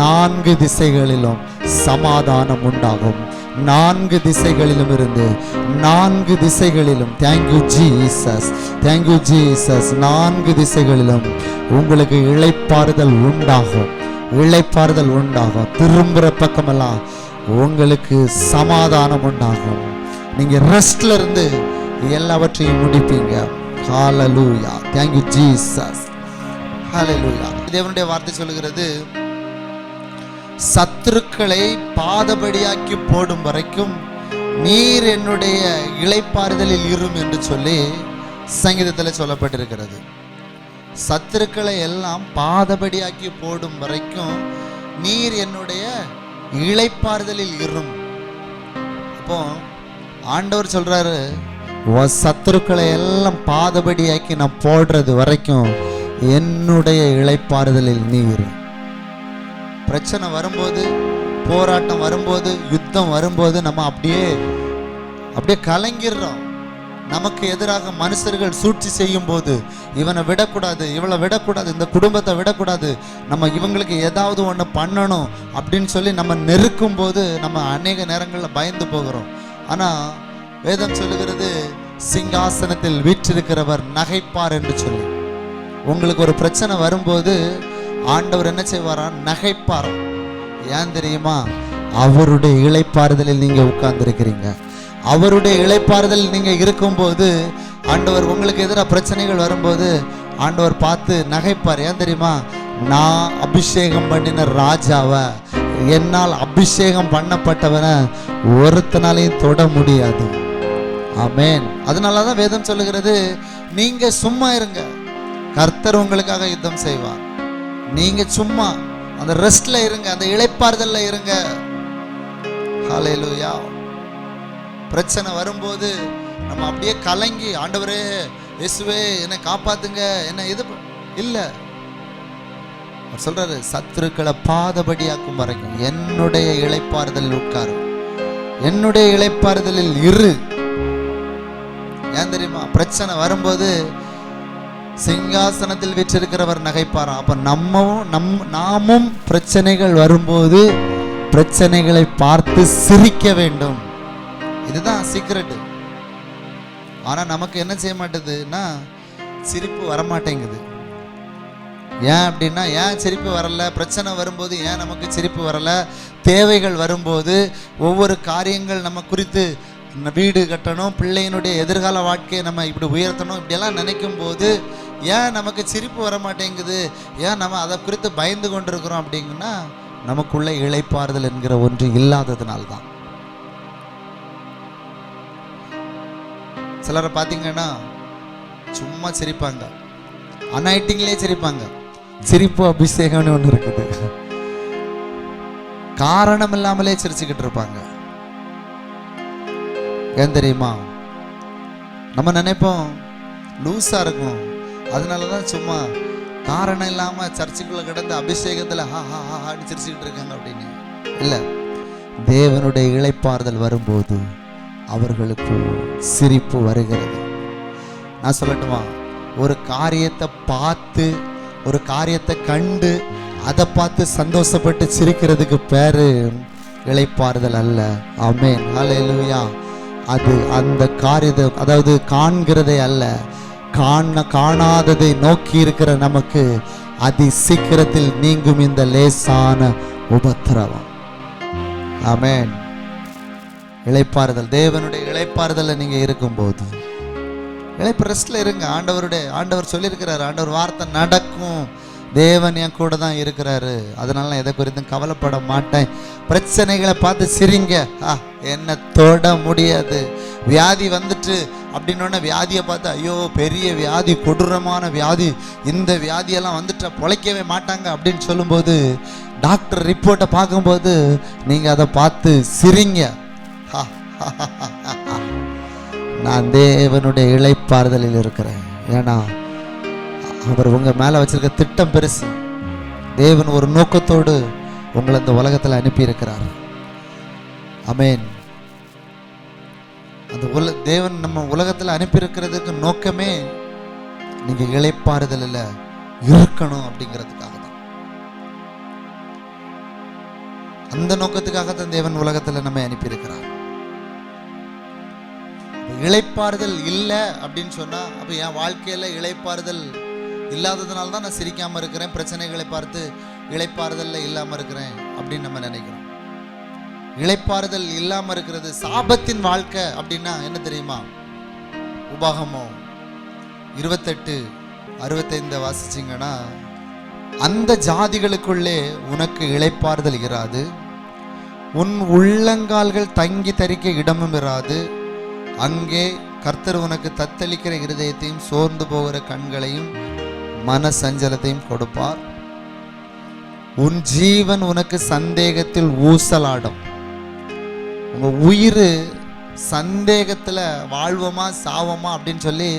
4 திசைகளிலும் சமாதானம் உண்டாகும். 4 திசைகளிலும் இருந்து 4 திசைகளிலும், தேங்க்யூ ஜீசஸ், தேங்க்யூ ஜீசஸ், 4 திசைகளிலும் உங்களுக்கு இளைப்பாறுதல் உண்டாகும், இளைப்பாறுதல் உண்டாகும். திரும்புகிற பக்கமெல்லாம் உங்களுக்கு சமாதானம் உண்டாகும். நீங்க ரெஸ்ட்ல இருந்து எல்லாவற்றையும் முடிப்பீங்க. ஹல்லேலூயா. Thank you Jesus. ஹல்லேலூயா. தேவனுடைய வார்த்தை சொல்லுகிறது, சத்துருக்களை பாதபடியாக்கி போடும் வரைக்கும் நீர் என்னுடைய இளைப்பாறுதலில் இரும் என்று சொல்லி சங்கீதத்தில் சொல்லப்பட்டிருக்கிறது. சத்துருக்களை எல்லாம் பாதபடியாக்கி போடும் வரைக்கும் நீர் என்னுடைய இளைப்பாறுதலில் இரும். அப்போ ஆண்டவர் சொல்றாரு, சத்துருக்களை எல்லாம் பாதபடியாக்கி நான் போடுறது வரைக்கும் என்னுடைய இளைப்பாறுதலில் நீர். பிரச்சனை வரும்போது, போராட்டம் வரும்போது, யுத்தம் வரும்போது நம்ம அப்படியே கலங்கிடுறோம். நமக்கு எதிராக மனுஷர்கள் சூழ்ச்சி செய்யும் போது, இவனை விடக்கூடாது, இவளை விடக்கூடாது, இந்த குடும்பத்தை விடக்கூடாது, நம்ம இவங்களுக்கு ஏதாவது ஒன்று பண்ணணும் அப்படின்னு சொல்லி நம்ம நெருக்கும் போது நம்ம அநேக நேரங்களில் பயந்து போகிறோம். ஆனால் வேதம் சொல்லுகிறது, சிங்காசனத்தில் வீற்றிருக்கிறவர் நகைப்பார் என்று சொல்லி. உங்களுக்கு ஒரு பிரச்சனை வரும்போது ஆண்டவர் என்ன செய்வாராம்? நகைப்பாராம். ஏன் தெரியுமா? அவருடைய இளைப்பாறுதலில் நீங்க உட்கார்ந்துருக்கிறீங்க. அவருடைய இளைப்பாறுதலில் நீங்க இருக்கும்போது ஆண்டவர் உங்களுக்கு எதிராக பிரச்சனைகள் வரும்போது ஆண்டவர் பார்த்து நகைப்பார். ஏன் தெரியுமா? நான் அபிஷேகம் பண்ணின ராஜாவை, என்னால் அபிஷேகம் பண்ணப்பட்டவனை ஒருத்தனாலையும் தொட முடியாது. ஆமென். அதனாலதான் வேதம் சொல்லுகிறது, நீங்க சும்மா இருங்க, கர்த்தர் உங்களுக்காக யுத்தம் செய்வார். நீங்க சும்மா அந்த ரெஸ்ட்ல இருங்க, அந்த இளைப்பாறுதல்ல இருங்க. ஹல்லேலூயா. பிரச்சனை வரும்போது நம்ம அப்படியே கலங்கி, ஆண்டவரே இயேசுவே என்னை காப்பாத்துங்க, என்ன இது இல்ல. அவர் சொல்றாரு, சத்துருக்களை பாதபடியாக்கும் வரைக்கும் என்னுடைய இளைப்பாறுதலில் உட்காரு, என்னுடைய இளைப்பாறுதலில் இரு. ஏன் தெரியுமா? பிரச்சனை வரும்போது சிங்காசனத்தில் வீற்றிருக்கிறவர் நகைப்பாராம். அப்ப நாமும் பிரச்சனைகள் வரும்போது பிரச்சனைகளை பார்த்து சிரிக்க வேண்டும். இதுதான் சீக்ரெட். ஆனா நமக்கு என்ன செய்ய மாட்டேதுன்னா, சிரிப்பு வரமாட்டேங்குது. ஏன் அப்படின்னா, ஏன் சிரிப்பு வரல? பிரச்சனை வரும்போது ஏன் நமக்கு சிரிப்பு வரல? தேவைகள் வரும்போது, ஒவ்வொரு காரியங்கள் நம்ம குறித்து வீடு கட்டணும், பிள்ளையினுடைய எதிர்கால வாழ்க்கையை நம்ம இப்படி உயர்த்தணும், இப்படியெல்லாம் நினைக்கும் போது ஏன் நமக்கு சிரிப்பு வர மாட்டேங்குது, ஏன் நம்ம அதை குறித்து பயந்து கொண்டிருக்கிறோம் அப்படிங்கன்னா நமக்குள்ள இளைப்பாறுதல் என்கிற ஒன்று இல்லாததுனால்தான். சிலரை பார்த்தீங்கன்னா சும்மா சிரிப்பாங்க, அனாயிட்டிங்களே சிரிப்பாங்க. சிரிப்பு அபிஷேகம்னு ஒன்று இருக்குது, காரணம் இல்லாமலே சிரிச்சுக்கிட்டு இருப்பாங்க. ஏன் தெரியுமா? நம்ம நினைப்போம் லூஸா இருக்கும், அதனாலதான் சும்மா காரணம் இல்லாம சர்ச்சுக்குள்ள கிடந்து அபிஷேகத்துல ஹா ஹா ஹான்னு சிரிச்சுக்கிட்டு இருக்காங்க அப்படின்னு. இல்ல, தேவனுடைய இளைப்பாறுதல் வரும்போது அவர்களுக்கு சிரிப்பு வருகிறது. நான் சொல்லட்டுமா, ஒரு காரியத்தை பார்த்து, ஒரு காரியத்தை கண்டு அதை பார்த்து சந்தோஷப்பட்டு சிரிக்கிறதுக்கு பேரு இளைப்பாறுதல் அல்ல. ஆமென், ஹல்லேலூயா. அது அந்த காரியத்தை, அதாவது காண்கிறதே அல்ல, காணாததை நோக்கி இருக்கிற நமக்கு அதி சீக்கிரத்தில் நீங்கும் இந்த லேசான உபத்திரவம். ஆமென். இளைப்பாறுதல், தேவனுடைய இளைப்பாறுதல்ல நீங்க இருக்கும்போது ரெஸ்ட்ல இருங்க. ஆண்டவர் சொல்லியிருக்கிறாரு, ஆண்டவர் வார்த்தை நடக்கும், தேவன் என் கூட தான் இருக்கிறாரு, அதனால நான் எதை குறித்தும் கவலைப்பட மாட்டேன். பிரச்சனைகளை பார்த்து சிரிங்க, என்ன தொட முடியாது. வியாதி வந்துட்டு அப்படின்னோடனே வியாதியை பார்த்து ஐயோ பெரிய வியாதி, கொடூரமான வியாதி, இந்த வியாதியெல்லாம் வந்துட்டு பொழைக்கவே மாட்டாங்க அப்படின்னு சொல்லும்போது, டாக்டர் ரிப்போர்ட்டை பார்க்கும்போது நீங்கள் அதை பார்த்து சிரிங்க. நான் தேவனுடைய இளைப்பாறுதலில் இருக்கிறேன். ஏன்னா அவர் உங்கள் மேலே வச்சிருக்க திட்டம் பெருசு. தேவன் ஒரு நோக்கத்தோடு உங்களை இந்த உலகத்தில் அனுப்பியிருக்கிறார். ஆமென். அந்த தேவன் நம்ம உலகத்தில் அனுப்பியிருக்கிறதுக்கு நோக்கமே நீங்கள் இளைப்பாறுதலில் இருக்கணும் அப்படிங்கிறதுக்காக தான். அந்த நோக்கத்துக்காகத்தான் தேவன் உலகத்தில் நம்ம அனுப்பியிருக்கிறார். இளைப்பாறுதல் இல்லை அப்படின்னு சொன்னா, அப்ப என் வாழ்க்கையில இளைப்பாறுதல் இல்லாததுனால தான் நான் சிரிக்காம இருக்கிறேன், பிரச்சனைகளை பார்த்து இளைப்பாறுதல்ல இல்லாம இருக்கிறேன் அப்படின்னு நம்ம நினைக்கிறோம். இளைப்பாறுதல் இல்லாம இருக்கிறது சாபத்தின் வாழ்க்கை. அப்படின்னா என்ன தெரியுமா? உபாகமம் 28:65 வாசிச்சிங்கன்னா, அந்த ஜாதிகளுக்குள்ளே உனக்கு இளைப்பாறுதல் இராது, உன் உள்ளங்கால்கள் தங்கி தரிக்க இடமும் இராது, அங்கே கர்த்தர் உனக்கு தத்தளிக்கிற இருதயத்தையும் சோர்ந்து போகிற கண்களையும் மன சஞ்சலத்தையும் கொடுப்பார். உன் ஜீவன் உனக்கு சந்தேகத்தில் ஊசலாடும். உங்க உயிர் சந்தேகத்துல வாழ்வோமா சாவோமா அப்படின்னு சொல்லி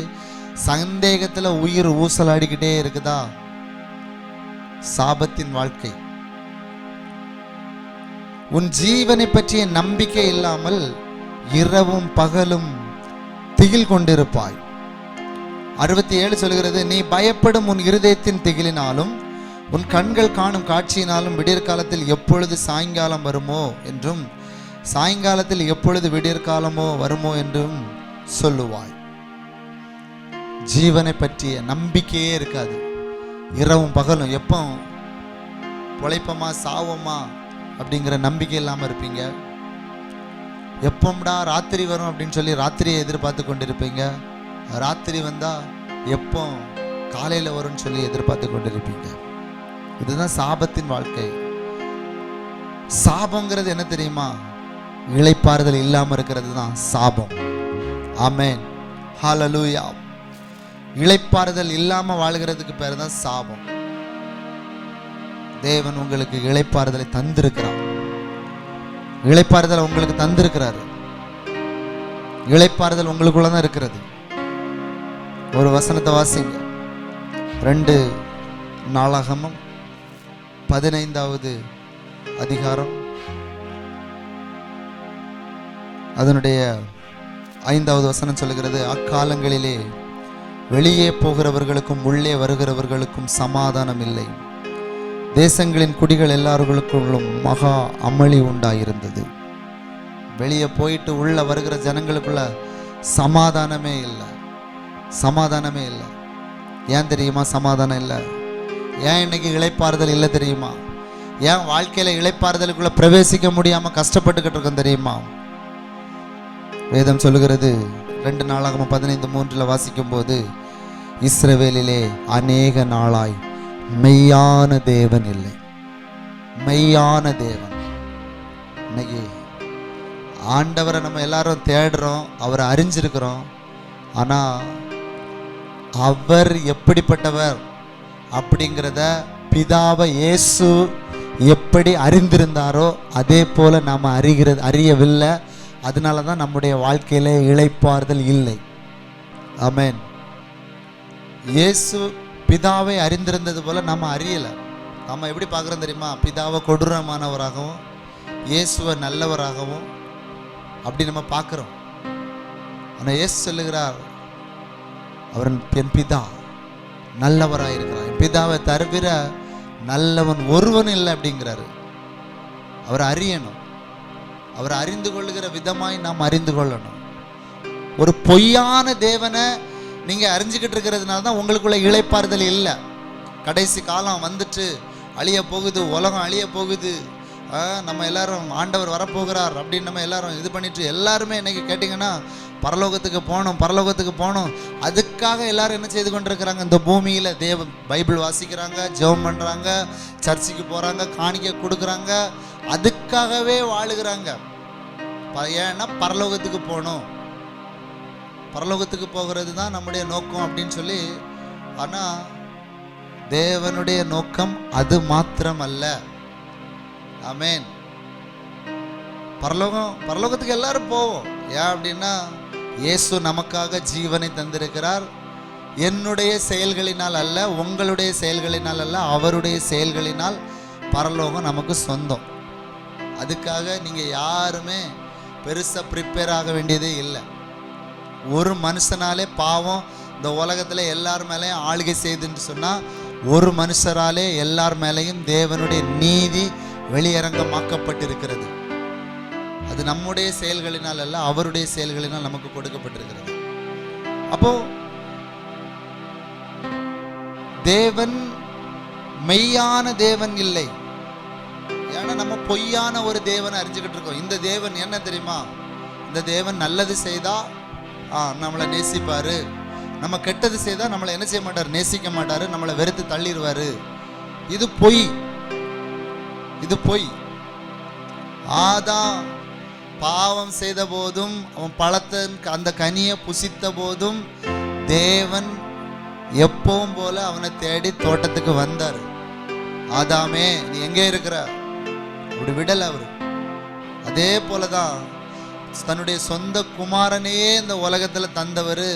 சந்தேகத்துல உயிர் ஊசலாடிக்கிட்டே இருக்குதா? சாபத்தின் வாழ்க்கை. உன் ஜீவனை பற்றிய நம்பிக்கை இல்லாமல் இரவும் பகலும் திகில் கொண்டிருப்பாய். 67 சொல்கிறது, நீ பயப்படும் உன் இருதயத்தின் திகிலினாலும் உன் கண்கள் காணும் காட்சியினாலும் விடியற்காலத்தில் எப்பொழுது சாயங்காலம் வருமோ என்றும் சாயங்காலத்தில் எப்பொழுது விடியற்காலமோ வருமோ என்றும் சொல்லுவாய். ஜீவனை பற்றிய நம்பிக்கையே இருக்காது. இரவும் பகலும் எப்போ பொழைப்பமா சாவமா அப்படிங்கிற நம்பிக்கை இல்லாமல் இருப்பீங்க. எப்போம்டா ராத்திரி வரும் அப்படின்னு சொல்லி ராத்திரியை எதிர்பார்த்து கொண்டிருப்பீங்க. ராத்திரி வந்தா எப்போ காலையில் வரும்னு சொல்லி எதிர்பார்த்து கொண்டிருப்பீங்க. இதுதான் சாபத்தின் வாழ்க்கை. சாபங்கிறது என்ன தெரியுமா? இளைப்பாறுதல் இல்லாமல் இருக்கிறது தான் சாபம். ஆமென், ஹல்லேலூயா. இளைப்பாறுதல் இல்லாமல் வாழ்கிறதுக்கு பேர் தான் சாபம். தேவன் உங்களுக்கு இளைப்பாறுதலை தந்திருக்கிறார். இளைப்பாறுதல் உங்களுக்கு தந்திருக்கிறாரு. இளைப்பாறுதல் உங்களுக்குள்ளதான் இருக்கிறது. ஒரு வசனத்தை வாசிங்க. 2 நாளாகமம் 15வது அதிகாரம் அதனுடைய 5வது வசனம் சொல்லுகிறது, அக்காலங்களிலே வெளியே போகிறவர்களுக்கும் உள்ளே வருகிறவர்களுக்கும் சமாதானம் இல்லை, தேசங்களின் குடிகள் எல்லார்களுக்குள்ளும் மகா அமளி உண்டாயிருந்தது. வெளியே போயிட்டு உள்ள வருகிற ஜனங்களுக்குள்ள சமாதானமே இல்லை. சமாதானமே இல்லை. ஏன் தெரியுமா சமாதானம் இல்லை? ஏன் இன்னைக்கு இளைப்பாறுதல் இல்லை தெரியுமா? ஏன் வாழ்க்கையில இளைப்பாறுதலுக்குள்ள பிரவேசிக்க முடியாம கஷ்டப்பட்டுக்கிட்டு இருக்கோம் தெரியுமா? வேதம் சொல்லுகிறது 2 நாளாகமம் 15:3 வாசிக்கும் போது, இஸ்ரவேலிலே அநேக நாளாய் மெய்யான தேவன் இல்லை. மெய்யான தேவன். இன்னைக்கு ஆண்டவரை நம்ம எல்லாரும் தேடுறோம், அவரை அறிஞ்சிருக்கிறோம். ஆனா அவர் எப்படிப்பட்டவர் அப்படிங்கிறத பிதாவை இயேசு எப்படி அறிந்திருந்தாரோ அதே போல நாம் அறியவில்லை. அதனால தான் நம்முடைய வாழ்க்கையில இளைப்பாறுதல் இல்லை. ஆமென். இயேசு பிதாவை அறிந்திருந்தது போல நம்ம அறியலை. நம்ம எப்படி பார்க்குறோம் தெரியுமா? பிதாவை கொடூரமானவராகவும் இயேசுவை நல்லவராகவும் அப்படி நம்ம பார்க்குறோம். ஆனால் இயேசு சொல்லுகிறார், அவர் என் பிதா நல்லவராக இருக்கிறார், என் பிதாவை தவிர நல்லவன் ஒருவன் இல்லை அப்படிங்கிறாரு. அவரை அறியணும். அவரை அறிந்து கொள்ளுகிற விதமாய் நாம் அறிந்து கொள்ளணும். ஒரு பொய்யான தேவனை நீங்க அறிஞ்சுக்கிட்டு இருக்கிறதுனால தான் உங்களுக்குள்ள இளைப்பாறுதல் இல்லை. கடைசி காலம் வந்துட்டு அழிய போகுது, உலகம் அழிய போகுது, நம்ம எல்லாரும் ஆண்டவர் வரப்போகிறார் அப்படின்னு நம்ம எல்லாரும் இது பண்ணிட்டு எல்லாருமே இன்னைக்கு கேட்டிங்கன்னா பரலோகத்துக்கு போகணும். அதுக்காக எல்லாரும் என்ன செய்து கொண்டிருக்கிறாங்க? இந்த பூமியில் பைபிள் வாசிக்கிறாங்க, ஜெபம் பண்ணுறாங்க, சர்ச்சுக்கு போகிறாங்க, காணிக்கை கொடுக்குறாங்க, அதுக்காகவே வாழுகிறாங்க. ஏன்னா பரலோகத்துக்கு போகணும், பரலோகத்துக்கு போகிறது தான் நம்முடைய நோக்கம் அப்படின்னு சொல்லி. ஆனால் தேவனுடைய நோக்கம் அது மாத்திரம் அல்ல. ஆமென். பரலோகத்துக்கு எல்லாரும் போவோம். ஏன் அப்படின்னா இயேசு நமக்காக ஜீவனை தந்திருக்கிறார். என்னுடைய செயல்களினால் அல்ல, உங்களுடைய செயல்களினால் அல்ல, அவருடைய செயல்களினால் பரலோகம் நமக்கு சொந்தம். அதுக்காக நீங்கள் யாருமே பெருசாக ப்ரிப்பேர் ஆக வேண்டியதே இல்லை. ஒரு மனுஷனாலே பாவம் இந்த உலகத்தில் எல்லார் மேலேயும் ஆளுகை செய்துன்னு சொன்னால், ஒரு மனுஷராலே எல்லார் மேலேயும் தேவனுடைய நீதி வெளியரங்கமாக்கப்பட்டிருக்கிறது. அது நம்முடைய செயல்களினால் அல்ல, அவருடைய செயல்களினால் நமக்கு கொடுக்கப்பட்டிருக்கிறது. அப்போ தேவன் மெய்யான தேவன் இல்லை. ஏன்னா நம்ம பொய்யான ஒரு தேவனை அறிஞ்சுக்கிட்டு இருக்கோம். இந்த தேவன் என்ன தெரியுமா? இந்த தேவன் நல்லது செய்தா நம்மளை நேசிப்பாரு, நம்ம கெட்டது செய்தா நம்மளை என்ன செய்ய மாட்டார்? நேசிக்க மாட்டாரு, நம்மளை வெறுத்து தள்ளிடுவாரு. இது பொய். இது பொய். ஆதாம் பாவம் செய்த போதும் அவன் பழத்தின் அந்த கனியை புசித்த போதும் தேவன் எப்பவும் போல அவனை தேடி தோட்டத்துக்கு வந்தார். ஆதாமே நீ எங்கே இருக்கிற? அப்படி விடல அவரு. அதே போலதான் தன்னுடைய சொந்த குமாரனையே இந்த உலகத்துல தந்தவர்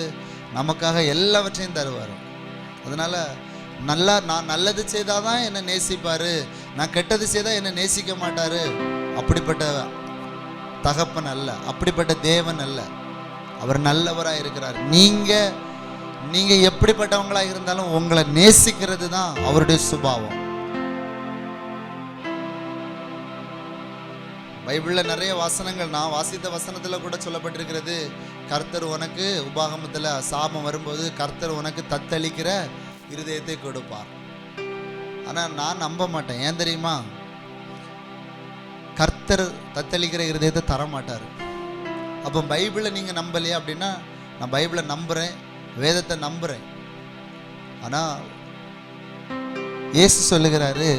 நமக்காக எல்லாவற்றையும் தருவார். அதனால நான் நல்லது செய்தாதான் என்னை நேசிப்பாரு, நான் கெட்டது செய்தா என்னை நேசிக்க மாட்டாரு. அப்படிப்பட்ட தகப்பன் அல்ல, அப்படிப்பட்ட தேவன் அல்ல. அவர் நல்லவராக இருக்கிறார். நீங்க எப்படிப்பட்டவங்களா இருந்தாலும் உங்களை நேசிக்கிறது தான் அவருடைய சுபாவம். பைபிள்ல நிறைய வசனங்கள், நான் வாசித்த வசனத்துல கூட சொல்லப்பட்டிருக்கிறது, கர்த்தர் உனக்கு, உபாகமத்துல சாபம் வரும்போது கர்த்தர் உனக்கு தத்தளிக்கிற இருதயத்தை கொடுப்பார். ஆனா நான் நம்ப மாட்டேன். ஏன் தெரியுமா? கர்த்தர் தத்தளிக்கிற இருதயத்தை தர மாட்டார். அப்போ பைபிளை நீங்க நம்பலையா அப்படின்னா, நான் பைபிளை நம்புறேன், வேதத்தை நம்புறேன். ஆனா இயேசு சொல்லுகிறாரு,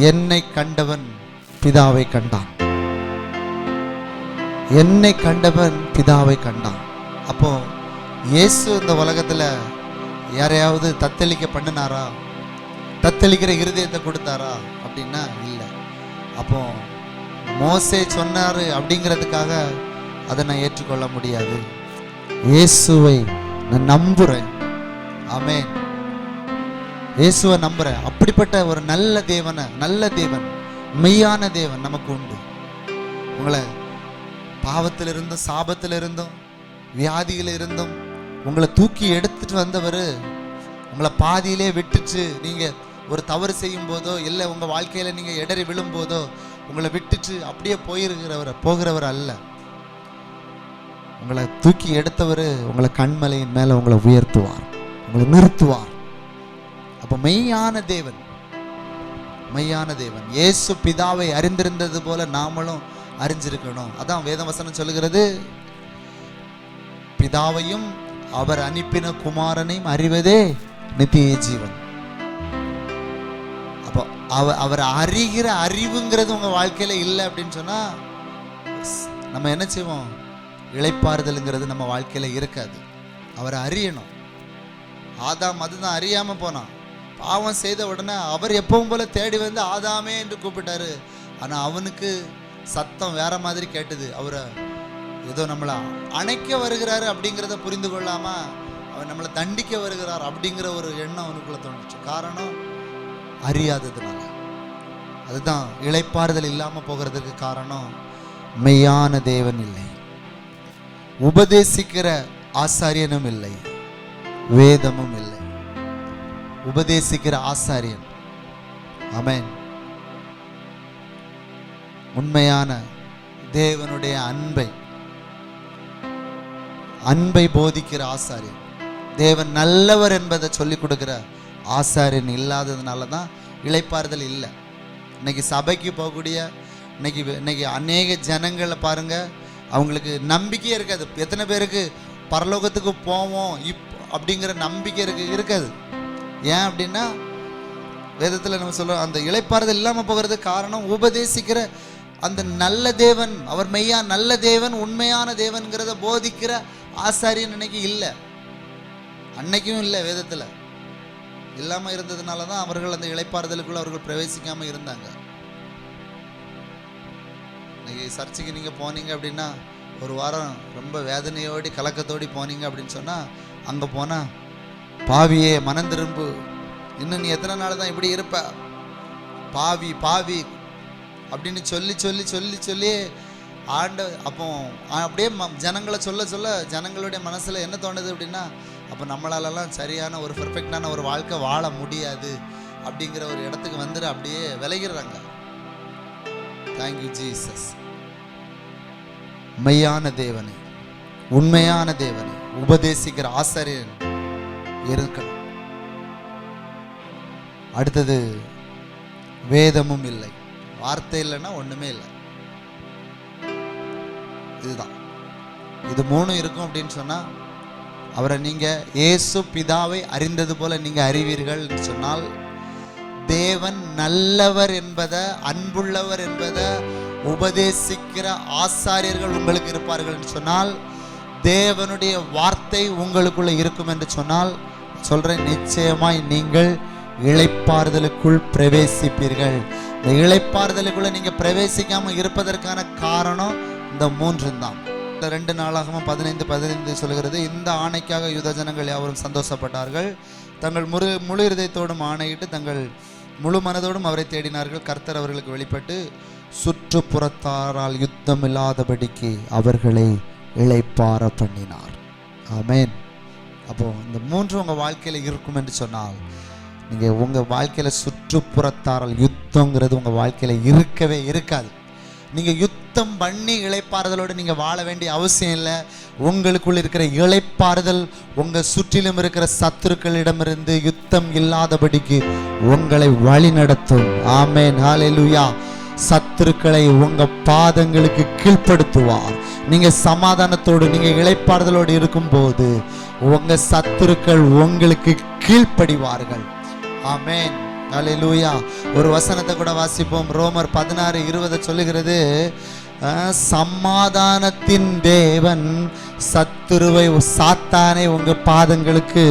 என்னை கண்டவன் பிதாவை கண்டான், என்னை கண்டவன் பிதாவை கண்டான். அப்போ இயேசு இந்த உலகத்துல யாரையாவது தத்தளிக்க பண்ணினாரா? தத்தளிக்கிற இருதயத்தை கொடுத்தாரா அப்படின்னா இல்லை. அப்போ மோசே சொன்னாரு அப்படிங்கிறதுக்காக அதை நான் ஏற்றுக்கொள்ள முடியாது. இயேசுவை நான் நம்புறேன். ஆமென். இயேசுவை நம்புறேன். அப்படிப்பட்ட ஒரு நல்ல தேவன், மெய்யான தேவன் நமக்கு உண்டு. உங்களை பாவத்திலிருந்தும் சாபத்திலிருந்தும் வியாதியிலிருந்தும் உங்களை தூக்கி எடுத்துட்டு வந்தவர், உங்களை பாதியிலே விட்டுச்சு நீங்க ஒரு தவறு செய்யும் போதோ இல்லை உங்க வாழ்க்கையில நீங்க இடறி விழும் போதோ உங்களை விட்டுட்டு அப்படியே போகிறவர் அல்ல. உங்களை தூக்கி எடுத்தவர் உங்களை கண்மலையின் மேல உங்களை உயர்த்துவார், உங்களை நிறுத்துவார். அப்ப மெய்யான தேவன் இயேசு பிதாவை அறிந்திருந்தது போல நாமளும் அறிஞ்சிருக்கணும். அதான் வேத வசனம் சொல்லுகிறது, பிதாவையும் அவர் அனுப்பின குமாரனையும் அறிவதே நித்திய ஜீவன். அப்போ அவர் அறிகிற அறிவுங்கிறது உங்க வாழ்க்கையில இல்லை அப்படின்னு சொன்னா நம்ம என்ன செய்வோம்? இளைப்பாறுதல்ங்கிறது நம்ம வாழ்க்கையில இருக்காது. அவரை அறியணும். ஆதாம் அதுதான் அறியாம போனான். பாவம் செய்த உடனே அவர் எப்பவும் போல தேடி வந்து ஆதாமே என்று கூப்பிட்டாரு. ஆனா அவனுக்கு சத்தம் வேற மாதிரி கேட்டது. அவரை ஏதோ நம்மளை அணைக்க வருகிறாரு அப்படிங்கிறத புரிந்து கொள்ளாம அவர் நம்மளை தண்டிக்க வருகிறார் அப்படிங்கிற ஒரு எண்ணம் அவனுக்குள்ள தோணுச்சு. காரணம் அறியாததுனால. அதுதான் இளைப்பாறுதல் இல்லாம போகிறதுக்கு காரணம். மெய்யான தேவன் இல்லை, உபதேசிக்கிற ஆசாரியனும் இல்லை, வேதமும் இல்லை. உபதேசிக்கிற ஆசாரியன், ஆமென், உண்மையான தேவனுடைய அன்பை போதிக்கிற ஆசாரியன், தேவன் நல்லவர் என்பதை சொல்லிக் கொடுக்கிற ஆசாரியன் இல்லாததுனால தான் இளைப்பாறுதல் இல்லை. இன்னைக்கு சபைக்கு போகக்கூடிய இன்னைக்கு அநேக ஜனங்களை பாருங்க, அவங்களுக்கு நம்பிக்கையே இருக்காது. எத்தனை பேருக்கு பரலோகத்துக்கு போவோம் அப்படிங்கிற நம்பிக்கை இருக்காது. ஏன் அப்படின்னா வேதத்தில் நம்ம சொல்றோம், அந்த இளைப்பாறுதல் இல்லாமல் போகிறது காரணம் உபதேசிக்கிற அந்த நல்ல தேவன், அவர் மெய்யா நல்ல தேவன், உண்மையான தேவன்கிறத போதிக்கிற ஆசாரியன் இன்னைக்கு இல்லை. அன்னைக்கும் இல்லை, வேதத்தில் இல்லாமல் இருந்ததுனால தான் அவர்கள் அந்த இளைப்பாறுதலுக்குள்ள அவர்கள் பிரவேசிக்காமல் இருந்தாங்க. இன்னைக்கு சர்ச்சுக்கு நீங்கள் போனீங்க அப்படின்னா ஒரு வாரம் ரொம்ப வேதனையோடி கலக்கத்தோடி போனீங்க அப்படின்னு சொன்னால் அங்கே போனால் பாவியே மனம் திரும்பு, இன்னும் நீ எத்தனை நாள் தான் இப்படி இருப்ப, பாவி பாவி அப்படின்னு சொல்லி சொல்லி சொல்லி சொல்லி அப்போ அப்படியே ஜனங்களை சொல்ல சொல்ல ஜனங்களுடைய மனசில் என்ன தோணுது அப்படின்னா, அப்போ நம்மளாலலாம் சரியான ஒரு பெர்ஃபெக்டான ஒரு வாழ்க்கை வாழ முடியாது அப்படிங்கிற ஒரு இடத்துக்கு வந்துட்டு அப்படியே விலகிடுறாங்க. Thank you Jesus. மெய்யான தேவனை, உண்மையான தேவனை உபதேசிக்கிற ஆசாரியன் இருக்கணும். அடுத்தது வேதமும் இல்லை. வார்த்தை இல்லைன்னா ஒண்ணுமே இல்லை. இதுதான், இது மூணும் இருக்கும் அப்படின்னு சொன்னா அவரை நீங்க இயேசு பிதாவை அறிந்தது போல நீங்க அறிவீர்கள் சொன்னால், தேவன் நல்லவர் என்பதை, அன்புள்ளவர் என்பதை உபதேசிக்கிற ஆசாரியர்கள் உங்களுக்கு இருப்பார்கள் என்று சொன்னால், தேவனுடைய வார்த்தை உங்களுக்குள்ள இருக்கும் என்று சொன்னால், சொல்றேன், நிச்சயமாய் நீங்கள் இளைப்பாறுதலுக்குள் பிரவேசிப்பீர்கள். இந்த இளைப்பாறுதலுக்குள்ள நீங்க பிரவேசிக்காம இருப்பதற்கான காரணம் இந்த மூன்று தான். 2 நாளாகமம் 15:15 சொல்கிறது, இந்த ஆணைக்காக யூத ஜனங்கள் யாவரும் சந்தோஷப்பட்டார்கள், தங்கள் முழு இருதயத்தோடும் ஆணையிட்டு தங்கள் முழு மனதோடும் அவரை தேடினார்கள். கர்த்தர் அவர்களுக்கு வெளிப்பட்டு சுற்றுப்புறத்தாரால் யுத்தம் இல்லாதபடிக்கு அவர்களை இளைப்பாற பண்ணினார். ஆமென். அப்போ இந்த மூன்று உங்க வாழ்க்கையில இருக்கும் என்று சொன்னால், நீங்க உங்க வாழ்க்கையில சுற்றுப்புறத்தாரால் யுத்தங்கிறது உங்க வாழ்க்கையில இருக்கவே இருக்காது. நீங்க யுத்தம் பண்ணி இளைப்பாறுதலோடு நீங்க வாழ வேண்டிய அவசியம் இல்லை. உங்களுக்குள் இருக்கிற இளைப்பாறுதல் உங்க சுற்றிலும் இருக்கிற சத்துருக்களிடமிருந்து யுத்தம் இல்லாதபடிக்கு உங்களை வழி நடத்தும். ஆமென், ஹல்லேலூயா. சத்துருக்களை உங்க பாதங்களுக்கு கீழ்ப்படுத்துவார். நீங்க சமாதானத்தோடு நீங்க இளைப்பாறுதலோடு இருக்கும்போது உங்க சத்துருக்கள் உங்களுக்கு கீழ்ப்படிவார்கள். ஆமென், ஹல்லேலூயா. ஒரு வசனத்தை கூட வாசிப்போம். ரோமர் 16:20 சொல்லுகிறது, சமாதானத்தின் தேவன் சத்துருவை சாத்தானை உங்க பாதங்களுக்கு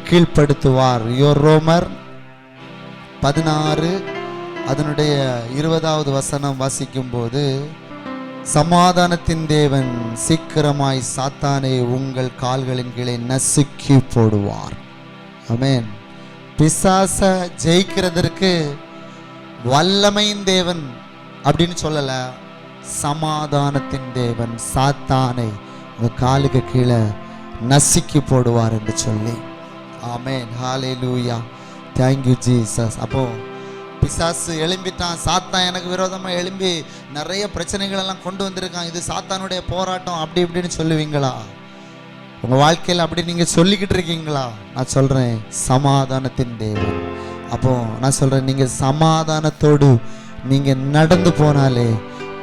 கீழ்ப்படுத்துவார். ரோமர் 16 அதனுடைய 20வது வசனம் வாசிக்கும் போது, சமாதானத்தின் தேவன் சீக்கிரமாய் சாத்தானை உங்கள் கால்களின் கீழே நசுக்கி போடுவார். ஆமென். பிசாச ஜெயிக்கிறதற்கு வல்லமையின் தேவன் அப்படின்னு சொல்லல, சமாதானத்தின் தேவன் சாத்தானை உங்க காலுக்கு கீழே நசுக்கி போடுவார் என்று சொல்லி. ஆமென், ஹல்லேலூயா. Thank you Jesus. அப்போ பிசாசு எழும்பிட்டான், சாத்தான் எனக்கு விரோதமா எழும்பி நிறைய பிரச்சனைகள் எல்லாம் கொண்டு வந்திருக்கான், இது சாத்தானுடைய போராட்டம் அப்படி இப்படின்னு சொல்லுவீங்களா? உங்க வாழ்க்கையில் அப்படி நீங்க சொல்லிக்கிட்டு இருக்கீங்களா? நான் சொல்றேன், சமாதானத்தின் தேவன். அப்போ நான் சொல்றேன், நீங்க சமாதானத்தோடு நீங்க நடந்து போனாலே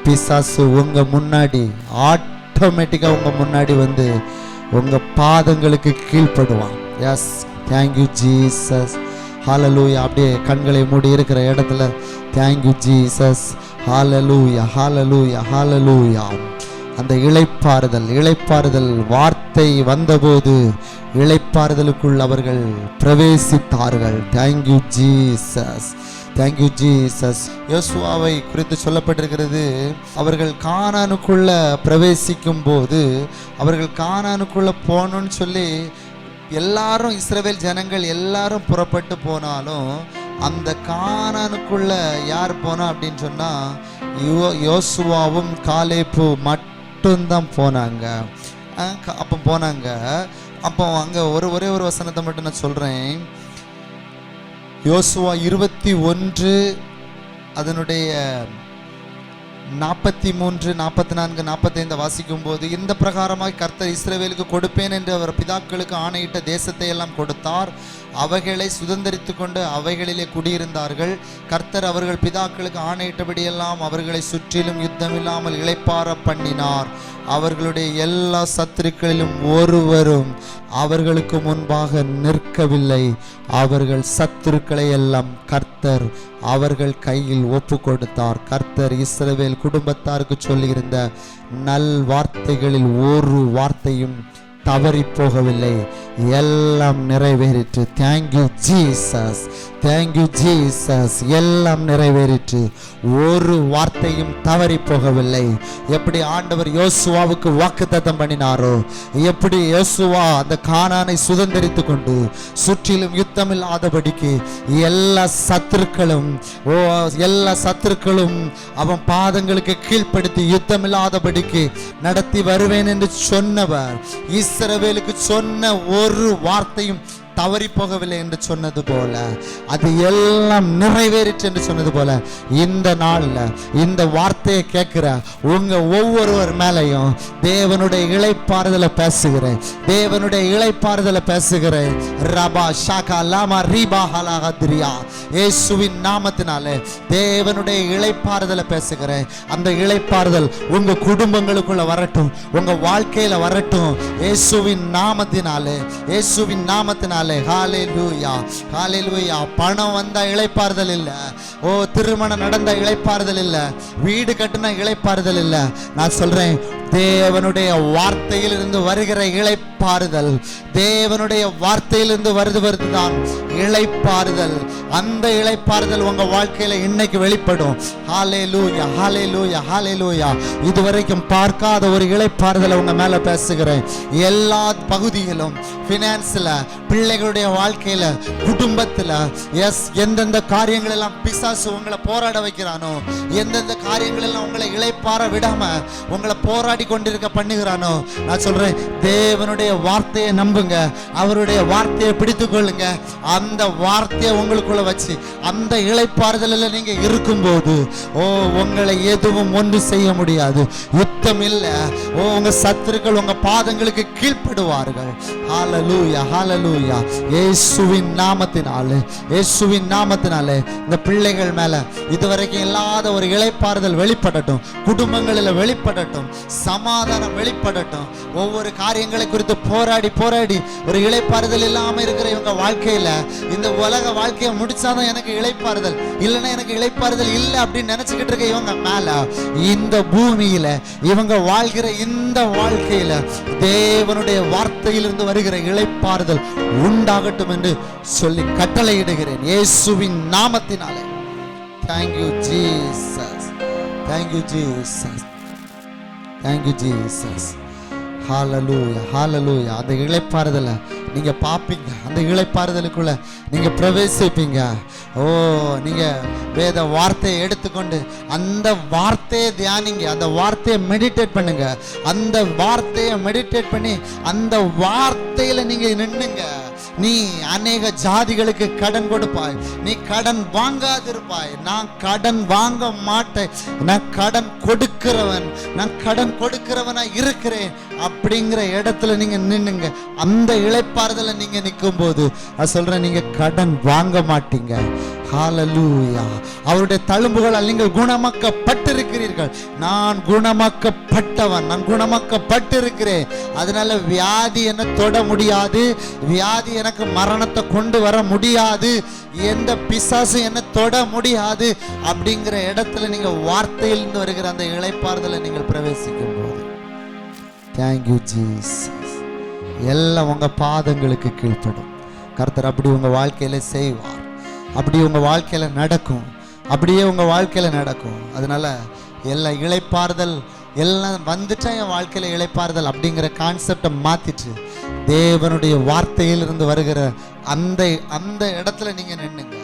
பிசாசு உங்க முன்னாடி ஆட்டோமேட்டிக்கா உங்க முன்னாடி வந்து உங்க பாதங்களுக்கு கீழ்ப்படுவான். Yes, thank you Jesus. ஹalleluya. அப்படியே கண்களை மூடி இருக்கிற இடத்துல தேங்க்யூ ஜீசஸ். ஹalleluya, ஹalleluya, ஹalleluya. அந்த இளைப்பாறுதல் வார்த்தை வந்தபோது இளைப்பாறுதலுக்குள் அவர்கள் பிரவேசித்தார்கள். Thank you Jesus, thank you Jesus. யோசுவாவை குறித்து சொல்லப்பட்டிருக்கிறது, அவர்கள் கானானுக்குள்ள பிரவேசிக்கும் போது, அவர்கள் கானானுக்குள்ள போகணும்னு சொல்லி எல்லாரும் இஸ்ரவேல் ஜனங்கள் எல்லாரும் புறப்பட்டு போனாலும் அந்த கானானுக்குள்ள யார் போனா அப்படின்னு சொன்னா யோசுவாவும் காலேபு மட்டும்தான் போனாங்க. அப்போ அங்க ஒரே ஒரு வசனத்தை மட்டும் நான் சொல்றேன். யோசுவா 21 அதனுடைய 43, 44, 45 வாசிக்கும் போது, இந்த பிரகாரமாய் கர்த்தர் இஸ்ரவேலுக்கு கொடுப்பேன் என்று அவர் பிதாக்களுக்கு ஆணையிட்ட தேசத்தை எல்லாம் கொடுத்தார். அவைகளை சுதந்தரித்து கொண்டு அவைகளிலே குடியிருந்தார்கள். கர்த்தர் அவர்கள் பிதாக்களுக்கு ஆணையிட்டபடியெல்லாம் அவர்களை சுற்றிலும் யுத்தமில்லாமல் இளைப்பாற பண்ணினார். அவர்களுடைய எல்லா சத்துருக்களிலும் ஒருவரும் அவர்களுக்கு முன்பாக நிற்கவில்லை. அவர்கள் சத்துருக்களை எல்லாம் கர்த்தர் அவர்கள் கையில் ஒப்பு கொடுத்தார். கர்த்தர் இஸ்ரவேல் குடும்பத்தாருக்கு சொல்லியிருந்த நல் வார்த்தைகளில் ஒரு வார்த்தையும் தவறி போகவில்லை. எல்லாம் நிறைவேறிற்று. Thank you Jesus, thank you Jesus. எல்லாம் நிறைவேறிற்று. ஒரு வார்த்தையும் தவறி போகவில்லை. எப்படி ஆண்டவர் யோசுவாவுக்கு வாக்குத்தத்தம் பண்ணினாரோ, எப்படி யோசுவா அந்த கானானை சுதந்தரித்து கொண்டு சுற்றிலும் யுத்தமில்லாதபடிக்கு எல்லா சத்துருக்களும் அவன் பாதங்களுக்கு கீழ்ப்படுத்தி யுத்தமில்லாதபடிக்கு நடத்தி வருவேன் என்று சொன்னவர் இஸ்ரவேலுக்கு சொன்ன ஒரு வார்த்தையும் தவறி போகவில்லை என்று சொன்னது போல, அது எல்லாம் நிறைவேறிச்சு என்று சொன்னது போல, இந்த நாள்ல இந்த வார்த்தையை கேட்கிற உங்க ஒவ்வொருவர் மேலையும் தேவனுடைய இளைப்பாறுதலை பேசுகிறேன். ரபா ஷாகா லாமா ரீபா ஹலாஹத்ரியா. இயேசுவின் நாமத்தினாலே தேவனுடைய இளைப்பாறுதலை பேசுகிறேன். அந்த இளைப்பாறுதல் உங்க குடும்பங்களுக்குள்ள வரட்டும், உங்க வாழ்க்கையில வரட்டும். இயேசுவின் நாமத்தினாலே. ஹalleluya, ஹalleluya. பணம் வந்தா இளைப்பாறுதல் இல்ல, திருமணம் நடந்த இளைப்பாறுதல் இல்ல, வீடு கட்டின இளைப்பாறுதல் இல்ல. நான் சொல்றேன், தேவனுடைய வார்த்தையிலிருந்து வருகிற இளைப்பாறுதல், தேவனுடைய வார்த்தையிலிருந்து வருதுதான் இளைப்பாறுதல். அந்த இளைப்பாறுதல் உங்க வாழ்க்கையில இன்னைக்கு வெளிப்படும். ஹalleluya, ஹalleluya, ஹalleluya. இதுவரைக்கும் பார்க்காத ஒரு இளைப்பாறுதலை உங்க மேல பேசுகிறேன். எல்லா பகுதியிலும், பினான்ஸ்ல, பிள்ளைகளுடைய வாழ்க்கையில, குடும்பத்துல, எந்தெந்த காரியங்கள் எல்லாம் பிசாசு உங்களை போராட வைக்கிறானோ, எந்தெந்த காரியங்கள் எல்லாம் உங்களை இளைப்பாற விடாம உங்களை போராடி கொண்டிருக்க பண்ணுகிறானோ, நான் சொல்றேன், தேவனுடைய வார்த்தையை நம்புங்க, அவருடைய வார்த்தையை பிடித்துக் கொள்ளுங்க. அந்த வார்த்தையை உங்களுக்குள்ள வச்சு அந்த இளைப்பாறுதலில் நீங்க இருக்கும்போது உங்களை எதுவும் ஒன்று செய்ய முடியாது. யுத்தம் இல்ல. உங்க சத்துருக்கள் உங்க பாதங்களுக்கு கீழ்ப்படுவார்கள். ஹalleluya, ஹalleluya. இயேசுவின் நாமத்தினாலே இந்த பிள்ளைகள் மேல இதுவரைக்கும் இல்லாத ஒரு இளைப்பாறுதல் வெளிப்படட்டும். குடும்பங்களில் வெளிப்படட்டும். சமாதானம் வெளிப்படட்டும். ஒவ்வொரு காரியங்களை குறித்து போராடி ஒரு இளைப்பாறுதல் இல்லாம இருக்கிற இவங்க வாழ்க்கையில, இந்த உலக வாழ்க்கையை முடிச்சாதான் எனக்கு இளைப்பாறுதல், இல்லைன்னா எனக்கு இளைப்பாறுதல் இல்லை அப்படின்னு நினைச்சுக்கிட்டு இருக்க இவங்க மேல, இந்த பூமியில இவங்க வாழ்கிற இந்த வாழ்க்கையில தேவனுடைய வார்த்தையிலிருந்து வருகிற இளைப்பாறுதல் உண்டாகட்டும் என்று சொல்லி கட்டளையிடுகிறேன் இயேசுவின் நாமத்தினாலே. Thank you Jesus, thank you Jesus, thank you Jesus. ஹalleluya, ஹalleluya. அந்த இளைப்பாறுதலை நீங்க பாப்பீங்க. அந்த இளைப்பாறுதலுக்குள்ள நீங்க பிரவேசிப்பீங்க. நீங்க வேத வார்த்தையை எடுத்துக்கொண்டு அந்த வார்த்தையை தியானிங்க, அந்த வார்த்தையை மெடிடேட் பண்ணுங்க. அந்த வார்த்தையை மெடிடேட் பண்ணி அந்த வார்த்தையில நீங்க நின்னுங்க. நீ அநேக ஜாதிகளுக்கு கடன் கொடுப்பாய், நீ கடன் வாங்காதிருப்பாய். நான் கடன் வாங்க மாட்டேன், நான் கடன் கொடுக்கிறவனா இருக்கிறேன் அப்படிங்கிற இடத்துல நீங்க நின்னுங்க. அந்த இளைப்பாறுதல நீங்க நிற்கும் போது நான் சொல்றேன், நீங்க கடன் வாங்க மாட்டீங்க. ஹalleluya. அவருடைய தழும்புகளால் நீங்கள் குணமாக்கப்பட்டிருக்கிறீர்கள். நான் குணமாக்கப்பட்டவன், நான் குணமாக்கப்பட்டிருக்கிறேன். அதனால வியாதி என்ன தொட முடியாது, வியாதி எனக்கு மரணத்தை கொண்டு வர முடியாது, எந்த பிசாசு என்ன தொட முடியாது. அப்படிங்கிற இடத்துல நீங்க வார்த்தையிலிருந்து வருகிற அந்த இளைப்பாறுதலை நீங்கள் பிரவேசிக்கும் போது, தேங்க்யூ ஜீசஸ், எல்லாம் உங்க பாதங்களுக்கு கீழ்ப்படும். கர்த்தர் அப்படி உங்க வாழ்க்கையில செய்வார், அப்படி உங்க வாழ்க்கையில நடக்கும், அப்படியே உங்க வாழ்க்கையில நடக்கும். அதனால எல்லா இளைப்பாறுதல் எல்லாம் வந்துட்டா என் வாழ்க்கையில இளைப்பாறுதல் அப்படிங்கிற கான்செப்டை மாத்திட்டு தேவனுடைய வார்த்தையிலிருந்து வருகிற அந்த இடத்துல நீங்க நின்னுங்க.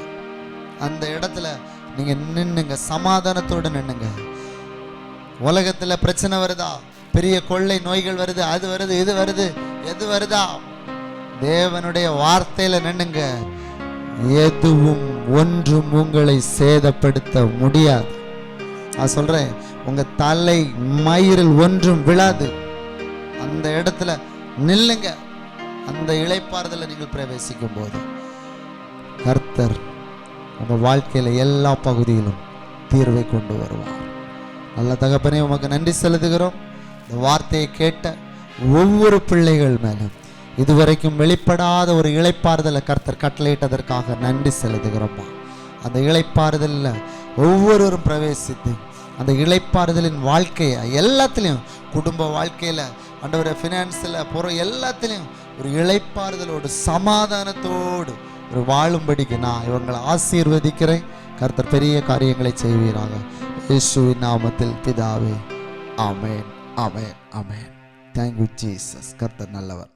அந்த இடத்துல நீங்க நின்னுங்க, சமாதானத்தோடு நின்னுங்க. உலகத்துல பிரச்சனை வருதா, பெரிய கொள்ளை நோய்கள் வருது, அது வருது, இது வருது, எது வருதா, தேவனுடைய வார்த்தையில நின்னுங்க. எதுவும் ஒன்றும் உங்களை சேதப்படுத்த முடியாது. நான் சொல்றேன், உங்க தலை மயிரில் ஒன்றும் விழாது. அந்த இடத்துல நில்லுங்க. அந்த இளைப்பாறுதலை நீங்கள் பிரவேசிக்கும் போது கர்த்தர் உங்க வாழ்க்கையில எல்லா பகுதியிலும் தீர்வை கொண்டு வருவார். நல்ல தகப்பனே, உமக்கு நன்றி செலுத்துகிறோம். இந்த வார்த்தையை கேட்ட ஒவ்வொரு பிள்ளைகள் மேலும் இதுவரைக்கும் வெளிப்படாத ஒரு இளைப்பாறுதலை கர்த்தர் கட்டளையிட்டதற்காக நன்றி செலுத்துகிறோம்மா. அந்த இளைப்பாறுதலில் ஒவ்வொருவரும் பிரவேசித்து அந்த இளைப்பாறுதலின் வாழ்க்கையை எல்லாத்துலேயும், குடும்ப வாழ்க்கையில், ஆண்டவரே ஃபினான்ஸில் போகிற எல்லாத்துலேயும் ஒரு இளைப்பாறுதலோடு சமாதானத்தோடு ஒரு வாழும்படிக்கு நான் இவங்களை ஆசீர்வதிக்கிறேன். கர்த்தர் பெரிய காரியங்களை செய்வீராக. இயேசுவின் நாமத்தில் பிதாவே, ஆமென், ஆமென், ஆமென். Thank you Jesus. கர்த்தர் நல்லவர்.